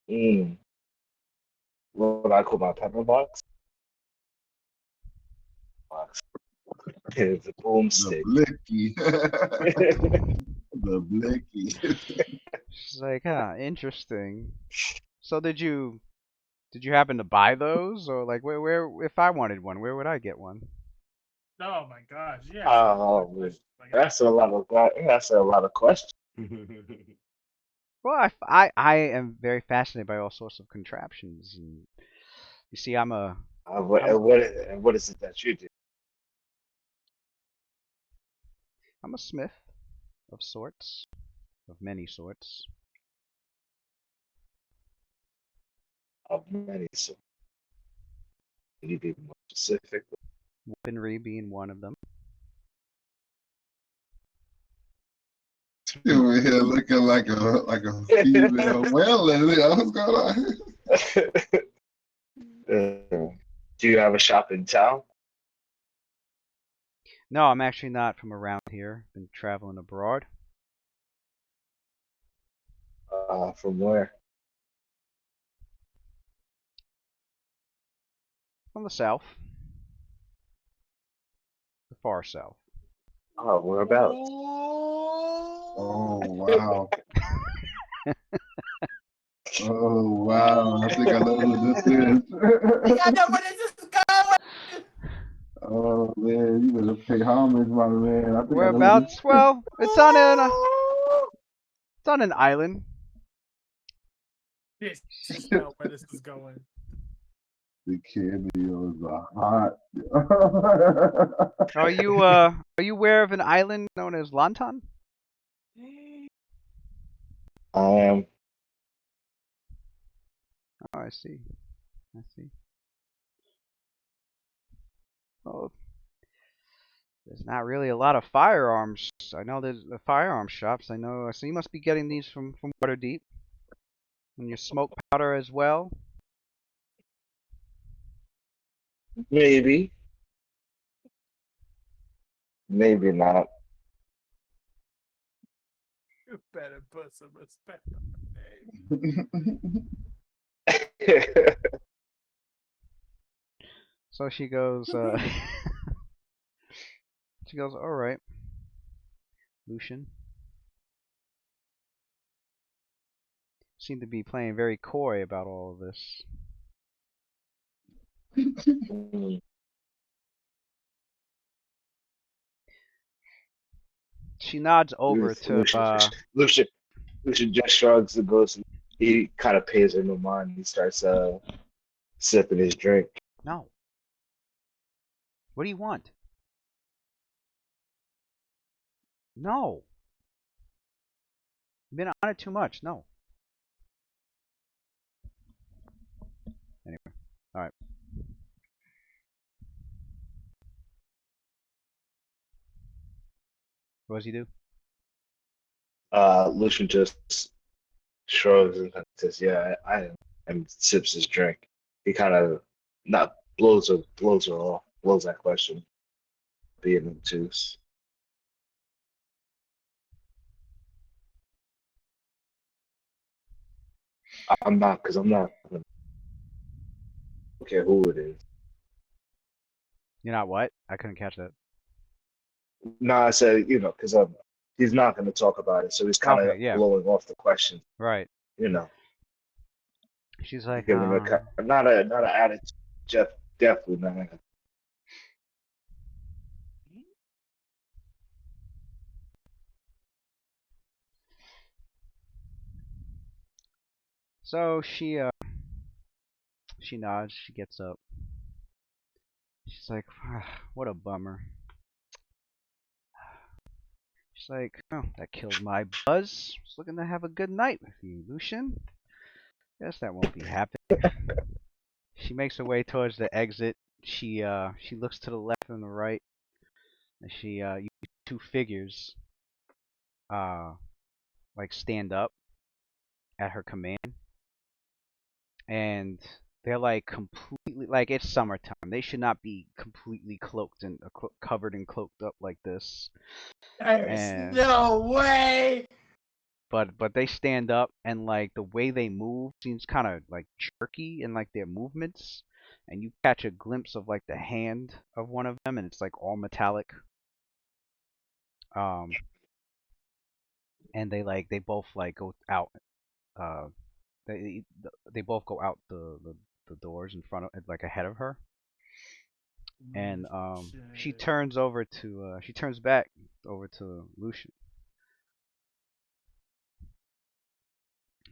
Mm. What do I call my pepper box? It's a the boomstick. blicky. The blicky. She's like, huh, interesting. So did you happen to buy those, or like where if I wanted one, where would I get one? Oh my gosh, yeah. Oh, man. That's a lot of questions. Well, I am very fascinated by all sorts of contraptions, and you see, I'm a What is it that you do? smith of sorts, of many sorts. Of many, so can you be more specific? Weaponry being one of them. She over here looking like a female whaler. What's going on? Do you have a shop in town? No, I'm actually not from around here. Been traveling abroad. From where? From the south. The far south. Oh, whereabouts? Oh wow. Oh wow. I think I know who this is. I know where this is going. Oh man, you better pay homage, my man. I think I know who this Whereabouts? Well, it's on an island. Yes, she know where this is going. The cameos are hot. Are you aware of an island known as Lantan? I am. Oh, I see. I see. Well, there's not really a lot of firearms. I know there's the firearm shops. I know. So you must be getting these from Waterdeep. And your smoke powder as well. Maybe. Maybe not. You better put some respect on the name. So she goes. She goes. All right, Lucian. Seem to be playing very coy about all of this. She nods over to. Lucian just shrugs and goes. He kind of pays her no mind. He starts sipping his drink. No. What do you want? No. You've been on it too much. No. Anyway. All right. What does he do? Lucian just shrugs and says, "Yeah, I am," and sips his drink. He kind of not blows her off, blows that question, being obtuse. I'm not, because I'm not. I don't care who it is. You're not what? I couldn't catch that. No, I said, because he's not going to talk about it, so he's kind of Okay, yeah. blowing off the question. Right. She's like, Giving not an attitude. Definitely not. So she nods. She gets up. She's like, what a bummer. She's like, oh, that killed my buzz. Was looking to have a good night with you, Lucian. Guess that won't be happening. She makes her way towards the exit. She looks to the left and the right, and you see two figures like stand up at her command, and they're like completely like it's summertime. They should not be completely cloaked and covered and cloaked up like this. There's no way. But they stand up, and like the way they move seems kind of like jerky in like their movements, and you catch a glimpse of like the hand of one of them, and it's like all metallic. And they both like go out. They both go out the doors in front of like ahead of her, and she turns back over to Lucian,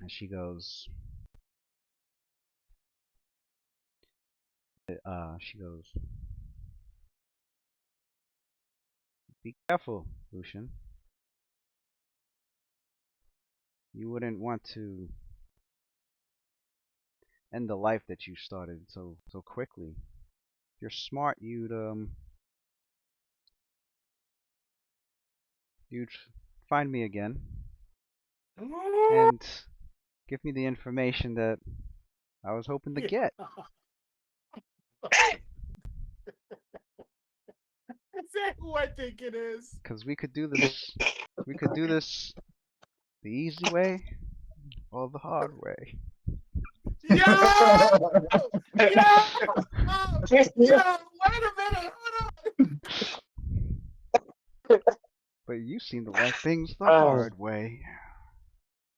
and she goes, be careful, Lucian. You wouldn't want to end the life that you started so quickly. If you're smart, you'd find me again and give me the information that I was hoping to get. Is that who I think it is? Because we could do this the easy way or the hard way. Yo! Yo! Yo! Wait a minute! Hold on! But you seem to like things the hard way.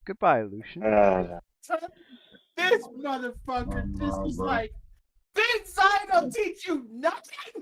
Goodbye, Lucian. This motherfucker just was like, did Zino teach you nothing?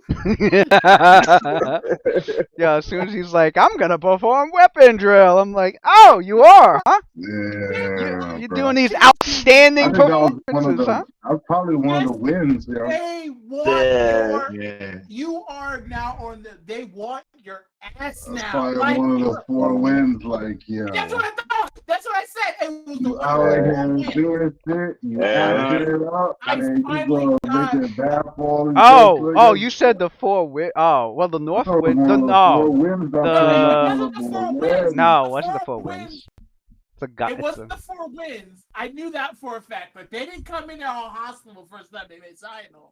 Yeah, as soon as he's like, I'm gonna perform weapon drill, I'm like, oh, you are, huh? Yeah, You're bro. doing these outstanding I think that was one of performances, the. huh? That was probably one of the wins, yo. They want Yeah. you are now on the. They want your ass That's now. probably Like, one of the 4 wins. Like, yo, that's what I thought. That's what I said. It was the you out here win. doing shit, you Yeah. acting it up, I and then you finally gonna got. make it bad for all these Oh, you said the 4 win. Oh, well, the North win. one of the 4 wins. No, it wasn't the 4 wins. No, it wasn't the 4 4 wins. It wasn't the 4 wins. I knew that for a fact, but they didn't come in all hostile the first time they made Zino.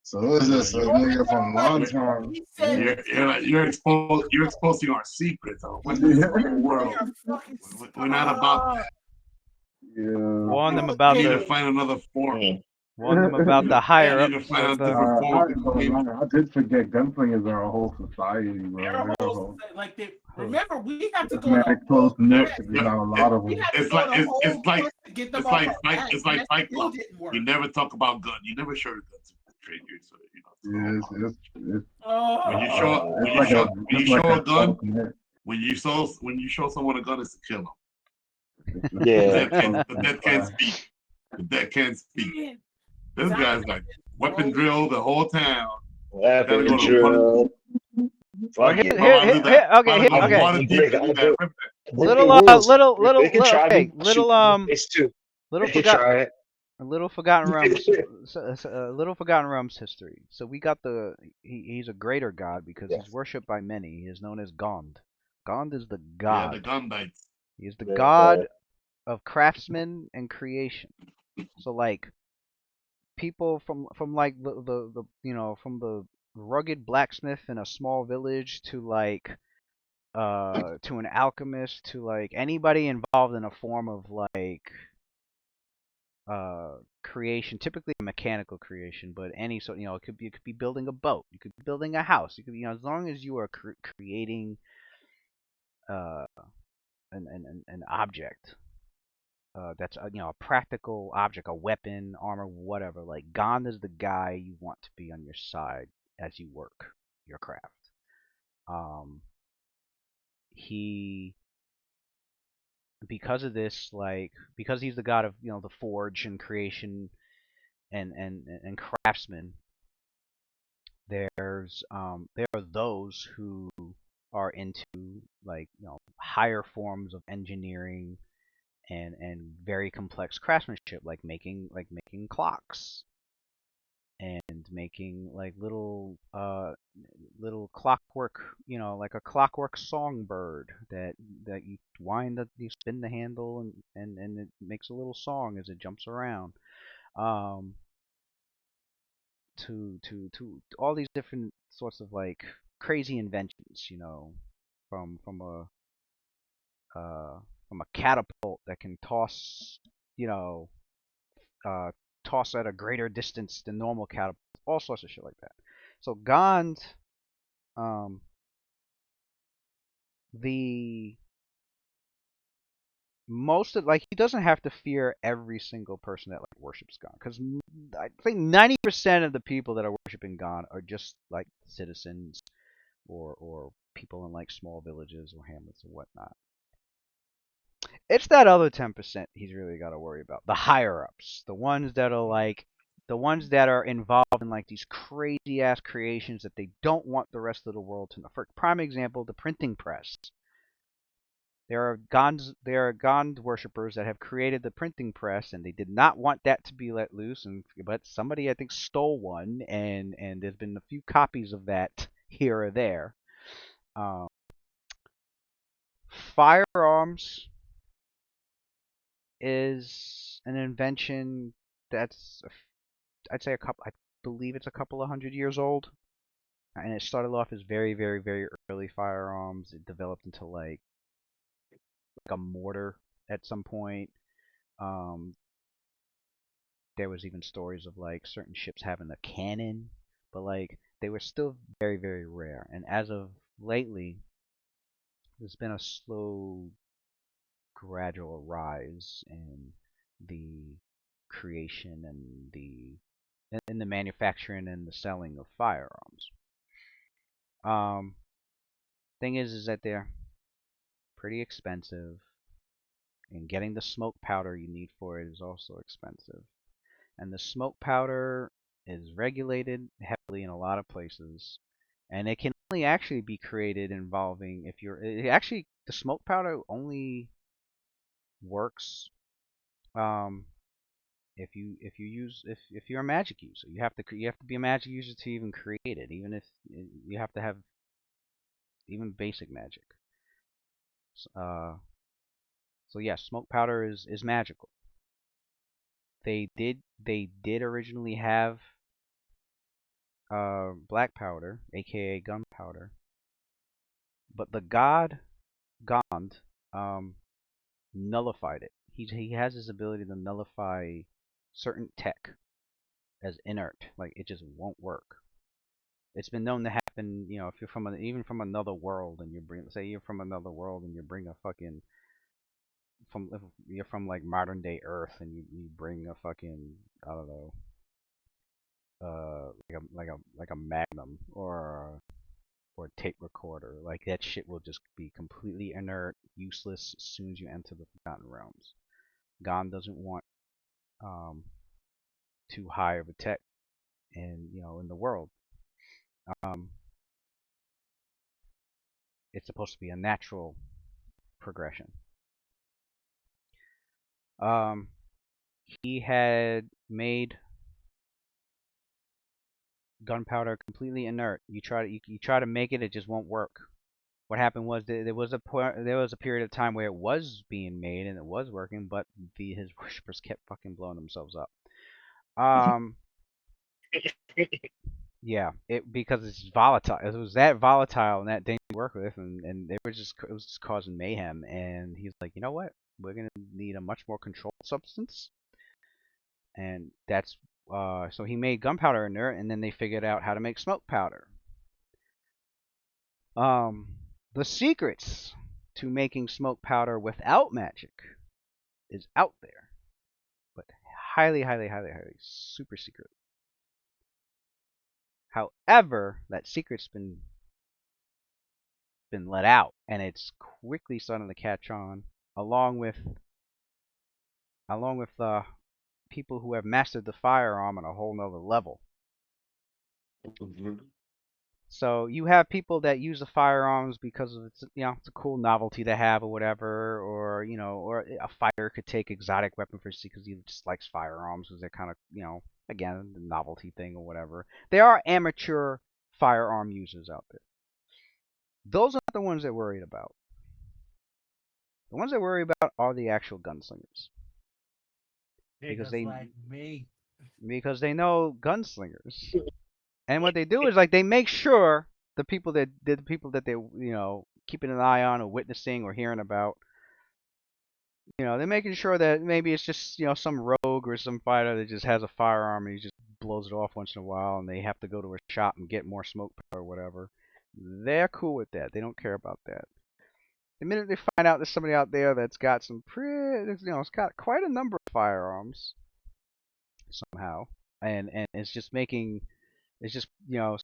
So it's just a nigga from Downtime. He said, You're exposing our secrets. We're in the real world. We're not about that. Yeah. Warn them about We need to the find another form. warn them about the higher We up. need to find a of the- different form. I did forget gunslingers are a whole society, bro. they're They're a whole, whole. like they remember we have to It's go to not close knit. Yeah. There's not a lot of we them. had to It's go like to it's like to get them it's off like our back, it's and like that Fight still Club. didn't work. You never talk about gun. You never show your guns to strangers. So, It's when you show a gun, when you show someone a gun, it's to kill them. Yeah. The dead can't speak. The dead can't speak. This guy's like weapon drill the whole town. Weapon Gotta go to drill. Well, Fuck here, it. okay. Little rules. little They can try me. It's two. little They can forgot try it. a little forgotten realms little forgotten realms history. So we got he's a greater god because Yes. he's worshipped by many. He is known as Gond. Gond is the Yeah, god. the gun knights. He is the Yeah, god of craftsmen and creation. So like people from like the from the rugged blacksmith in a small village to like to an alchemist to like anybody involved in a form of like creation, typically a mechanical creation, but any sort, it could be building a boat, you could be building a house, you could be, as long as you are creating an object that's a practical object, a weapon, armor, whatever. Like Gond is the guy you want to be on your side as you work your craft. He, because of this, like because he's the god of the forge and creation and craftsmen. There are those who are into like higher forms of engineering and very complex craftsmanship, like making clocks and making like little clockwork, like a clockwork songbird that you spin the handle and it makes a little song as it jumps around. Um, to all these different sorts of like crazy inventions, from from a catapult that can toss, you know, uh, toss at a greater distance than normal catapults, all sorts of shit like that. So Gond, um, the most of like he doesn't have to fear every single person that like worships Gond, because I think 90% of the people that are worshiping Gond are just like citizens or people in like small villages or hamlets and whatnot. It's that other 10% he's really got to worry about. The higher ups, the ones that are like, the ones that are involved in like these crazy ass creations that they don't want the rest of the world to know. For prime example, the printing press. There are Gond worshippers that have created the printing press, and they did not want that to be let loose. But somebody I think stole one, and there's been a few copies of that here or there. Firearms is an invention that's I'd say I believe it's a couple of 100 years old, and it started off as very very very early firearms. It developed into like a mortar at some point. Um, there was even stories of like certain ships having a cannon, but like they were still very very rare. And as of lately, there's been a slow gradual rise in the creation and the manufacturing and the selling of firearms. Thing is that they're pretty expensive, and getting the smoke powder you need for it is also expensive. And the smoke powder is regulated heavily in a lot of places, and it can only actually be created involving actually the smoke powder only works if you're a magic user. You have to be a magic user to even create it, even if you have to have even basic magic. So yes, smoke powder is magical. They did originally have black powder, aka gunpowder, but the god Gond nullified it. He has his ability to nullify certain tech as inert, like it just won't work. It's been known to happen, if you're even from another world and you're from another world and you bring a fucking if you're from like modern day Earth and you bring a fucking, I don't know, like a Magnum or a tape recorder, like that shit will just be completely inert, useless as soon as you enter the Forgotten Realms. Gond doesn't want too high of a tech in the world. It's supposed to be a natural progression. He had made gunpowder completely inert. You try to make it, it just won't work. What happened was there was a period of time where it was being made and it was working, but his worshippers kept fucking blowing themselves up. Yeah, because it's volatile. It was that volatile and that dangerous to work with, and it was just causing mayhem. And he's like, you know what? We're gonna need a much more controlled substance, and that's so he made gunpowder inert, and then they figured out how to make smoke powder. The secrets to making smoke powder without magic is out there, but highly, highly, highly, highly super secret. However, that secret's been let out, and it's quickly starting to catch on, along with people who have mastered the firearm on a whole nother level. So you have people that use the firearms because of it's it's a cool novelty to have or whatever, or or a fighter could take exotic weapon for because he just likes firearms because they're kind of again the novelty thing or whatever. There are amateur firearm users out there. Those are not the ones they're worried about. The ones they're worried about are the actual gunslingers. Because Niggas like me. Because they know gunslingers. And what they do is they make sure the people that they're keeping an eye on or witnessing or hearing about, they're making sure that maybe it's just some rogue or some fighter that just has a firearm and he just blows it off once in a while and they have to go to a shop and get more smoke or whatever. They're cool with that. They don't care about that. The minute they find out there's somebody out there that's got it's got quite a number of firearms somehow, and it's just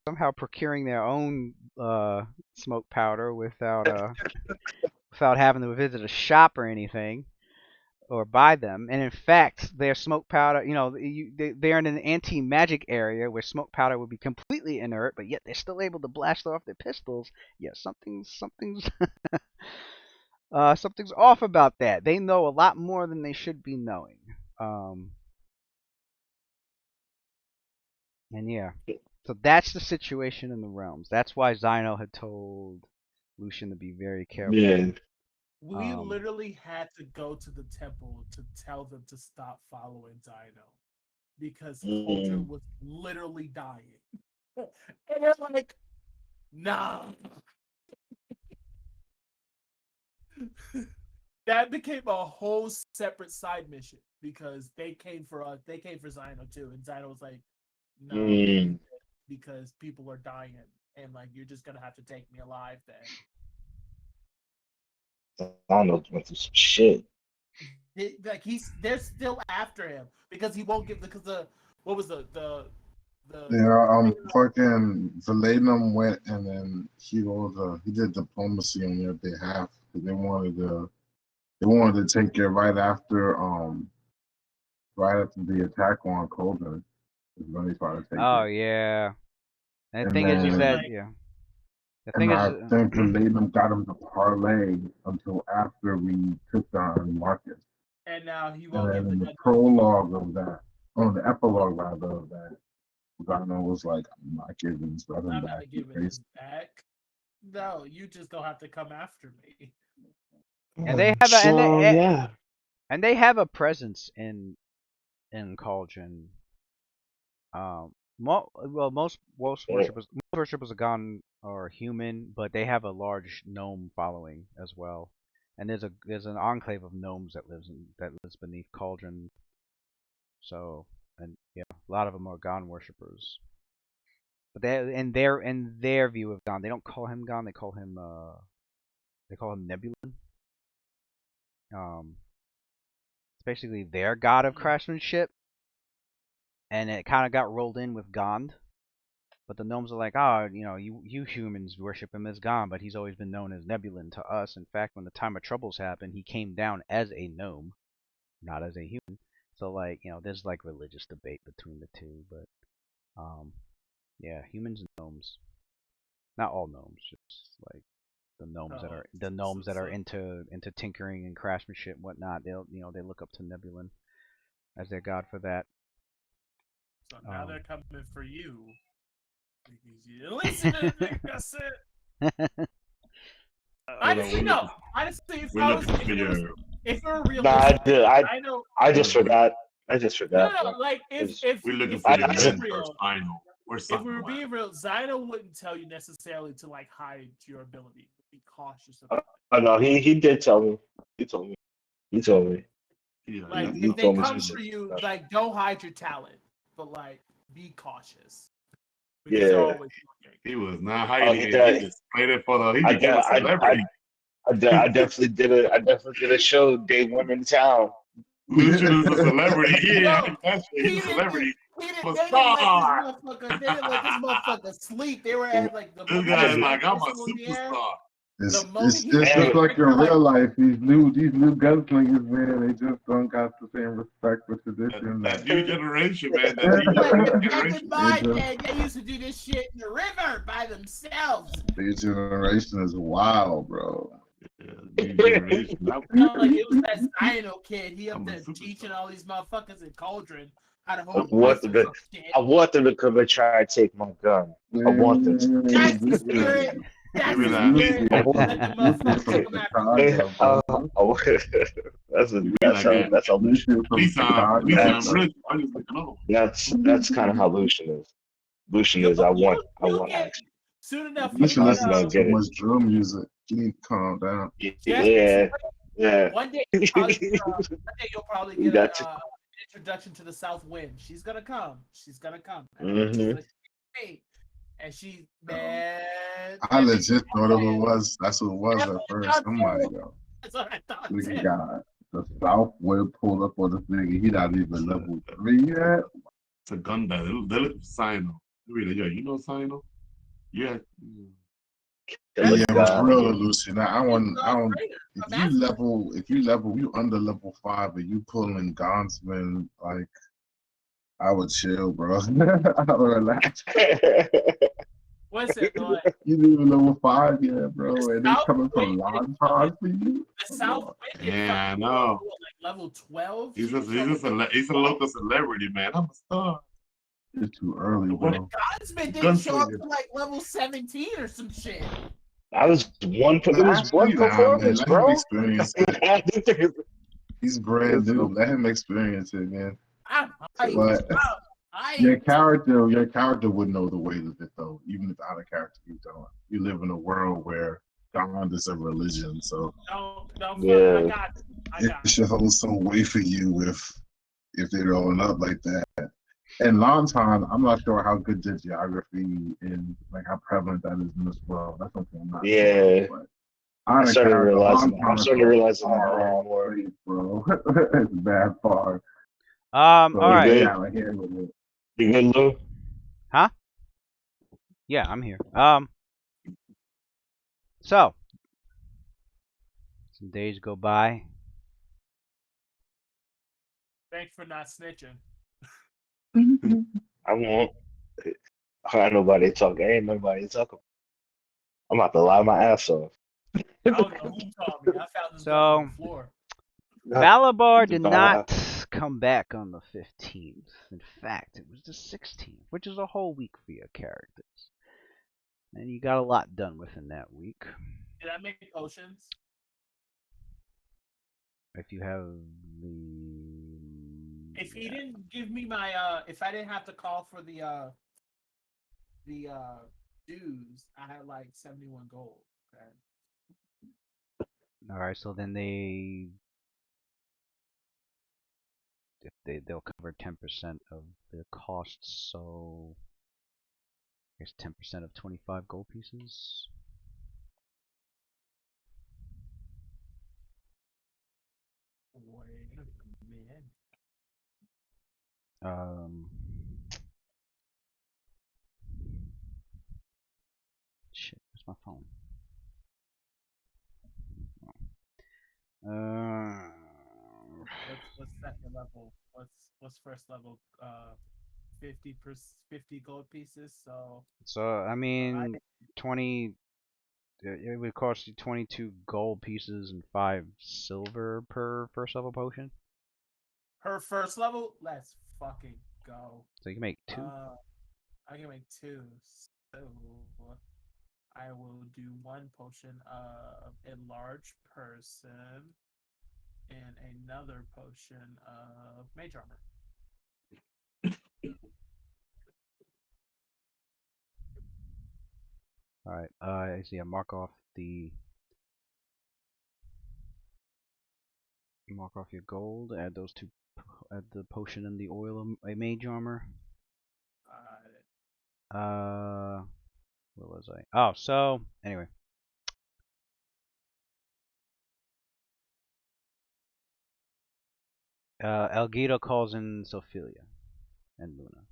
somehow procuring their own smoke powder without having to visit a shop or anything or buy them. And in fact, their smoke powder, they're in an anti-magic area where smoke powder would be completely inert, but yet they're still able to blast off their pistols. Yeah, something's something's off about that. They know a lot more than they should be knowing. And yeah. So that's the situation in the realms. That's why Zino had told Lucian to be very careful. Yeah. We literally had to go to the temple to tell them to stop following Zino because culture was literally dying. And they're like, nah. That became a whole separate side mission because they came for us. They came for Zino too. And Zino was like, no, because people are dying and you're just gonna have to take me alive then. Donald went through some shit. They're still after him because he won't give what was the fucking Valenum went and then he did diplomacy on their behalf because they wanted to take it right after the attack on Colden. Oh yeah. And the thing is that the thing is, I think Valenum got him to parlay until after we took down Marcus. And now he won't give the prologue of that, or the epilogue rather of that, Zino was like, I'm not giving this weapon back. Back. No, you just don't have to come after me. And they have and they have a presence in Cauldron. Most worshippers of Gon are human, but they have a large gnome following as well. And there's an enclave of gnomes that lives beneath Cauldron. So, and yeah, a lot of them are Gon worshippers. But they in their view of Gon, they don't call him Gon, they call him Nebulon. It's basically their god of craftsmanship. And it kind of got rolled in with Gond. But the gnomes are like, you humans worship him as Gond, but he's always been known as Nebulon to us. In fact, when the Time of Troubles happened, he came down as a gnome, not as a human. So, there's, religious debate between the two. But, yeah, humans and gnomes. Not all gnomes, just, the gnomes that are into tinkering and craftsmanship and whatnot. They look up to Nebulon as their god for that. So now they're coming for you. Because you listen to the I said. Honestly, no. Honestly, if it were real, I just forgot. No, if we're looking for your first, I know. If we were being real, Zino wouldn't tell you necessarily to hide your ability. Be cautious of it. Oh no, he did tell me. He told me. Yeah, if they come for you, don't hide your talent. But be cautious. Yeah, he was not hiding it. He just played it for the. He became a celebrity. I definitely did it. I definitely did a show day one in town. Lucian is a celebrity. He's a celebrity. They didn't let this motherfucker sleep. They were at the. This guy is like, I'm a superstar. It's, The moment it's, he it's just And like in real life. These new gunslingers, man, they just don't got the same respect for tradition. That new generation, man. They That new Like, back generation. in my just, day, they used to do this shit in the river by themselves. this generation is wild, bro. Yeah, new generation. Like it was that Sino kid. He up I'm a there superstar. teaching all these motherfuckers in Cauldron how to I hold want pistols them to, and shit. I want them to come and try and take my gun. I want them to. That's the spirit. That's Give me the that. spirit. I This want. Let the is motherfuckers from come after you. Eh, Chicago, bro. that's Give me that's that guy. how This Lucian. is At from least, at least Chicago, I'm That's bro. rich. I just looking over. that's kind of how Lucian is. Lucian You'll, is. I want. I you'll want get action. soon enough. You You'll should get Trust listen me, I to too get it. much drum music. You need to calm down. just Yeah, yeah. one day. One day you'll probably You get got to. a introduction to the South Wind. She's gonna come. She's gonna come. Mm-hmm. And she, man. I that bitch legit thought it bad. was. That's what it was That's at what I first. thought I'm like, too. yo, That's what I thought nigga too. got the South Wind pulled up on this nigga. He not even level 3 yet. It's a gun that they look for Sino. Really, yeah, you know Sino? Yeah. Yeah, what's God. real, Lucy? Now I don't. A If you under level 5 and you pulling Gonsman, like I would chill, bro. I would relax. What's it like? You didn't even level 5 yet, bro, and they South coming from Wind long time for you. The South Wind is Yeah, I fucking know. like level 12. He's a local celebrity, man. I'm a star. It's too early, What? bro. Gunsman didn't show up Gunslinger. to like level 17 or some shit. I was one. It was one Nah, man, performance, let him bro. experience it. He's brand new. Let him experience it, man. I'm hyped. But I'm your hyped. character would know the weight of it though, even if the other character you don't. You live in a world where God is a religion, so Don't Yeah. I got it should hold some weight for you if they're rolling up like that. And long time, I'm not sure how good the geography is, like how prevalent that is in this world. That's something I'm not Yeah. sure. But I'm starting to realize that far more. place, bro. It's bad far. All So right. you gotta handle it. You good, Lou? Huh? Yeah, I'm here. So some days go by. Thanks for not snitching. I won't. I ain't nobody talking. Ain't nobody talking. I'm about to lie my ass off. I don't know who taught me. I found this gun on the floor. Valabar did not come back on the 15th. In fact, it was the 16th, which is a whole week for your characters. And you got a lot done within that week. Did I make potions? If you have the... If he didn't give me my if I didn't have to call for the dues, I had like 71 gold. Okay. Alright, so then they'll cover 10% of the costs, so I guess 10% of 25 gold pieces. Wait a minute. Shit, where's my phone? What's second level? What's first level? 50 gold pieces. So I mean, 20. It would cost you 22 gold pieces and 5 silver per first level potion. her first level. Let's fucking go. So you can make 2. I can make 2. So I will do 1 potion of enlarged person and another potion of mage armor. Alright, I see. I mark off your gold. Add those 2. Add the potion and the oil of a mage armor. Where was I? Oh, so anyway. Elgato calls in Sophilia and Luna.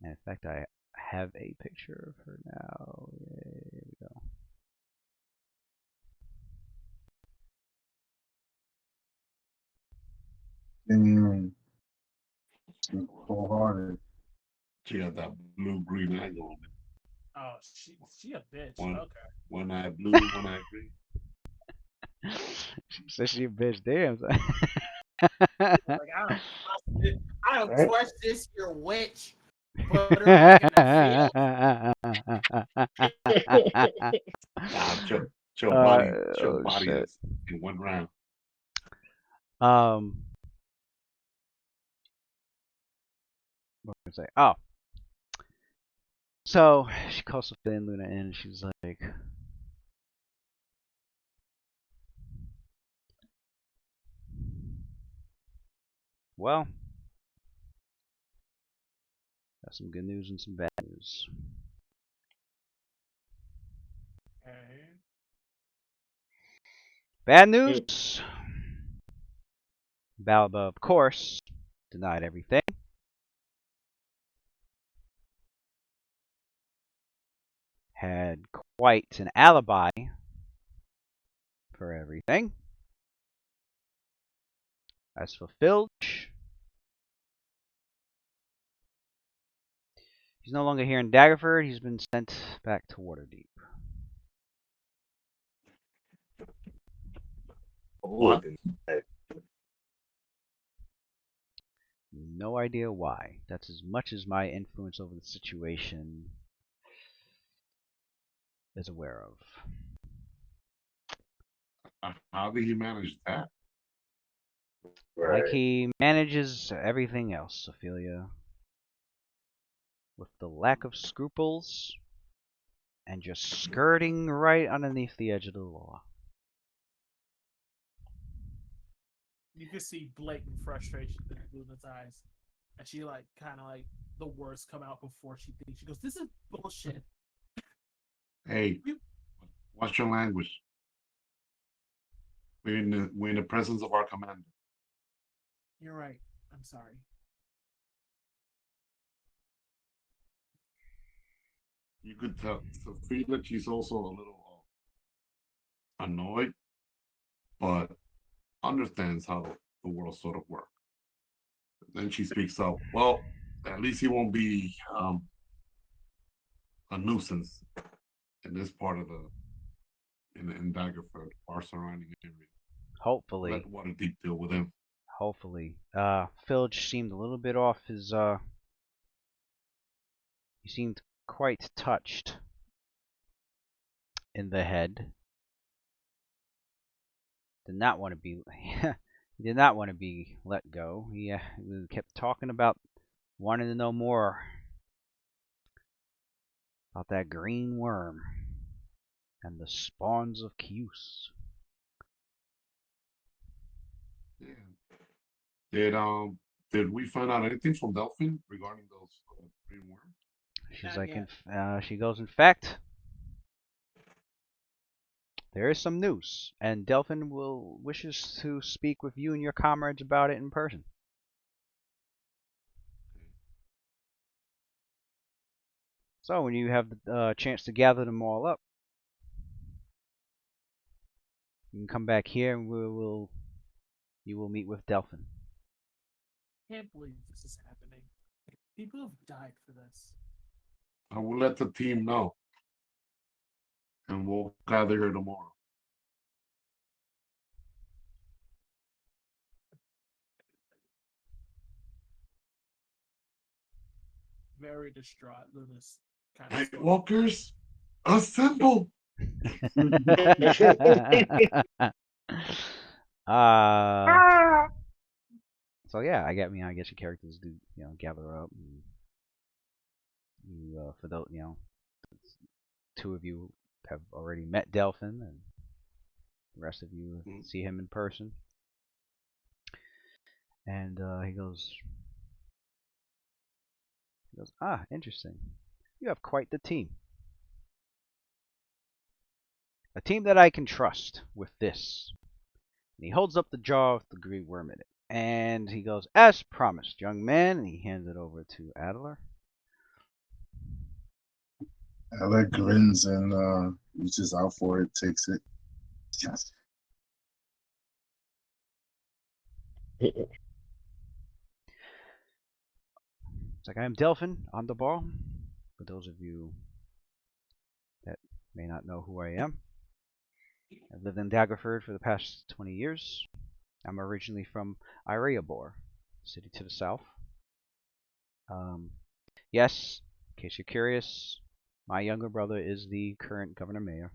And in fact, I have a picture of her now. Yay, here we go. Damn. Cold hearted. She got that blue green eye going. Oh, she a bitch. One, Okay. one eye blue, one eye green. She said she a bitch. Damn. Like I don't Right? trust this your witch. Put her back in the Nah, chill oh, body shit. in 1 round. What was I say? Oh. So she calls Sophia and Luna in, and she's like, well, got some good news and some bad news. Okay. Bad news. Balba, of course, denied everything. Had quite an alibi for everything. As for Filch, he's no longer here in Daggerford. He's been sent back to Waterdeep. What? No idea why. That's as much as my influence over the situation is aware of. How did he manage that? Like he manages everything else, Ophelia. With the lack of scruples and just skirting right underneath the edge of the law. You can see blatant frustration in Luna's eyes. And she like kind of like the words come out before she thinks. She goes, "This is bullshit." Hey, watch your language. We're in the presence of our commander. You're right. I'm sorry. You could tell Sophia that she's also a little annoyed, but understands how the world sort of works. Then she speaks up. Well, at least he won't be a nuisance in this part of in Daggerford, our surrounding area. Hopefully. Let Waterdeep deal with him. Hopefully. Filch seemed a little bit off his, he seemed quite touched in the head. Did not want to be, he did not want to be let go. He kept talking about wanting to know more about that green worm and the spawns of Cuse. Yeah. Did we find out anything from Delphine regarding those green worms? She's like, she goes, in fact, there is some news, and Delphin wishes to speak with you and your comrades about it in person. So when you have the chance to gather them all up, you can come back here, and you will meet with Delphin. Can't believe this is happening. People have died for this. I will let the team know, and we'll gather here tomorrow. Very distraught. Luna's kind of Nightwalkers, assemble! So yeah, I guess your characters do, gather up, and you, for those, two of you have already met Delphin, and the rest of you see him in person. And he goes, ah, interesting. You have quite the team. A team that I can trust with this. And he holds up the jar with the green worm in it. And he goes, as promised, young man. And he hands it over to Adler. Ella grins and reaches out for it, takes it. Yes. It's like, I am Delphin on the ball. For those of you that may not know who I am, I've lived in Daggerford for the past 20 years. I'm originally from Iriabor, city to the south. Yes, in case you're curious, my younger brother is the current governor mayor.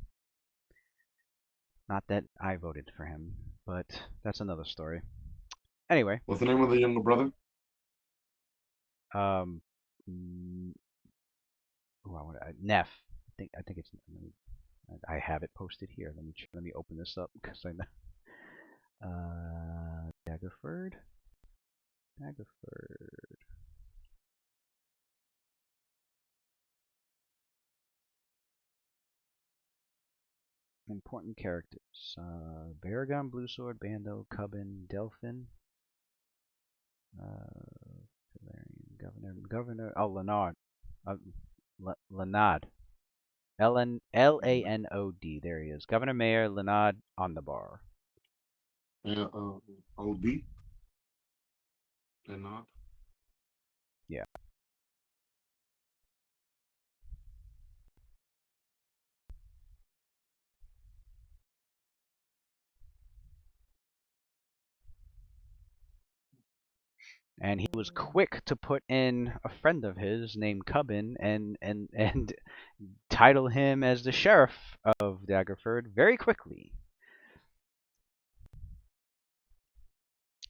Not that I voted for him, but that's another story. Anyway, What's the name of the younger brother? Neff. I think it's. I have it posted here. Let me open this up because I know. Daggerford. Important characters. Baragon, Bluesword, Bando, Cubbin, Delphin. Governor. Oh, Lanard. Lanad. Lanod. There he is. Governor Mayor Lanad on the bar. OD. Not. Yeah. And he was quick to put in a friend of his named Cubbin and title him as the sheriff of Daggerford very quickly.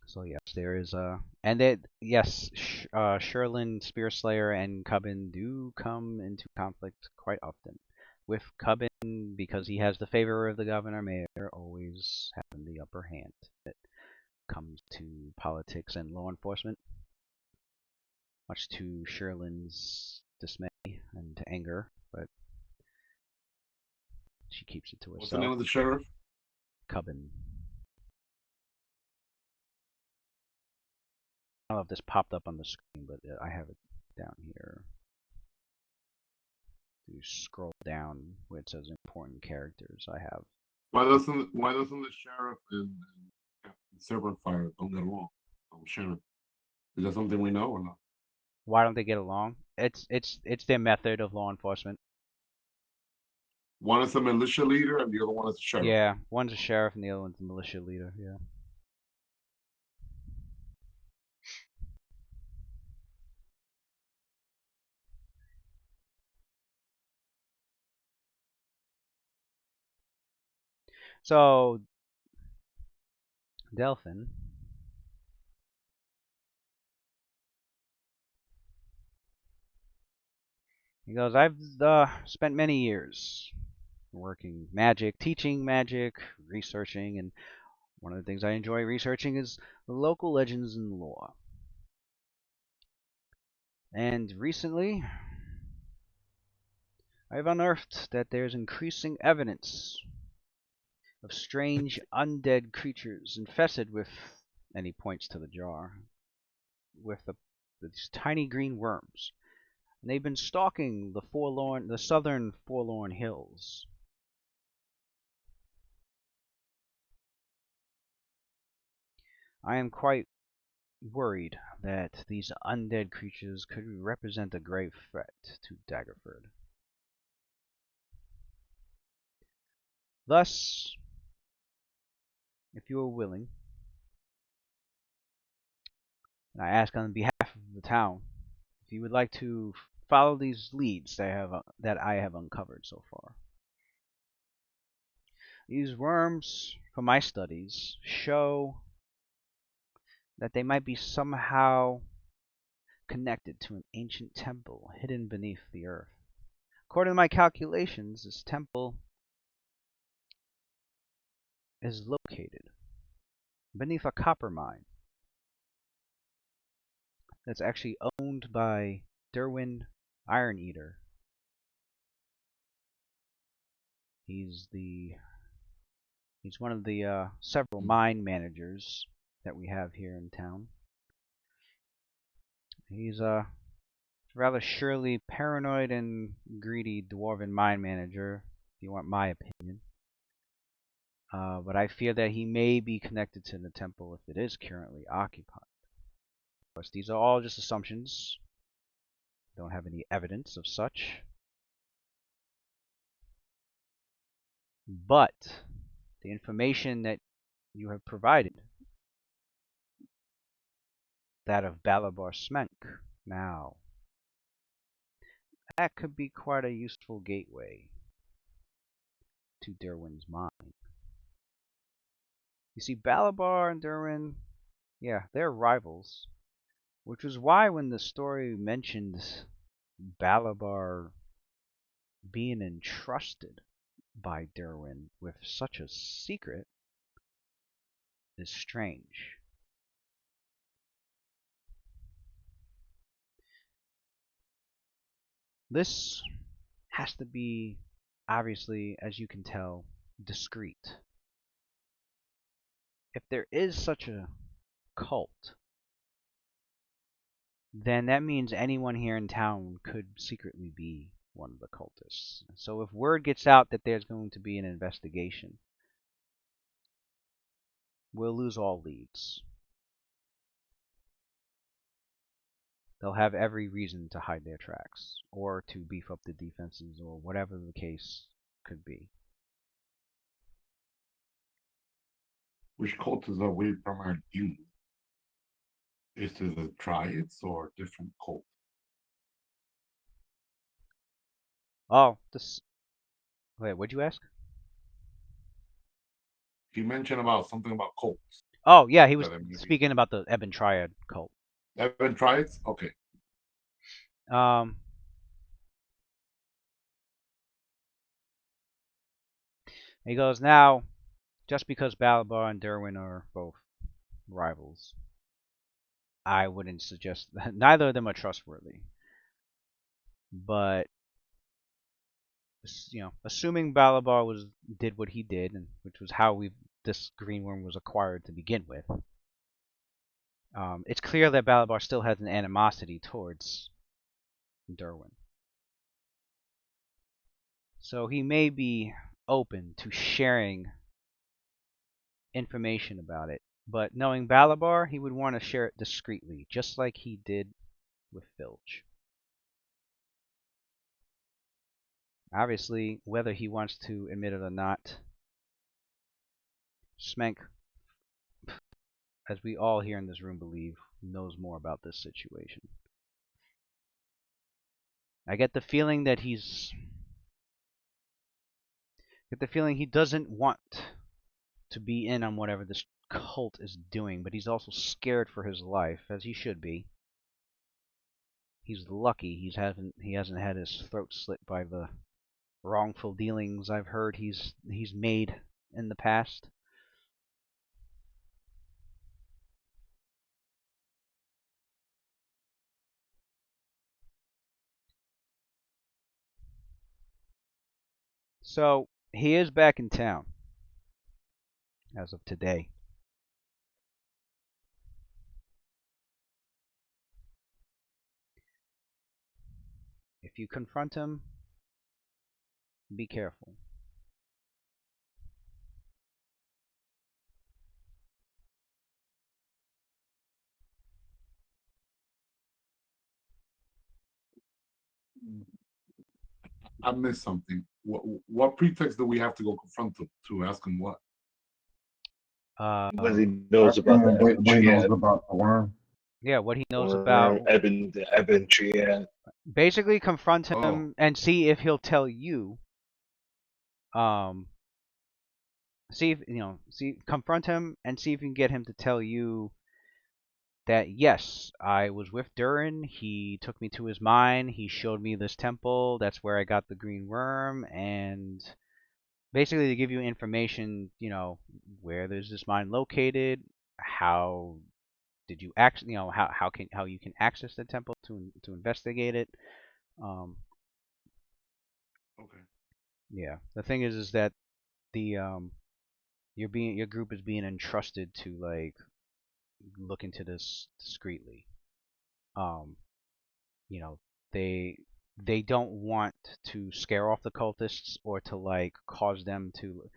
So yes, there is and that yes, Sherlin, Spearslayer, and Cubbin do come into conflict quite often. With Cubbin, because he has the favor of the governor mayor, always having the upper hand when it comes to politics and law enforcement. Much to Sherlin's dismay and anger, but she keeps it to herself. What's the name of the sheriff? Cubbin. I don't know if this popped up on the screen, but I have it down here. You scroll down where it says important characters. I have. Why doesn't the sheriff and Captain Silverfire don't get along? Sheriff. Is that something we know or not? Why don't they get along? It's their method of law enforcement. One is a militia leader and the other one is a sheriff. Yeah, one's a sheriff and the other one's a militia leader. Yeah. So, Delphin. He goes, I've spent many years working magic, teaching magic, researching, and one of the things I enjoy researching is the local legends and lore. And recently, I've unearthed that there's increasing evidence of strange undead creatures infested with, and he points to the jar, with these tiny green worms. And they've been stalking the southern forlorn hills. I am quite worried that these undead creatures could represent a grave threat to Daggerford. Thus, if you are willing, and I ask on behalf of the town, if you would like to follow these leads that I have uncovered so far. These worms, from my studies, show that they might be somehow connected to an ancient temple hidden beneath the earth. According to my calculations, this temple is located beneath a copper mine that's actually owned by Derwin Iron Eater. He's one of the several mine managers that we have here in town. He's rather surely paranoid and greedy dwarven mind manager, if you want my opinion. But I fear that he may be connected to the temple if it is currently occupied. Of course, these are all just assumptions. Don't have any evidence of such. But the information that you have provided, that of Balabar Smenk, now, that could be quite a useful gateway to Derwin's mind. You see, Balabar and Derwin, yeah, they're rivals, which was why when the story mentioned Balabar being entrusted by Derwin with such a secret is strange. This has to be, obviously, as you can tell, discreet. If there is such a cult, then that means anyone here in town could secretly be one of the cultists. So if word gets out that there's going to be an investigation, we'll lose all leads. They'll have every reason to hide their tracks, or to beef up the defenses, or whatever the case could be. Which cult is we primarily dealing with? Is it the Triads or a different cult? Oh, this... Wait, what'd you ask? He mentioned about something about cults. Oh, yeah, he was That maybe- speaking about the Ebon Triad cult. Ebon Triads? Okay. He goes, now, just because Balabar and Derwin are both rivals, I wouldn't suggest that. Neither of them are trustworthy. But, you know, assuming Balabar did what he did, and which was how this green worm was acquired to begin with, it's clear that Balabar still has an animosity towards Derwin. So he may be open to sharing information about it. But knowing Balabar, he would want to share it discreetly, just like he did with Filch. Obviously, whether he wants to admit it or not, Smenk, as we all here in this room believe, knows more about this situation. I get the feeling that he doesn't want to be in on whatever this cult is doing, but he's also scared for his life, as he should be. He's lucky he hasn't had his throat slit by the wrongful dealings I've heard he's made in the past. So he is back in town as of today. If you confront him, be careful. I missed something. What pretext do we have to go confront him to ask him what? What he knows about the What Ebon he knows Triad. about the worm. Yeah, what he knows Or about. the Ebon Triad. Basically, confront him Oh. and see if he'll tell you. Confront him and see if you can get him to tell you that yes, I was with Durin. He took me to his mine. He showed me this temple. That's where I got the green worm, and basically to give you information, where there's this mine located, how did you how you can access the temple to investigate it. Okay. Yeah, the thing is that the your group is being entrusted to look into this discreetly. they don't want to scare off the cultists or to like cause them to.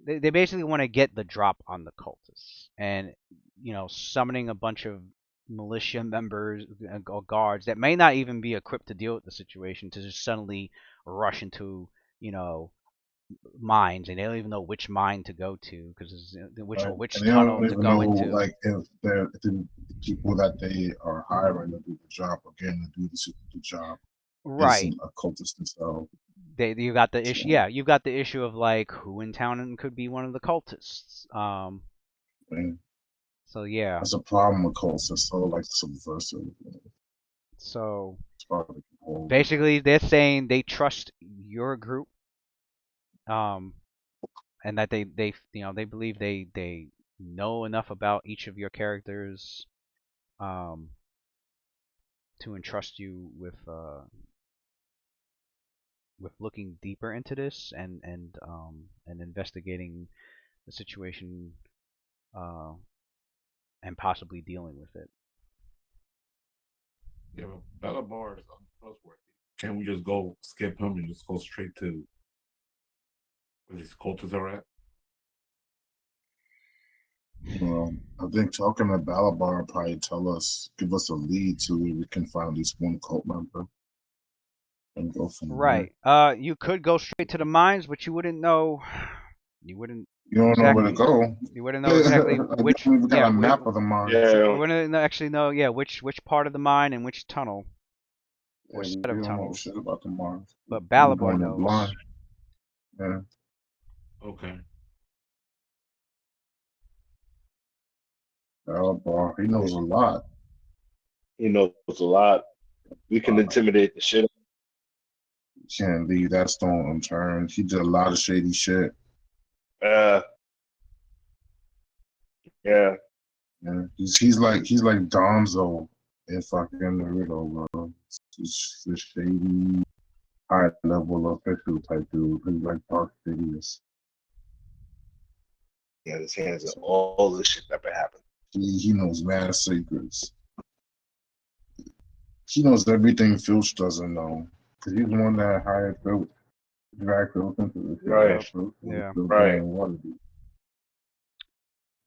They basically want to get the drop on the cultists, and summoning a bunch of militia members or guards that may not even be equipped to deal with the situation to just suddenly rush into mines, and they don't even know which mine to go to because which and they tunnel don't to even go know into. like if the people that they are hiring to do the job or getting to do the job Right. isn't a cultist themselves. You got the issue. Yeah, you've got the issue of like who in town could be one of the cultists. And So yeah. that's a problem with cults. It's so like subversive. So It's hard to control. basically, they're saying they trust your group, and that they believe they know enough about each of your characters, to entrust you with looking deeper into this and investigating the situation, and possibly dealing with it. Yeah, but Bellabar is untrustworthy. Can't we just go skip him and just go straight to where these cultists are at? I think talking to Balabar will probably give us a lead to where we can find at least one cult member and go from Right. there. You could go straight to the mines, but you wouldn't know. You wouldn't. You don't know where to go. You wouldn't know exactly which. We got a map of the mine. You wouldn't actually know. Yeah, which part of the mine and which tunnel or Yeah, set we of don't know tunnels. shit about the mine. But We're Balabar going in knows. blind. Yeah. Okay. Balabar, he knows a lot. He knows a lot. We can intimidate the shit. Can't leave that stone unturned. He did a lot of shady shit. Yeah. Yeah, he's like Donzo in fucking Naruto, bro. He's a shady, high level official type dude. He's like Dark Sidious. Yeah, his hands in all this shit that happened. He knows mad secrets. He knows everything Filch doesn't know. Cause he's the one that hired Filch, dragged Filch into this shit. Right. Yeah. Right.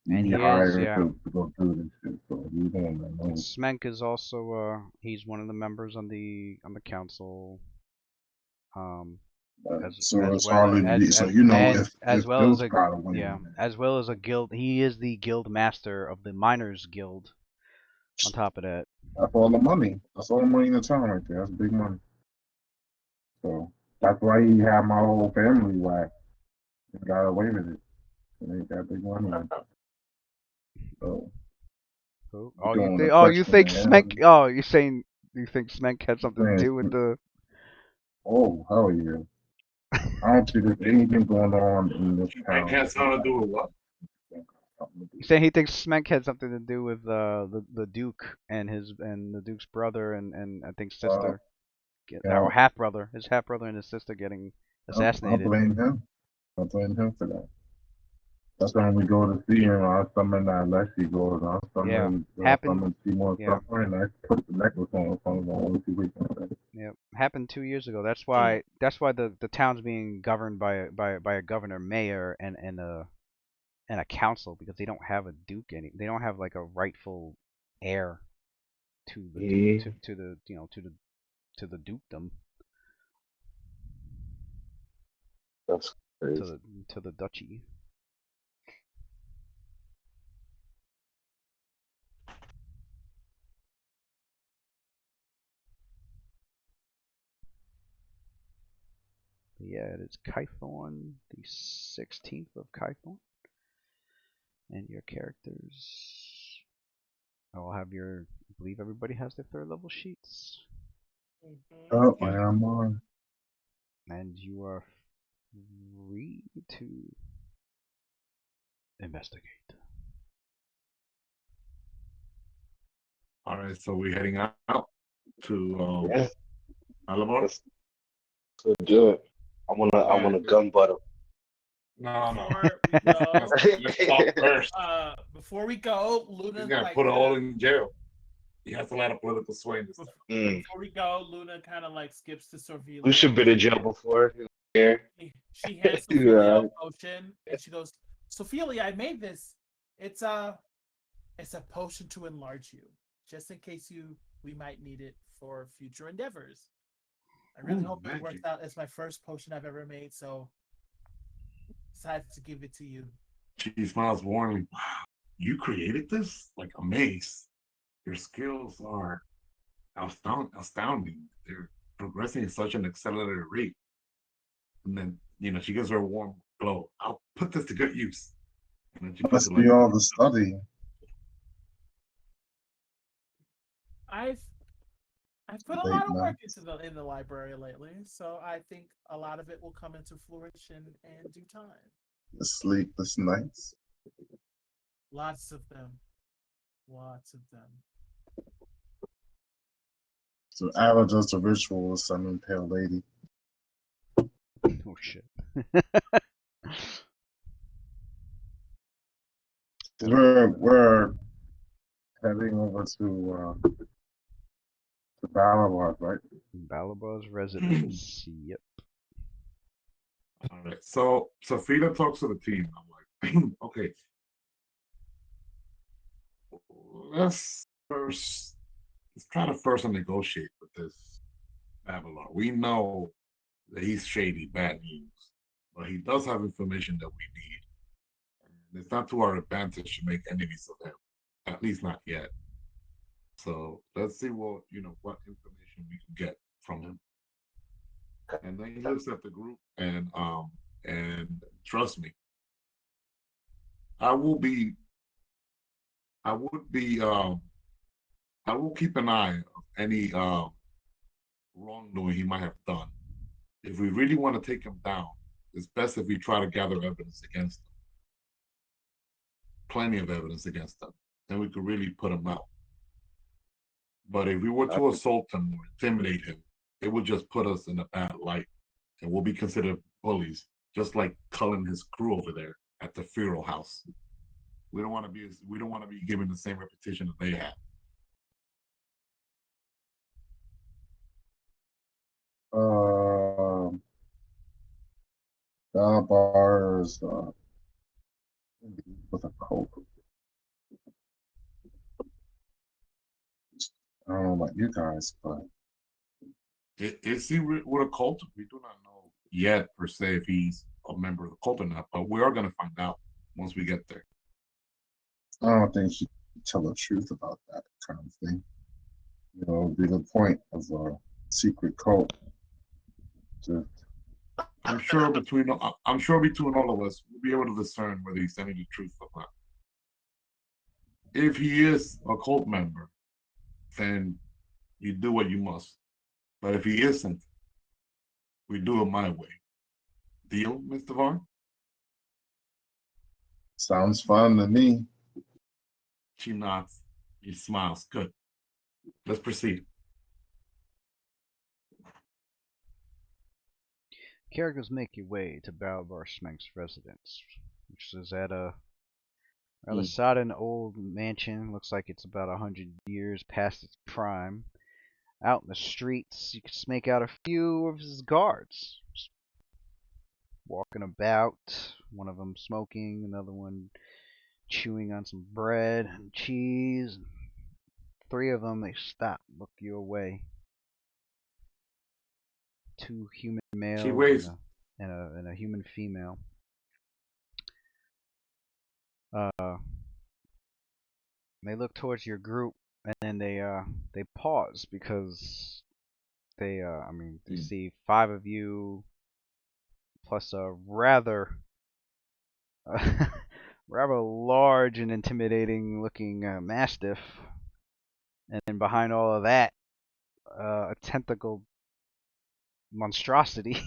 And He he hired is, yeah. Filch to go through this shit. So he's the one that knows. Smenk is also he's one of the members on the council. So it's hardly so you know if Filch got away. Yeah, as well as a guild. He is the guild master of the miners guild. On top of that, that's all the money. That's all the money in the town right there. That's big money. So that's why he had my whole family whacked and got away with it. They got big money. So. you think Smenk? Oh, you saying you think Smenk had something to do with the? Oh hell yeah! I don't think there's anything going on in this town. Smenk has something to do with what? You saying he thinks Smenk had something to do with the Duke and the Duke's brother and I think sister, or half brother, his half brother and his sister getting assassinated. I blame him. I blame him for that. That's when we go to see him. I summon that Lexi goes. I summon Seymour Suffer, and I put the necklace on only 2 weeks. Yeah, happened 2 years ago. That's why the town's being governed by a governor, mayor, and a council, because they don't have a duke they don't have like a rightful heir to the to the dukedom. That's crazy. To the duchy. Yeah, it is Kythorn, the 16th of Kythorn. And your characters. I will have I believe everybody has their 3rd level sheets. Oh, I am on. And you are free to investigate. All right, so we're heading out to Malabar. Let's do it. I want to gun butt him. No. Let's talk first. Before we go, Luna He's gonna put it all in jail. He has a lot of political sway in this. Before we go, Luna kind of like skips to Sorvila. We should been in jail before. She hands Sophia a potion, and she goes, "Sophia, I made this. It's a potion to enlarge you, just in case we might need it for future endeavors. I really hope it works out. It's my first potion I've ever made, so decided to give it to you." She smiles warmly. Wow, you created this? Like amazed. Your skills are astounding. They're progressing at such an accelerated rate. And then, she gives her a warm glow. I'll put this to good use. And then she puts Must it be like, all the study. I've put a Late lot of work nights. into in the library lately, so I think a lot of it will come into fruition in due time. The sleepless nights. Lots of them. Lots of them. So Ara does the ritual with summon Pale Lady. Oh shit. We're heading over to Balabar, right? Balabar's residence. Yep. all right. So Safina talks to the team. I'm like, okay. Let's try to first negotiate with this Babylon. We know that he's shady, bad news, but he does have information that we need. And it's not to our advantage to make enemies of him, at least not yet. So let's see what information we can get from him. And then he looks at the group and trust me, I will keep an eye on any wrongdoing he might have done. If we really want to take him down, it's best if we try to gather evidence against him. Plenty of evidence against him. Then we could really put him out. But if we were to assault him or intimidate him, it would just put us in a bad light. And we'll be considered bullies, just like Cullen and his crew over there at the funeral house. We don't want to be given the same reputation that they have. Balabar is with a cult. I don't know about you guys, but Is he with a cult? We do not know yet per se if he's a member of the cult or not, but we are going to find out once we get there. I don't think she can tell the truth about that kind of thing. It'd be the point of a secret cult. I'm sure between all of us, we'll be able to discern whether he's telling the truth or not. If he is a cult member, then you do what you must. But if he isn't, we do it my way. Deal, Mr. Vaughn? Sounds fun to me. She nods. He smiles. Good. Let's proceed. Characters make your way to Balabar Smenk's residence, which is at a rather sodden old mansion. Looks like it's about 100 years past its prime. Out in the streets, you can make out a few of his guards just walking about. One of them smoking, another one chewing on some bread and cheese. Three of them, they stop, look your way. Two human males and a human female. They look towards your group and then they pause because they see five of you plus a rather large and intimidating looking mastiff, and then behind all of that a tentacled monstrosity.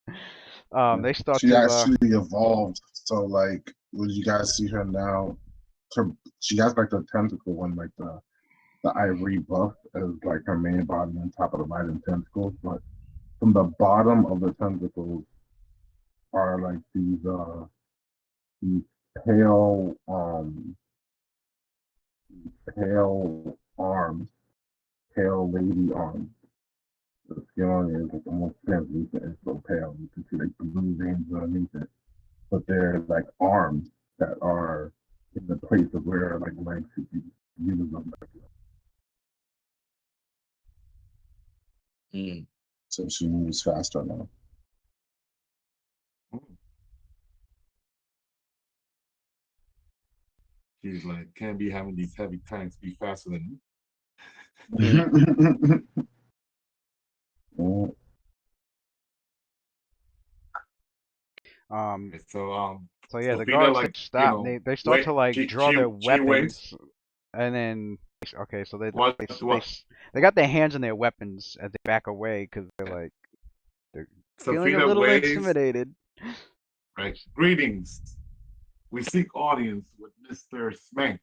They start she to actually evolved. So like when you guys see her now, she has like the tentacle one, like the ivory buff as like her main body on top of the right and tentacles, but from the bottom of the tentacles are like these pale pale arms, pale lady arms. The skin on it is like almost translucent. It's so pale. You can see like blue veins underneath it. But they're like arms that are in the place of where like legs should be. Use them. So she moves faster now. She's like, can't be having these heavy tanks be faster than me. So yeah, the Sophia, guards like, they stop. They start to like draw their she waits. weapons, and then okay, so What? they got their hands on their weapons as they back away because they're feeling a Sophia little waves. intimidated. Right. Greetings. We seek audience with Mr. Smank.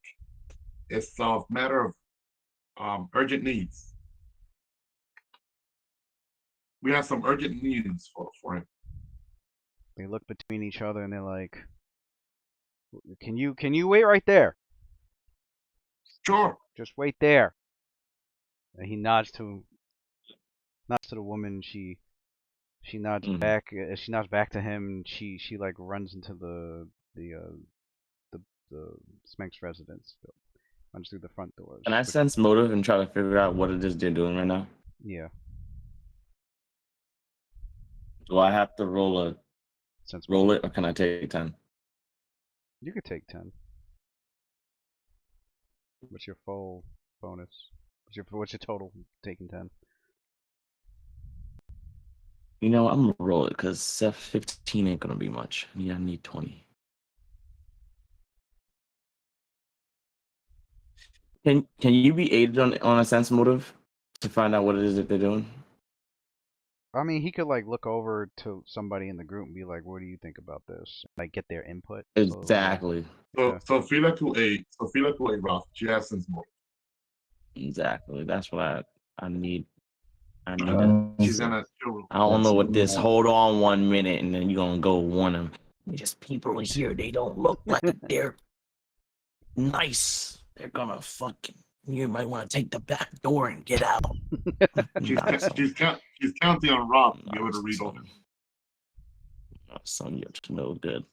It's a matter of urgent needs. We have some urgent needs for him. They look between each other and they're like, "Can you wait right there? Sure. Just wait there." And he nods to the woman. She nods back. She nods back to him. And she like runs into the Smank's residence. Runs through the front doors. Can I sense motive and try to figure out what it is they're doing right now? Yeah. Do I have to roll it, or can I take 10? You could take 10. What's your full bonus? What's your total taking 10? You know, I'm gonna roll it because 15 ain't gonna be much. I need 20. Can you be aided on a sense motive to find out what it is that they're doing? I mean, he could like look over to somebody in the group and be like, "What do you think about this?" Like get their input. Exactly. So feel like to a Ralph. She has sense motive. Exactly. That's what I need. I need She's it. gonna. I don't know what this. Hold on 1 minute, and then you're gonna go warn them. Just people here, they don't look like they're nice. They're gonna fucking. You might want to take the back door and get out. She's counting on Rob to be able to read over. Son, you're no good.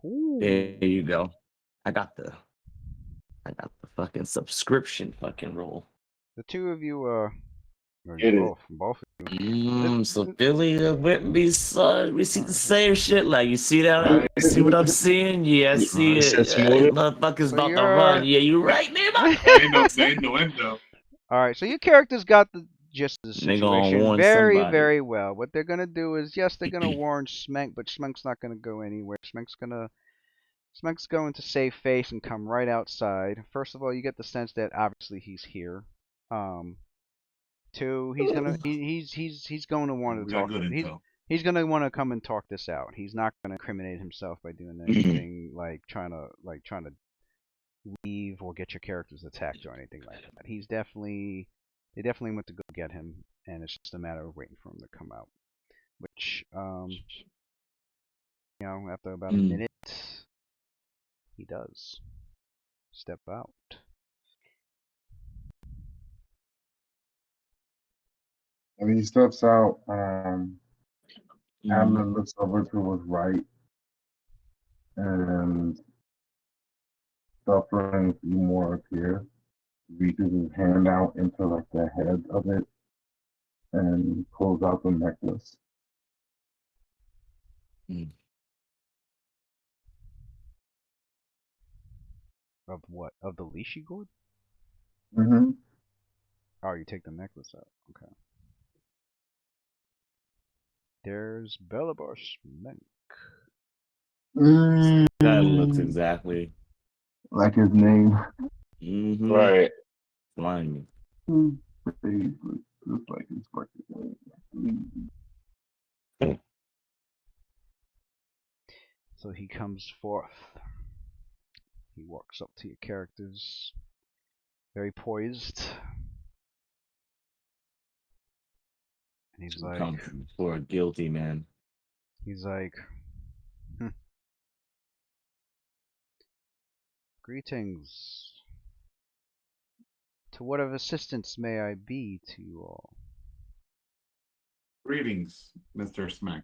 There you go. I got the fucking subscription fucking roll. The two of you both of you. So Billy with me, son. We see the same shit. Like, you see that? You see what I'm seeing? Yeah, I see it. Motherfucker's about to run. Yeah, you right, nigga. Ain't no endo. All right, so your characters got the gist of the They gonna situation warn very, somebody. very well. What they're gonna do is, yes, they're gonna warn Smank, but Smank's not gonna go anywhere. Smank's going to save face and come right outside. First of all, you get the sense that obviously he's here. Two, he's going to want to talk. He's going to want to come and talk this out. He's not going to incriminate himself by doing anything like trying to leave or get your characters attacked or anything like that. They definitely went to go get him, and it's just a matter of waiting for him to come out. Which after about a minute, he does step out. And he steps out. Hamlin looks over to his right and suffering a few more appear. Reaches his hand out into like the head of it and pulls out the necklace. Of what? Of the Leashy gourd? Mm-hmm. Oh, you take the necklace out. Okay. There's Belabar Smank. That looks exactly like his name. Right. Flying. His face looks just like his fucking name. So he comes forth. He walks up to your characters, very poised. And he's like, for a guilty man. He's like, Greetings. To what of assistance may I be to you all? Greetings, Mr. Smack.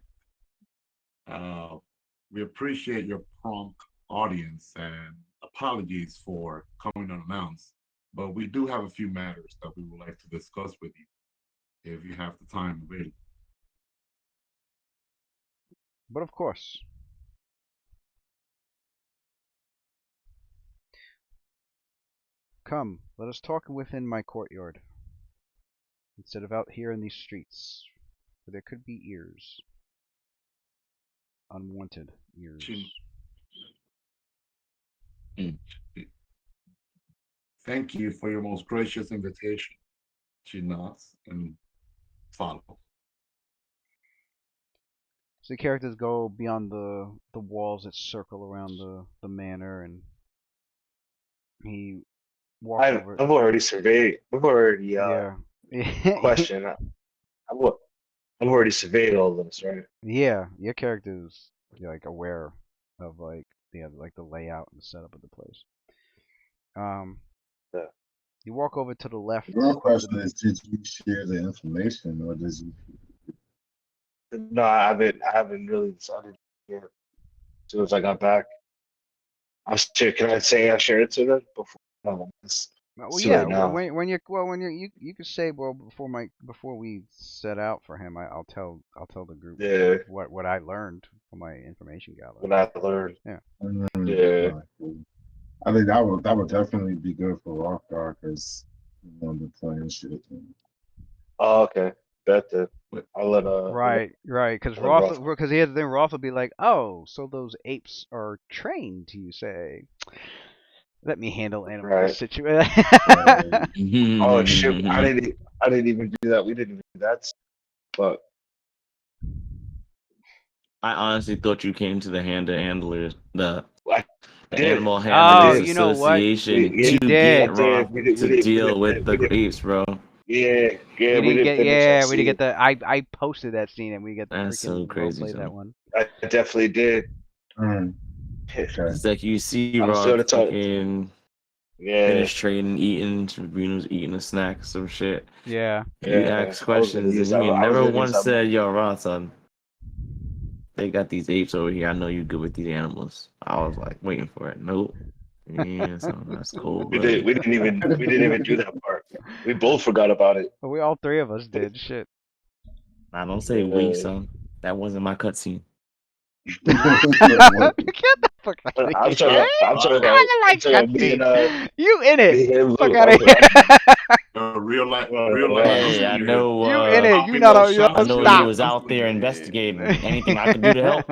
We appreciate your prompt audience and apologies for coming unannounced, but we do have a few matters that we would like to discuss with you if you have the time available. But of course. Come, let us talk within my courtyard, instead of out here in these streets, where there could be ears. Unwanted ears. Thank you for your most gracious invitation. She nods and follows. So the characters go beyond the walls that circle around the manor, and he walks over. I've already surveyed. I've already yeah. questioned. I've already surveyed all this, right? Yeah, your character's like aware of like the layout and setup of the place. Yeah. You walk over to the left. The real question is, did you share the information, or did you? No, I haven't really decided yet. As soon as I got back, can I say I shared it to them before? No, it's Well, too yeah. late now. When you could say, well, before we set out for him, I'll tell the group Yeah. what I learned from my information gathering. What I learned. Yeah. Yeah. I think that would definitely be good for Rothgar because he wanted to plan shit. Oh, okay. Bet that I'll let Right. Because here's the thing. Roth will be like, oh, so those apes are trained, you say? Let me handle animal situation. Oh shoot! I didn't even do that. We didn't even do that. But I honestly thought you came to the handlers, the did. Animal Oh, Handlers you know what? Association We to did. get Roth to deal with the apes, bro. Yeah, we didn't finish that didn't get scene. the. I posted that scene and we get the That's so freaking crazy, roleplay son. that one. I definitely did. Okay. It's like you see I'm still Roth the type. fucking Yeah. finish trading, eating, Sabrina's eating a snack, some shit. Yeah. You ask questions and you never once said, yo, Roth, son, they got these apes over here. I know you're good with these animals. I was like waiting for it. Nope. Yeah, son, that's cool. We didn't even do that part. We both forgot about it. Well, all three of us did. Shit. I don't say we, son. That wasn't my cutscene. Get the fuck out of I'm here. talking about me and you in it. Fuck Lou. out of here. Real life. Hey, I know. You in it. You not. I know stop. you was out there investigating. Anything I could do to help?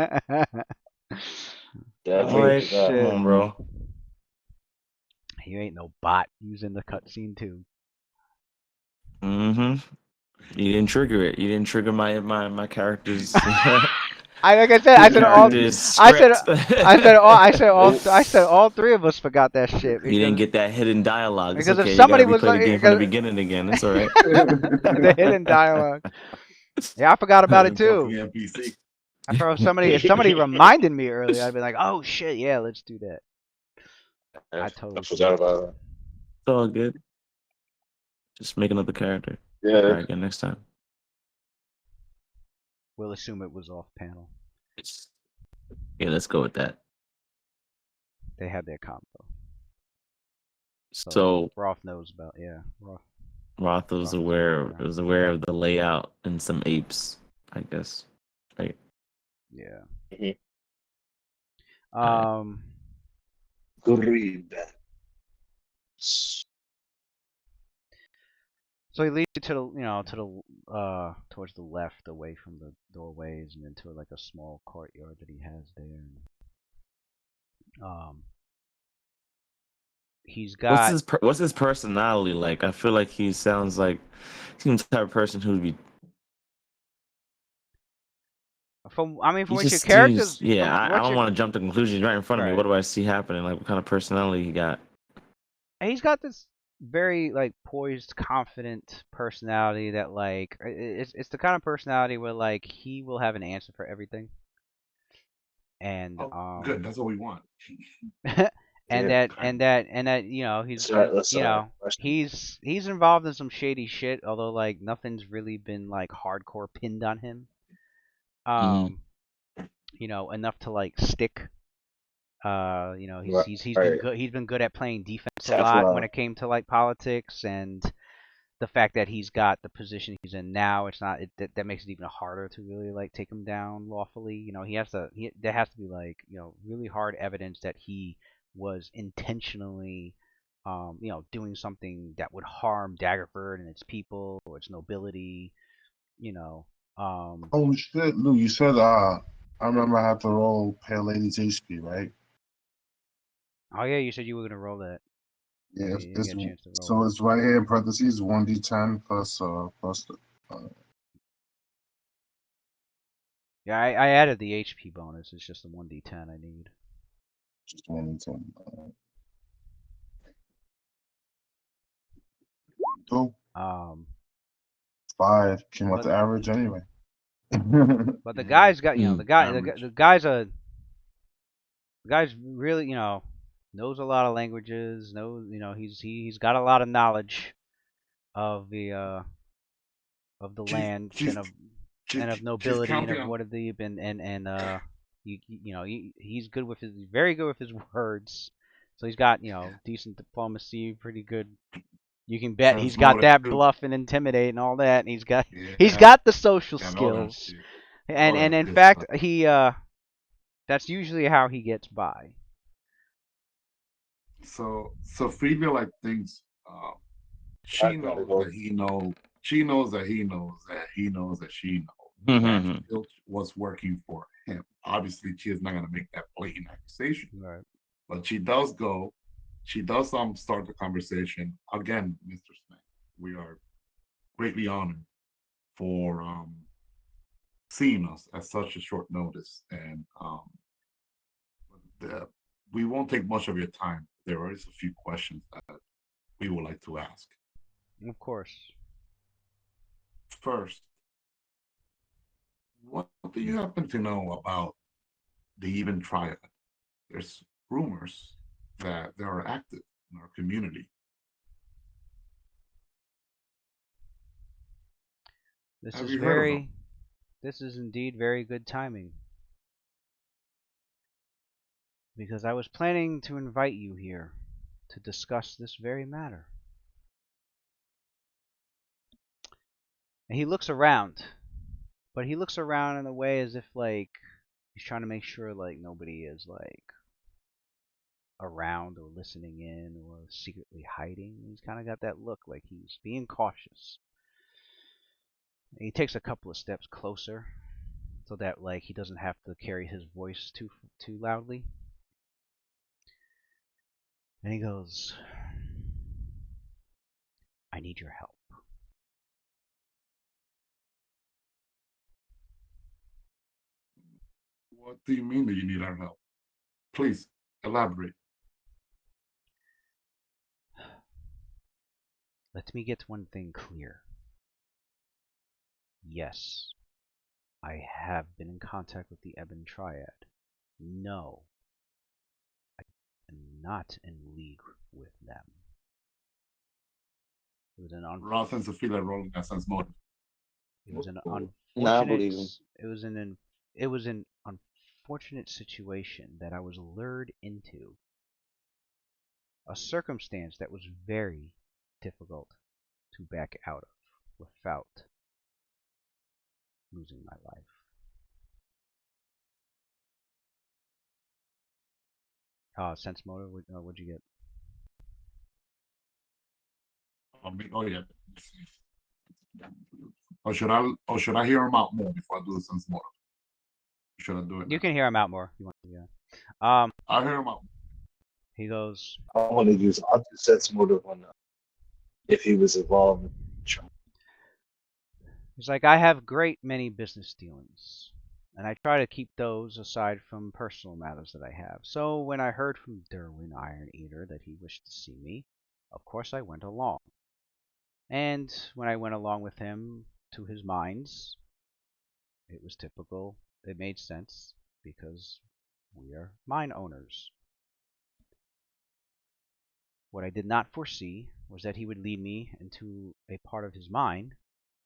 Definitely. Come on, bro. You ain't no bot. You was in the cutscene too. You didn't trigger it. You didn't trigger my character's. Like I said, I said all three of us forgot that shit. You didn't get that hidden dialogue. It's Because okay. if somebody you was gotta replay like, the game from the beginning again. It's all right. the hidden dialogue. Yeah, I forgot about it too. I forgot if somebody reminded me earlier, I'd be like, oh shit, yeah, let's do that. I totally forgot about it. It's all good. Just make another character. Yeah. Try again next time. We'll assume it was off panel. Yeah, let's go with that. They had their combo. So Roth knows about Roth was aware of the layout and some apes, I guess. Right. Yeah. Read that. So he leads you to the towards the left, away from the doorways, and into like a small courtyard that he has there. He's got. What's his personality like? I feel like he seems the type of person who'd be. From which your characters. I don't want to jump to conclusions right in front of me. What do I see happening? Like, what kind of personality he got? He's got this very like poised, confident personality that like it's the kind of personality where like he will have an answer for everything. And good, that's what we want. and Yeah. that you know Let's you start. know he's involved in some shady shit. Although like nothing's really been like hardcore pinned on him. You know, enough to like stick. You know, he's been Right. good. He's been good at playing defense a lot when Teflon. it came to like politics, and the fact that he's got the position he's in now, it's not that makes it even harder to really like take him down lawfully. You know, there has to be like, you know, really hard evidence that he was intentionally you know, doing something that would harm Daggerford and its people or its nobility, you know. Oh shit, Lou, you said I remember I had to roll Pale Lady's HP, right? Oh yeah, you said you were gonna roll that. Yeah, You didn't get a chance to roll so it. it's right here in parentheses 1d10 plus Yeah, I added the HP bonus. It's just the 1d10 I need. just 1d10. Cool. 5 came out But the average anyway. but the guy's got, you know, Average. the guy's really, you know, knows a lot of languages. Knows, you know, he's got a lot of knowledge of the She's land she's and of she's nobility and counting of on. Waterdeep and you know, he's good with his very good with his words. So he's got, you know, decent diplomacy, pretty good. You can bet he's got Transmotive that too. bluff and intimidate and all that, and he's got Yeah, the social got all that skills. shit. And All that in good fact, stuff. he that's usually how he gets by. So Phoebe like thinks she knows that he knows. She knows that he knows that he knows that she knows that Filch was working for him. Obviously, she is not going to make that blatant accusation, Right. but she does go. She does start the conversation again, Mr. Smith. We are greatly honored for seeing us at such a short notice, and the, we won't take much of your time. There is a few questions that we would like to ask. Of course. First, what do you happen to know about the Even Triad? There's rumors that they are active in our community. This Have is you heard of them? this is indeed very good timing. Because I was planning to invite you here to discuss this very matter. And he looks around, but he looks around in a way as if like he's trying to make sure like nobody is like around or listening in or secretly hiding. He's kind of got that look like he's being cautious. And he takes a couple of steps closer so that like he doesn't have to carry his voice too loudly. And he goes, I need your help. What do you mean that you need our help? Please elaborate. Let me get one thing clear. Yes, I have been in contact with the Ebon Triad. No, I am not in league with them. It was an Raw sense of feeling rolling that sense motive. it was an Nah, I unfortunate believe him. it was an unfortunate situation that I was lured into. A circumstance that was very difficult to back out of without losing my life. Sense motive, what'd you get? Oh yeah. Or should I hear him out more before I do the sense motive? Should I do it now? You can hear him out more if you want to, yeah. I'll hear him out. He goes, I'll do sense motive on if he was involved. he's like, I have great many business dealings, and I try to keep those aside from personal matters that I have. So when I heard from Derwin Iron Eater that he wished to see me, of course I went along. And when I went along with him to his mines, it was typical. It made sense because we are mine owners. What I did not foresee was that he would lead me into a part of his mind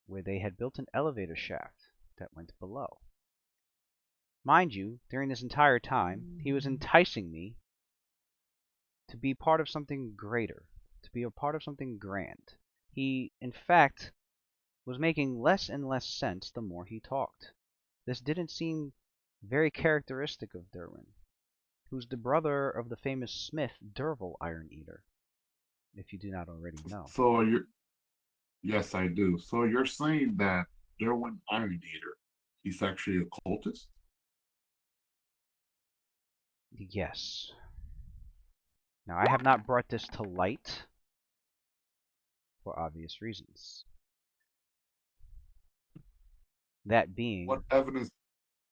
where they had built an elevator shaft that went below. Mind you, during this entire time, he was enticing me to be part of something greater, to be a part of something grand. He, in fact, was making less and less sense the more he talked. This didn't seem very characteristic of Derwin, who's the brother of the famous smith Derval Iron Eater, if you do not already know. So yes, I do. So you're saying that Derwin Iron Eater, he's actually a cultist? Yes. Now, I have not brought this to light for obvious reasons. That being, What evidence?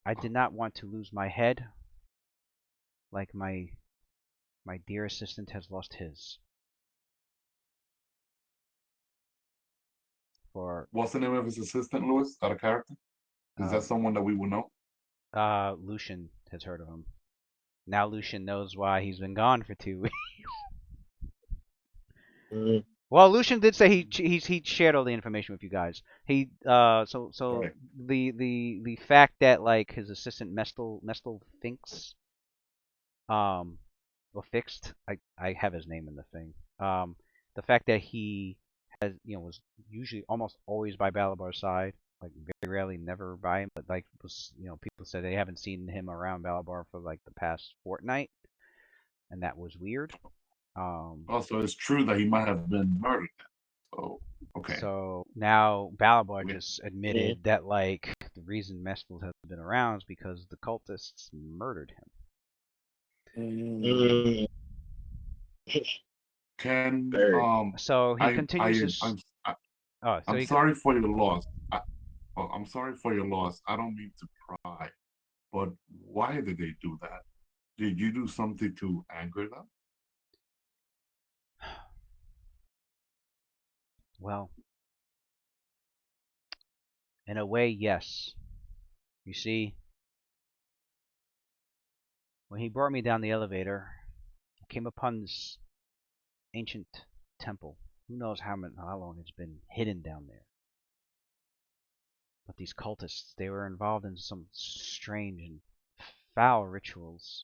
I did not want to lose my head like my dear assistant has lost his. What's the name of his assistant, Louis? Out of character? Is that someone that we will know? Lucian has heard of him. Now Lucian knows why he's been gone for 2 weeks. Well, Lucian did say he shared all the information with you guys. He so Right. the fact that like his assistant Mestel thinks or fixed, I have his name in the thing. The fact that he has was usually almost always by Balabar's side, like very rarely never by him, but like was people said they haven't seen him around Balabar for like the past fortnight, and that was weird. Also, it's true that he might have been murdered. So okay. So now Balabar just admitted that like the reason Mestel has been around is because the cultists murdered him. Can So he continues to. I'm sorry for your loss. I'm sorry for your loss. I don't mean to pry, but why did they do that? Did you do something to anger them? Well, in a way, yes. You see, when he brought me down the elevator, I came upon this ancient temple. Who knows how long it's been hidden down there. But these cultists, they were involved in some strange and foul rituals.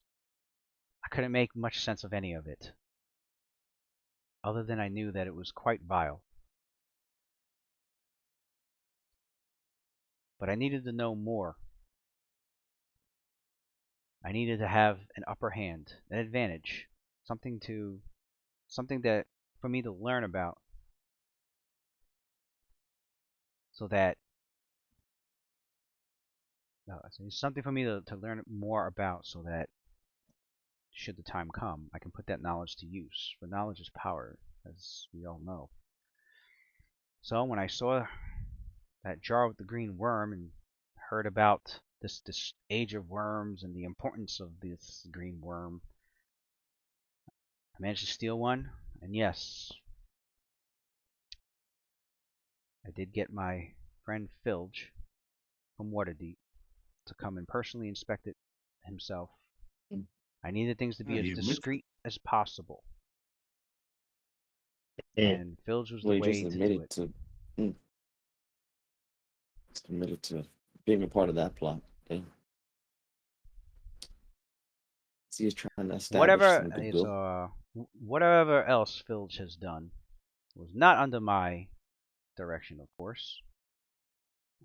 I couldn't make much sense of any of it, other than I knew that it was quite vile. But I needed to know more. I needed to have an upper hand, an advantage, something that for me to learn about, so that something for me to learn more about, so that should the time come, I can put that knowledge to use. For knowledge is power, as we all know. So when I saw that jar with the green worm and heard about this age of worms and the importance of this green worm, I managed to steal one, and yes, I did get my friend Filge from Waterdeep to come and personally inspect it himself. I needed things to be as discreet as possible. And Filge was the way to do it. Just admitted to being a part of that plot. Okay. So he's trying to establish some goodwill. Whatever else Filge has done was not under my direction, of course.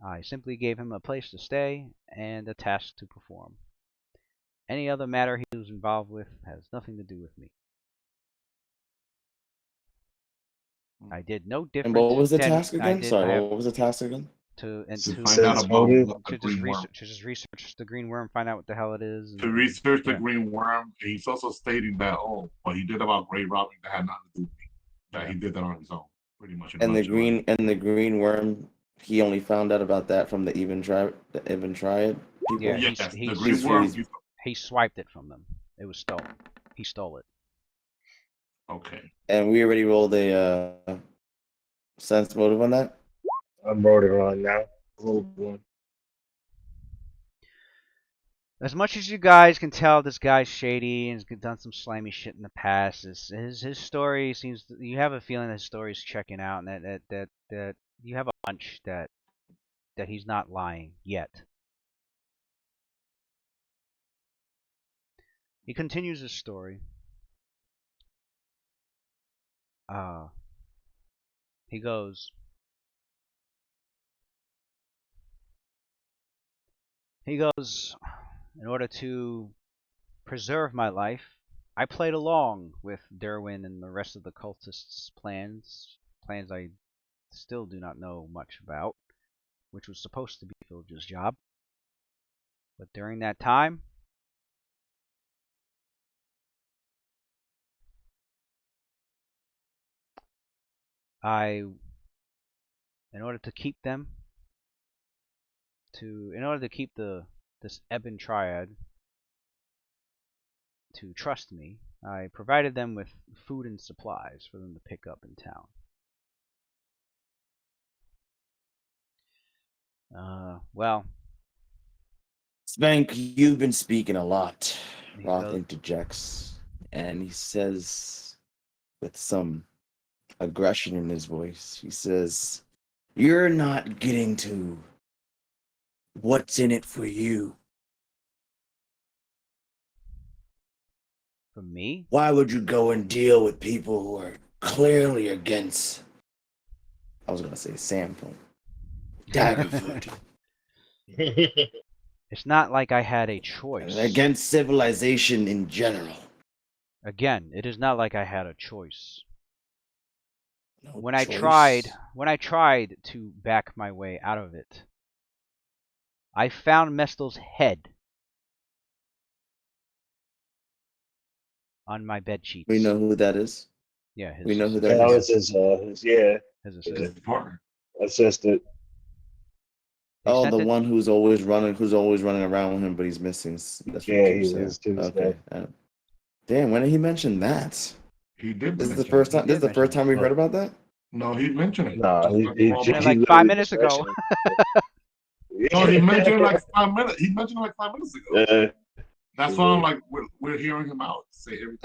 I simply gave him a place to stay and a task to perform. Any other matter he was involved with has nothing to do with me. I did no different. And what was the task again? Sorry, what was the task again? To find out about the green worm. To just research the green worm, find out what the hell it is. To research the green worm. He's also stating that what he did about grave robbing that had nothing to do with me. That he did that on his own, pretty much. And the green worm, he only found out about that from the Even Triad people. Yeah, the green worm. He swiped it from them. It was stolen. He stole it. Okay. And we already rolled a sense motive on that. I'm rolling on now. Roll one. As much as you guys can tell, this guy's shady and has done some slimy shit in the past. His story seems you have a feeling that his story's checking out, and that you have a hunch that he's not lying yet. He continues his story. He goes. In order to preserve my life, I played along with Derwin and the rest of the cultists' plans I still do not know much about, which was supposed to be Filge's job. But during that time, in order to keep this Ebon Triad to trust me, I provided them with food and supplies for them to pick up in town. Well, Spank, you've been speaking a lot. he Roth goes, interjects, and he says, with some aggression in his voice, he says, "You're not getting to what's in it for you. for me? Why would you go and deal with people who are clearly against," I was going to say Sampoint, Daggerfoot, It's not like I had a choice. against civilization in general. Again, it is not like I had a choice. No When choice. I tried to back my way out of it, I found Mestel's head on my bed sheets. We know who that is. Yeah, We know who that That is. was his assistant. partner. assistant. They Oh, sent the it- one who's always running around with him, but he's missing. That's Yeah, what he you said. was too. Okay. Damn, when did he mention that? He did. This is the mention first it. time. This is the did first time we've heard about that. No, he mentioned it. No, Just he, like he, Paul he, Mentioned it Brown. like 5 literally minutes just ago. mentioned it. No, he mentioned it like 5 minutes. He mentioned it like 5 minutes ago. That's why I'm like, we're hearing him out say everything.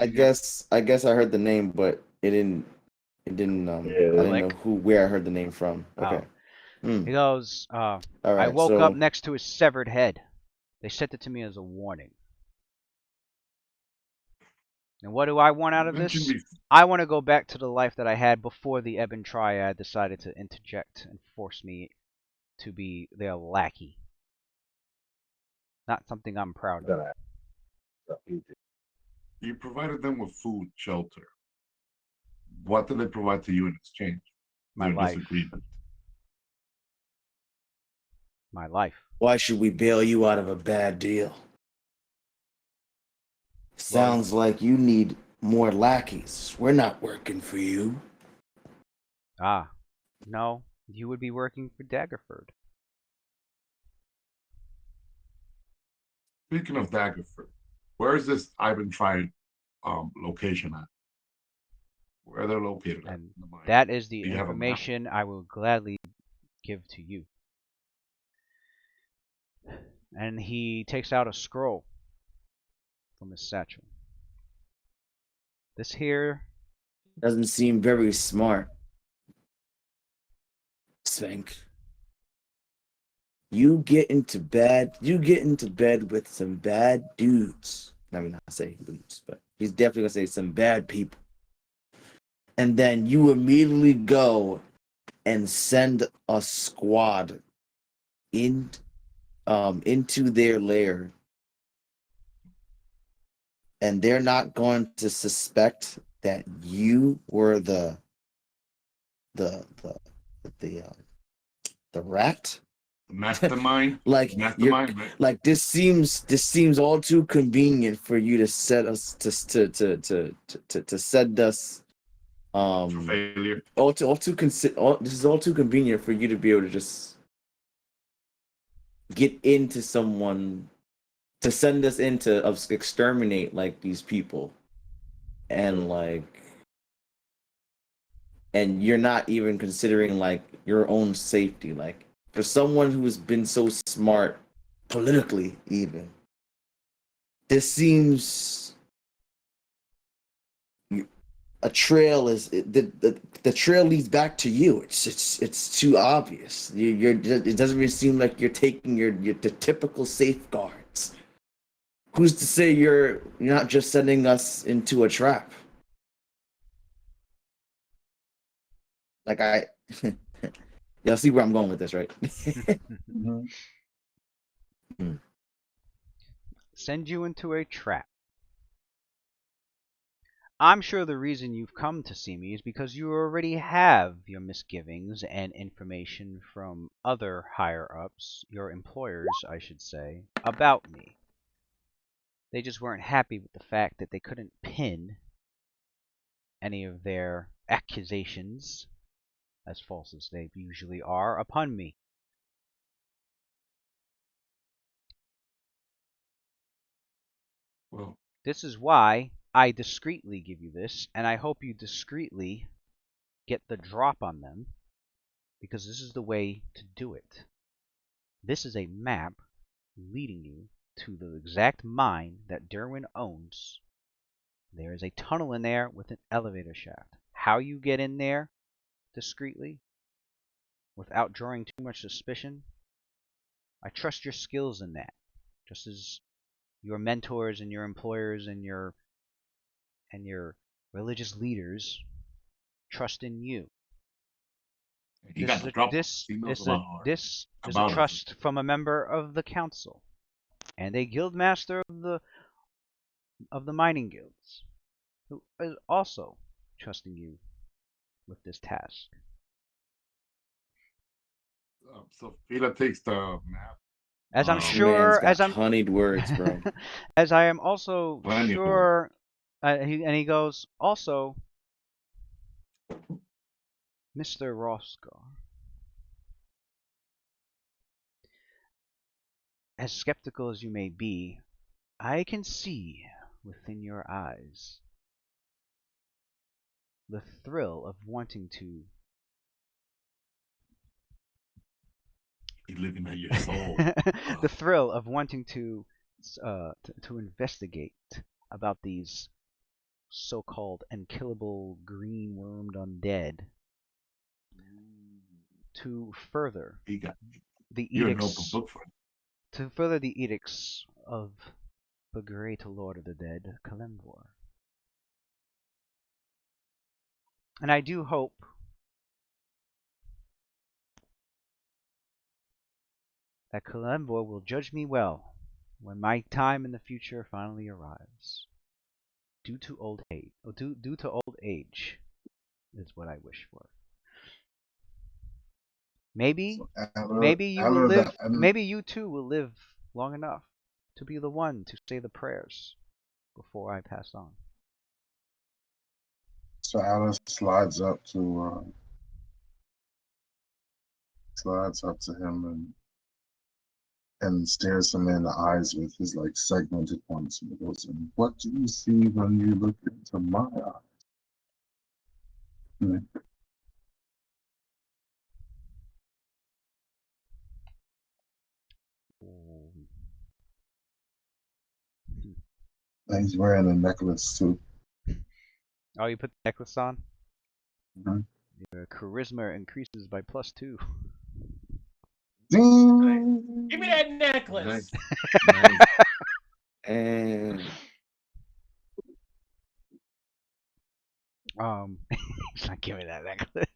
I guess I heard the name, but it didn't. I didn't know where I heard the name from. Okay. He goes, All I right. woke So up next to his severed head. They sent it to me as a warning. And what do I want out of this? I want to go back to the life that I had before the Ebon Triad decided to interject and force me to be their lackey. Not something I'm proud of. You provided them with food, shelter. What did they provide to you in exchange? My Their life. disagreement. My life. why should we bail you out of a bad deal? Sounds like you need more lackeys. We're not working for you. Ah, no, you would be working for Daggerford. Speaking of Daggerford, where is this Ivan Triad location at? Where they're located at? And that is the Do you have a map? information I will gladly give to you. And he takes out a scroll from his satchel. This here, Doesn't seem very smart. Spank. You get into bed with some bad dudes. I mean, not say dudes, but he's definitely gonna say some bad people. And then you immediately go and send a squad into their lair, and they're not going to suspect that you were the rat. Mastermind. Like Mastermind, right? like this seems all too convenient for you to set us to send us For failure. this is all too convenient for you to be able to just get into someone, to send us in to exterminate like these people, and and you're not even considering like your own safety. Like, for someone who's been so smart politically, even, this seems a trail is the trail leads back to you. It's too obvious. It doesn't even seem like you're taking the typical safeguards. Who's to say you're not just sending us into a trap? Like y'all see where I'm going with this, right? Send you into a trap. I'm sure the reason you've come to see me is because you already have your misgivings and information from other higher-ups, your employers, I should say, about me. They just weren't happy with the fact that they couldn't pin any of their accusations, as false as they usually are, upon me. Well, this is why I discreetly give you this, and I hope you discreetly get the drop on them, because this is the way to do it. This is a map leading you to the exact mine that Derwin owns. There is a tunnel in there with an elevator shaft. How you get in there discreetly, without drawing too much suspicion, I trust your skills in that, just as your mentors and your employers and your religious leaders trust in you. He got the drop. This He knows is a about us. trust from a member of the council and a guild master of the mining guilds, who is also trusting you with this task. So Fila takes the map. As I'm This sure, man's got as I'm honeyed words, bro. as I am also Plenty of sure, he goes, also, Mr. Roscar, as skeptical as you may be, I can see within your eyes the thrill of wanting to He's looking at your soul. the thrill of wanting to investigate about these so-called unkillable green-wormed undead, to further the edicts of the great Lord of the Dead, Kalemvor. And I do hope that Kalemvor will judge me well when my time in the future finally arrives. Due to old age is what I wish for. Maybe you will live. Maybe you too will live long enough to be the one to say the prayers before I pass on. So Alice slides up to him and stares him in the eyes with his like segmented points and goes, "And what do you see when you look into my eyes?" And he's wearing a necklace too. Oh, you put the necklace on? Mm-hmm. Your charisma increases by +2. Ding! Give me that necklace. Nice. And he's not giving that necklace.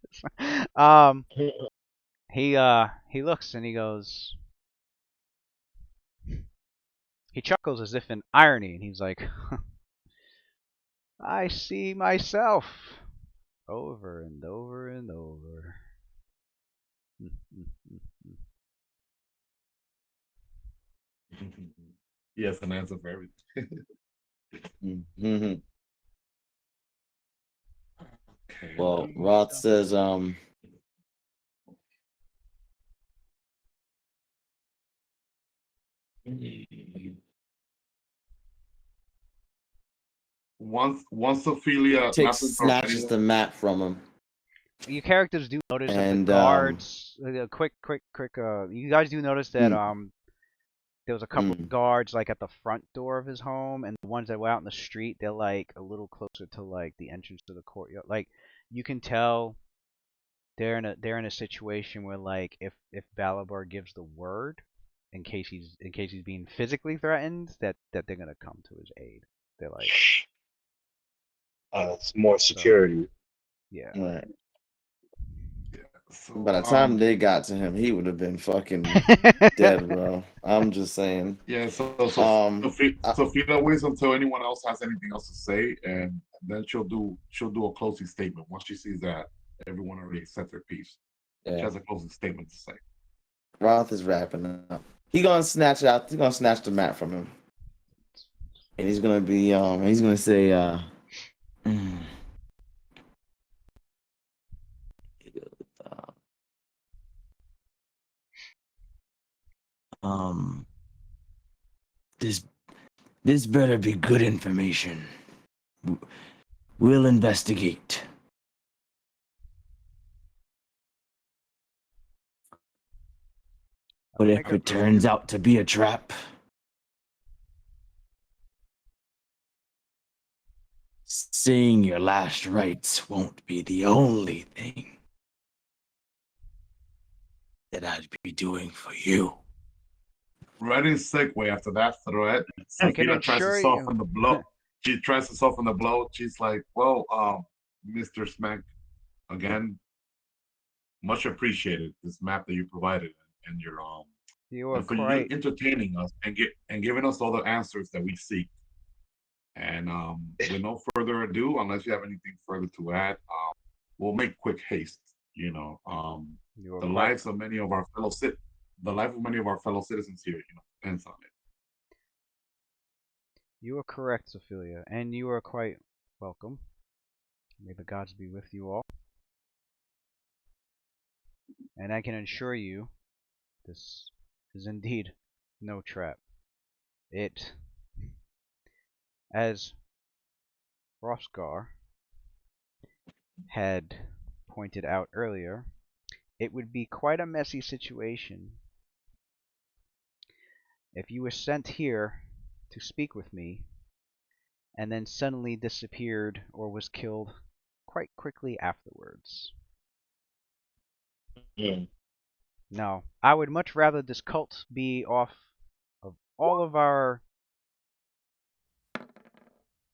He looks and he goes. He chuckles as if in irony, and he's like, I see myself over and over and over. He has an answer for everything. Okay. Well, Roth says, once Ophelia snatches the map from him. You characters do notice that the And, guards. Quick. You guys do notice that there was a couple of guards like at the front door of his home, and the ones that were out in the street, they're like a little closer to like the entrance to the courtyard. Like you can tell they're in a situation where like if Balabar gives the word in case he's being physically threatened, that they're gonna come to his aid. They're like it's more security. yeah. Right. So, By the time they got to him, he would have been fucking dead, bro. I'm just saying. Yeah, Sophia waits until anyone else has anything else to say, and then she'll do a closing statement once she sees that everyone already said their piece. Yeah. She has a closing statement to say. Roth is wrapping up. He's gonna snatch the map from him, and he's gonna be he's gonna say this better be good information. We'll investigate. But if it turns out to be a trap, saying your last rites won't be the only thing that I'd be doing for you. Right in segue after that threat, I can Sophia tries to assure soften you. the blow. She tries to soften the blow. She's like, "Well, Mr. Smack, again, much appreciated this map that you provided and your You are and for quite you entertaining us and giving us all the answers that we seek." And with no further ado, unless you have anything further to add, we'll make quick haste. You know, the lives of many of our fellow citizens here, depends on it. You are correct, Sophia, and you are quite welcome. May the gods be with you all. And I can assure you, this is indeed no trap. It, as Rosgar had pointed out earlier, it would be quite a messy situation if you were sent here to speak with me and then suddenly disappeared or was killed quite quickly afterwards. No, I would much rather this cult be off of all of our...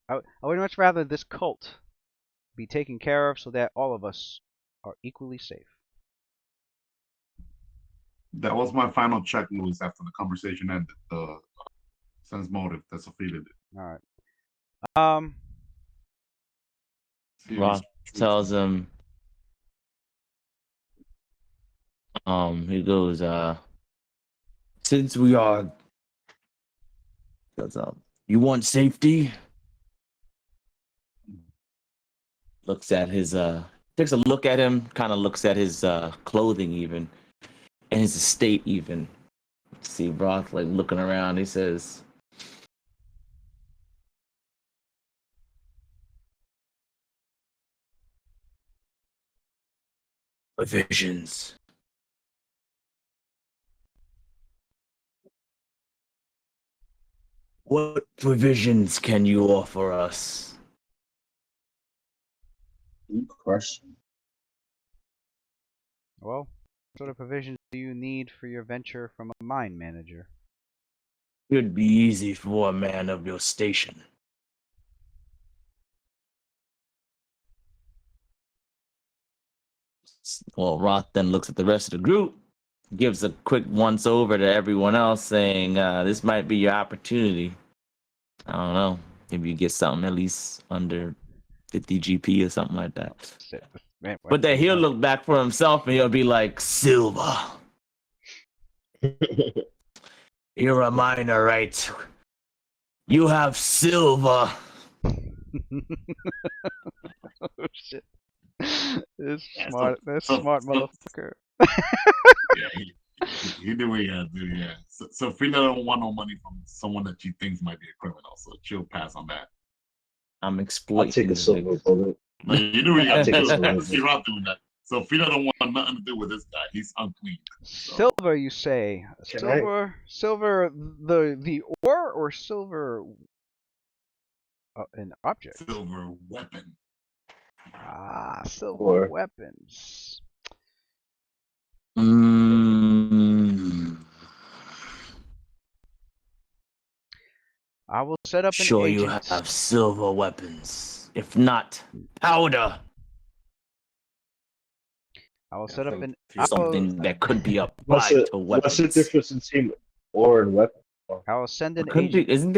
I would much rather this cult be taken care of so that all of us are equally safe. That was my final check, Louis, after the conversation ended. The sense motive that Sophia did. Alright. Roth tells him, he goes, since we are, you want safety? Looks at his, takes a look at him, kind of looks at his clothing even, and his estate even. See Roth like looking around, he says, provisions. What provisions can you offer us? Good question. Well, what sort of provisions do you need for your venture from a mine manager? Should be easy for a man of your station. Well, Roth then looks at the rest of the group, gives a quick once over to everyone else, saying, this might be your opportunity. I don't know. Maybe you get something at least under 50 GP or something like that. But then he'll look back for himself and he'll be like, silver. You're a miner, right? You have silver. Oh shit. This smart motherfucker. Yeah, he knew what he had to do, yeah. So Sophia don't want no money from someone that she thinks might be a criminal, so she'll pass on that. I'm exploiting. I'll take a silver bullet. But you knew what you had to do. You're not doing that. So Fina don't want nothing to do with this guy. He's unclean. Silver, you say? Silver, the ore or silver? An object. Silver weapon. Ah, silver Or- weapons. I will set up an Sure, agent. you have silver weapons. If not, powder. I will set up an Something that could be What's applied the to weapons. what's the difference between ore and weapon? I will send an Couldn't agent. be, isn't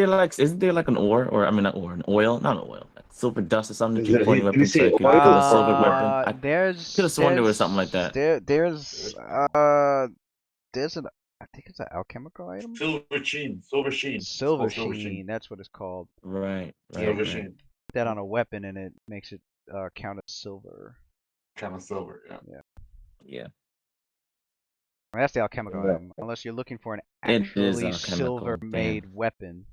there like an ore, or I mean not ore, an oil, not an oil, like silver dust or something that Is you it- put on your did he weapon say so it could oil kill or a silver weapon? I There's could have sworn there was something like that. There's an, I think it's an alchemical item. Silver sheen. Silver sheen. That's what it's called. Right. Silver you sheen. put that on a weapon and it makes it count as silver. Kind of silver. Yeah. Well, that's the alchemical Yeah. item. Unless you're looking for an It is actually alchemical, silver-made weapon.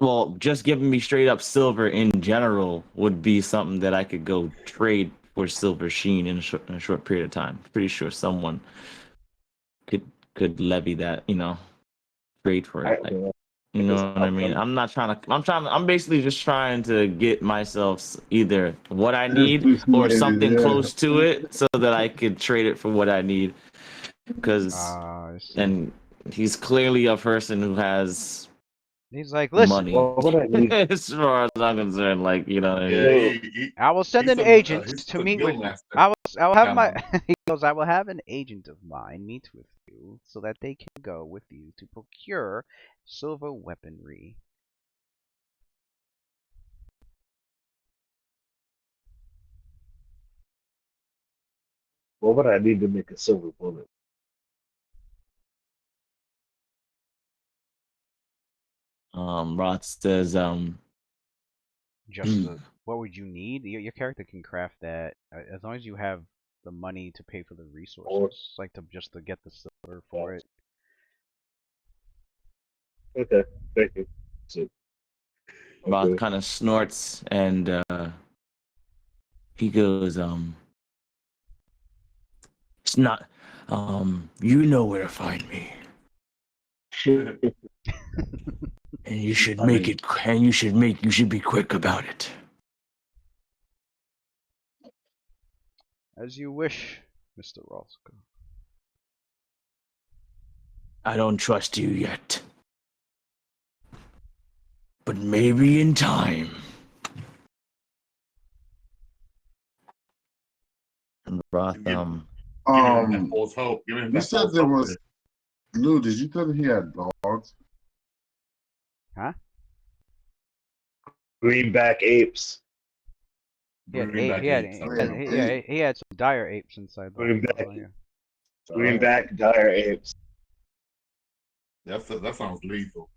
Well, just giving me straight up silver in general would be something that I could go trade for silver sheen in a short period of time. Pretty sure someone could levy that, trade for it. Like, you know what I mean? I'm basically just trying to get myself either what I need or something close to it so that I could trade it for what I need. And he's clearly a person who has He's like, listen, money. As far as I'm concerned, like, you know what I mean? I will send an agent to meet with. I will have my. He goes, I will have an agent of mine meet with you so that they can go with you to procure silver weaponry. What would I need to make a silver bullet? Roth says, what would you need? Your character can craft that as long as you have the money to pay for the resources, like to get the silver for it. Okay, thank you. So, Roth kind of snorts and he goes, it's not, you know where to find me. And you should you should be quick about it. As you wish, Mr. Rolska. I don't trust you yet. But maybe in time. And Roth, false hope. You said there was. Lou, did you tell me he had dogs? Huh? Greenback apes. He had some dire apes inside. Greenback dire apes. That sounds lethal.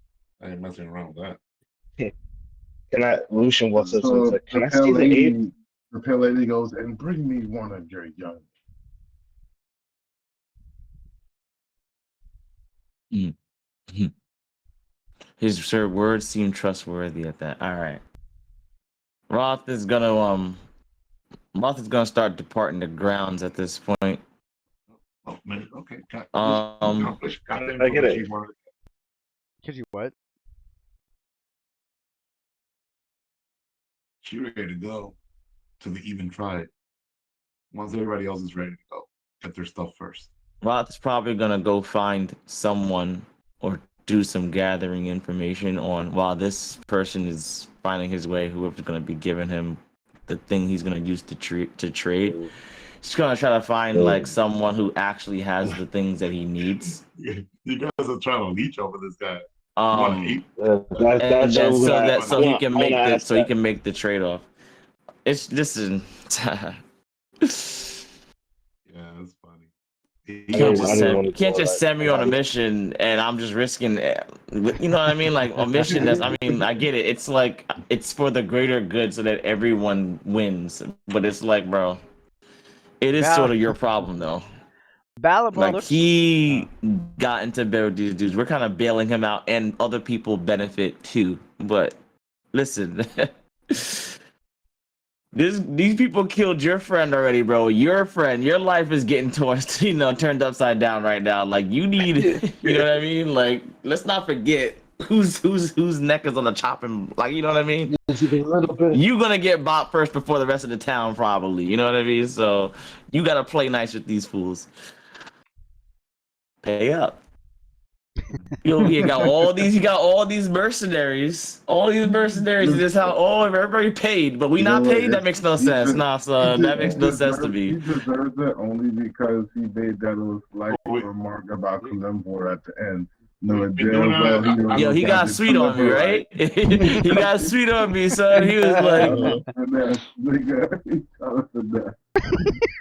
I ain't messing around with that. Can I, Lucian? What's up? So Like, can I pale see the lady, ape? The pale lady goes, and bring me one of your young. His words seem trustworthy at that. All right. Roth is gonna start departing the grounds at this point. Oh man, okay. I get it. Cause you what? She ready to go to the even tribe. Once everybody else is ready to go, get their stuff first. Roth's probably gonna go find someone or do some gathering information on while this person is finding his way. Whoever's gonna be giving him the thing he's gonna use to trade. He's gonna try to find like someone who actually has the things that he needs. You guys are trying to leech over this guy. So he can make the trade off. Listen. Yeah, that's funny. You can't just send me on a mission and I'm just risking it. You know what I mean? Like a mission I get it. It's like it's for the greater good so that everyone wins. But it's like, bro, it is sort of your problem though. Like he got into bed with these dudes. We're kind of bailing him out and other people benefit too. But listen, These people killed your friend already, bro. Your friend, your life is getting tossed, turned upside down right now. Like you need, you know what I mean? Like let's not forget whose neck is on the chopping. Like you know what I mean? You gonna get bought first before the rest of the town, probably. You know what I mean? So you gotta play nice with these fools. Pay up. You over here got all these. You got all these mercenaries. All these mercenaries. This how everybody paid, but we not paid. That makes no sense. Nah, son, that makes no sense to me. He deserves it only because he made that little slight remark about Kalimvor at the end. No, damn well Yo, he got sweet on me, right? He got sweet on me, son. He was like,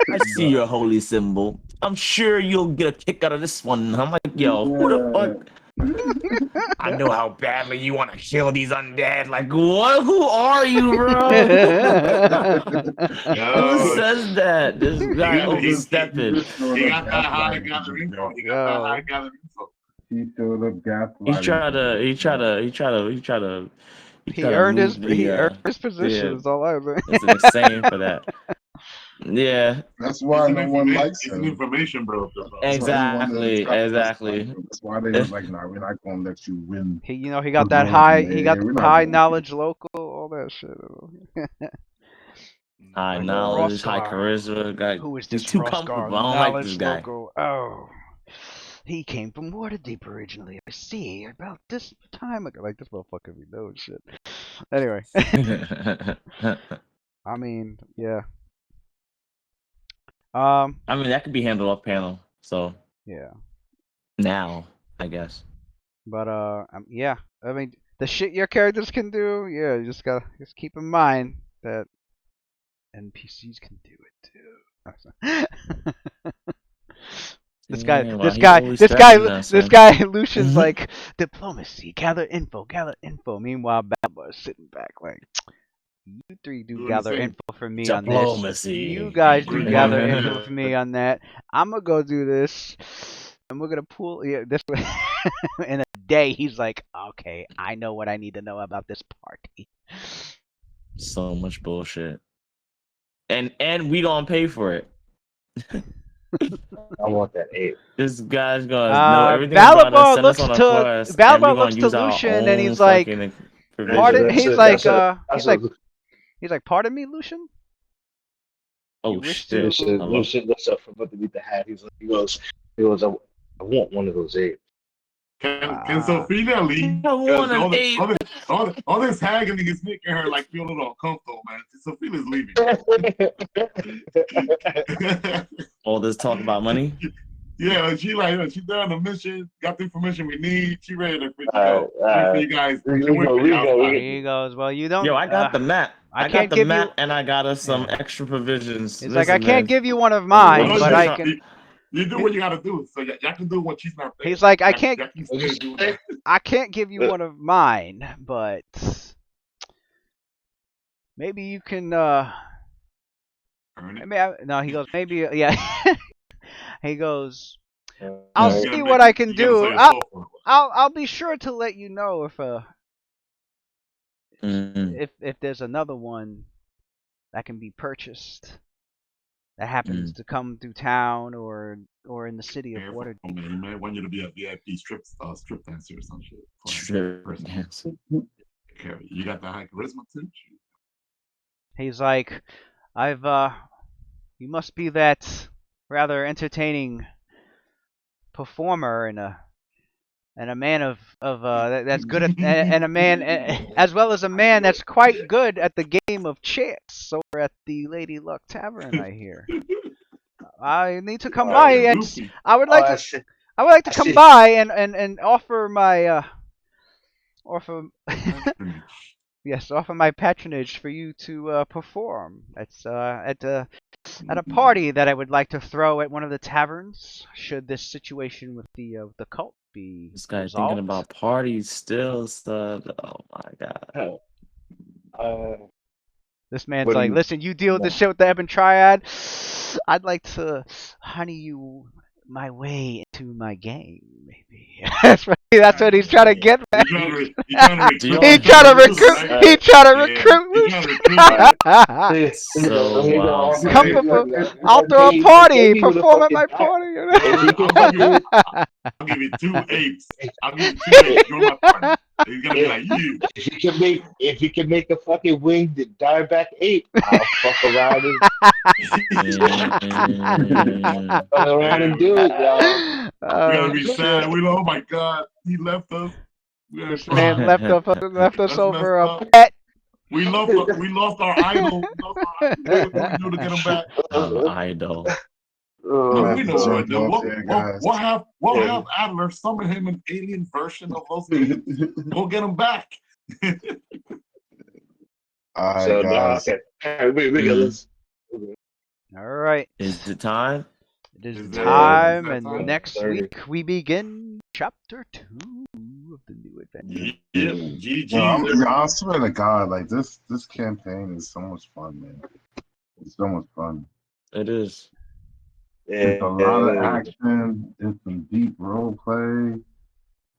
I see your holy symbol. I'm sure you'll get a kick out of this one. I'm like, yo, who the fuck? I know how badly you want to kill these undead. Like, what? Who are you, bro? Who says that? This guy overstepping. He got that high gathering info. He got that high gathering info. He showed up gaslighting. He earned his position. Yeah. Is all I think. It's insane for that. Yeah. That's why no one likes It's him. an information, bro. Exactly. That's why they was like, nah, we're not gonna let you win. He got that high. He got high knowledge, local, all that shit. High knowledge, high charisma. Who is He's this too Rosgar? comfortable. I don't like this guy. Local. Oh, he came from Waterdeep originally. I see. About this time ago, like this motherfucker be knowing shit. Anyway, I mean, yeah. I mean, that could be handled off panel. So yeah. Now, I guess. But yeah. I mean, the shit your characters can do, yeah. You just gotta keep in mind that NPCs can do it too. This guy, Lucian's like, diplomacy, gather info. Meanwhile, Baba sitting back like, you three do gather info for me on this. You guys do gather info for me on that. I'm gonna go do this, and we're gonna pull this way. In a day, he's like, okay, I know what I need to know about this party. So much bullshit, and we gonna pay for it. I want that 8. This guy's gonna know everything about us. Send us on a quest, Balabor looks to Lucian and he's like, pardon. He's like, pardon me, Lucian. Oh shit! Lucian looks up from underneath the hat. He goes, I want one of those 8. Can Sophia leave? All this haggling is making her like feel a little uncomfortable, man. Sophia's leaving. All this talk about money. Yeah, she's done the mission, got the information we need. She ready to go. For you guys. He goes, well, you don't. Yo, I got the map. I got the map, and I got us some extra provisions. It's like I can't give you one of mine, but I can. You do what you gotta do, so y'all can do what she's not there. He's like, I can't give you one of mine, but maybe you can. No, he goes, maybe, yeah. He goes, I'll see what I can do. I'll be sure to let you know if there's another one that can be purchased. That happens to come through town or in the city of Waterdeep. He might want you to be a VIP strip dancer or some shit. Strip dancer. You got the high charisma too. He's like, you must be that rather entertaining performer and a man of that's good at and a man as well as a man that's quite good at the game of chess over at the Lady Luck Tavern, I hear. I need to come by and I would like to come by and offer my offer my patronage for you to perform. It's at a party that I would like to throw at one of the taverns. Should this situation with the cult be this guy's resolved? Thinking about parties still, stuff. Oh my god. This man's like, listen, you deal with this shit with the Ebon Triad. I'd like to honey you my way into my game. Maybe that's what he's trying to get at. He's trying to Do y'all He enjoy trying to this? recruit. He trying to Yeah, recruit he's Lucius. trying to recruit. So wild, Come son. for, I'll throw a party. Perform at my party. If he can I'll give you 2 apes. I'll give you 2 apes. Join my party. He's gonna be like you. If he can make a fucking winged direback ape, I'll fuck around and do it, y'all. We're gonna be sad. Oh my god, he left us. We're gonna This cry. man left us That's over messed a up. pet. We lost our idol. What do we do to get him back? Idol. No, we know what to do. guys. What have Adler summon him an alien version of those aliens? We'll get him back. All right, So guys. okay, we got this. All right. Is it time? It is Is time, that and time? next 30. week we begin chapter 2 of the new adventure. Yep. GG. No, I swear to God, like this campaign is so much fun, man. It's so much fun. It is. It's a lot of action. It's some deep role play.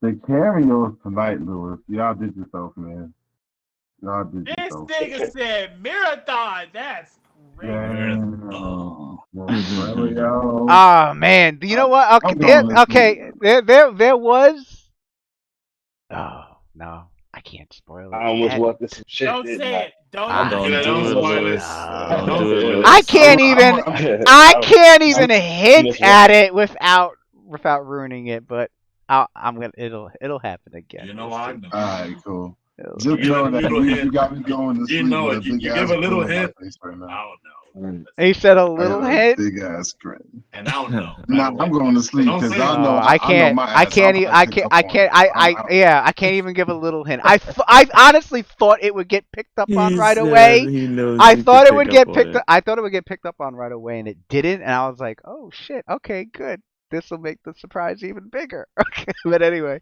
The cameos tonight, Lewis. Y'all did yourself, man. Y'all did This yourself. nigga said marathon. That's crazy. Damn. Well, yo. Oh man, you know what? Okay, I'm going this there was. Oh no, I can't spoil it. I almost walked this shit. Don't didn't say I? it. Don't. Don't Yeah, do don't it, spoil Lewis. it. Don't do it, Lewis. I can't even. I can't even hint almost at it without ruining it. But I'm gonna. It'll happen again. You know I know. All right, cool. It'll- Just You know know, that little you hint. got me going to You sleep know with it. a You big give ass a little grin on my hint. face right I now. don't know. He said a I little got a hint. big ass grin. And I don't know. Nah, I'm going to sleep Don't because say I it. know I I know can't. my I ass. can't. I'm I gonna pick can't. up I on can't. it. Yeah. I can't even give a little hint. I honestly thought it would get picked up on He right said away. he knows I you thought can it would pick get up on picked it. up. I thought it would get picked up on right away, and it didn't. And I was like, "Oh shit! Okay, good. This will make the surprise even bigger." Okay, but anyway.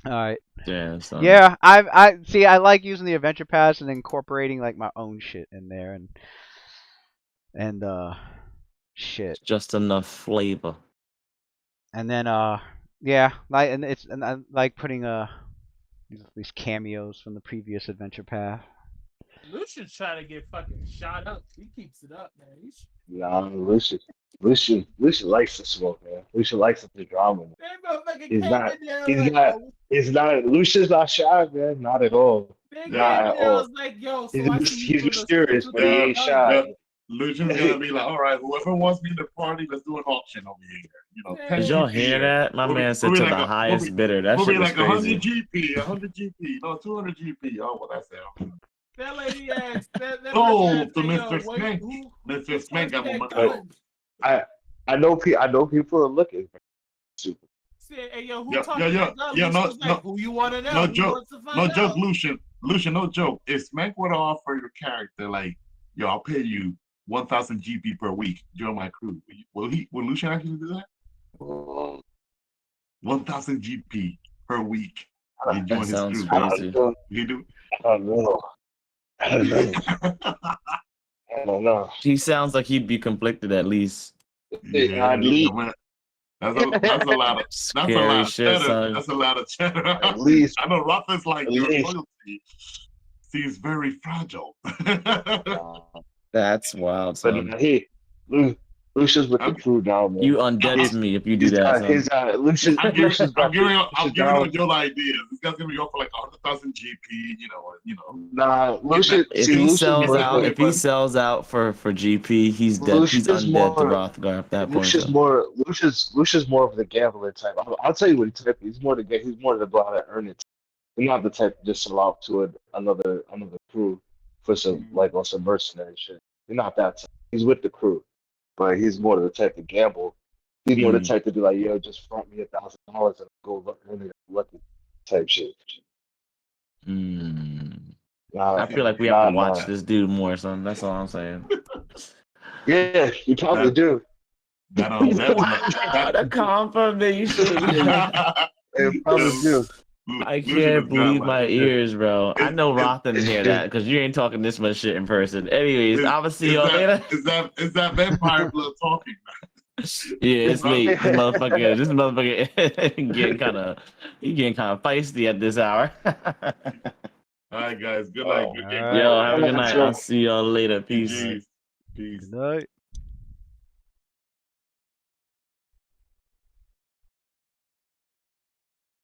All right. Damn, son. Yeah, I see. I like using the adventure pass and incorporating like my own shit in there, and shit. Just enough flavor. And then yeah, I like putting these cameos from the previous adventure path. Lucian's trying to get fucking shot up. He keeps it up, man. He's Nah, Lucian likes the smoke, man. Lucian likes the drama. Man. that motherfucker He's came not. in there He's like, not. yo, He's not. Lucian's not shy, man. Not at all. they came in Not there. at I all. was like, yo, so I see you He's in the mysterious, with but he the ain't gun. shy. Lucian's gonna be like, all right, whoever wants me in the party, let's do an auction over here. You know, 10 Did y'all GP. hear that? My man said to the highest bidder. That We'll shit be was like 100 crazy. GP, 100 GP, no 200 GP. Oh, well, that's it. That lady asked. That Oh, person to asked, hey, yo, Mr. what- Snake. who- Mr. Snake got more that money. gun? I know people are looking. Super. Said, hey, yo, who Yeah, talked yeah, to yeah. that gun? Yeah, Lucian no, was like, who you want to know? No Who joke. wants to find No out? joke, Lucian. Lucian, no joke. If Smack would offer your character, like, yo, I'll pay you 1,000 GP per week, join my crew. Will Lucian actually do that? 1,000 GP per week. You join his sounds crew. crazy. You do? I don't know. I don't know. He sounds like he'd be conflicted at least. Yeah, At least. man. That's a lot of Scary shit, cheddar. son. That's a lot of cheddar. At least. I know Rafa's like At your least. loyalty seems very fragile. That's wild, But son. hey, Lucian's with the crew now, man. You undead to me if you do that, son. Lucian's I'm giving down. out your ideas. This guy's gonna be off for like 100,000 GP. You know. Nah, Lucian. If see, he Lucian's sells more- out, for GP, he's dead. He's Lucian's undead more- to Rothgar at that point. Lucian's So. Lucian's more of the gambler type. I'll tell you what he type. He's more to go out and earn it. He's not the type to just sell out to another crew for some on some mercenary shit. He's not that type. He's with the crew, but he's more the type to gamble. He's more the type to be like, yo, just front me $1,000 and go lucky type shit. I feel like we have to watch this dude more, son. That's all I'm saying. Yeah, you probably do. The confirmation. You probably do. I Lucius can't is believe godlike. my ears, bro. I know Is- Roth didn't hear that because you ain't talking this much shit in person. Anyways, I'm gonna see y'all later. Is that vampire blood talking? Yeah, it's late. This motherfucker getting kind of feisty at this hour. All right, guys. Good night. All right. Yo, have a good Good night, night. sir. I'll see y'all later. Peace. Peace. Peace. Good night.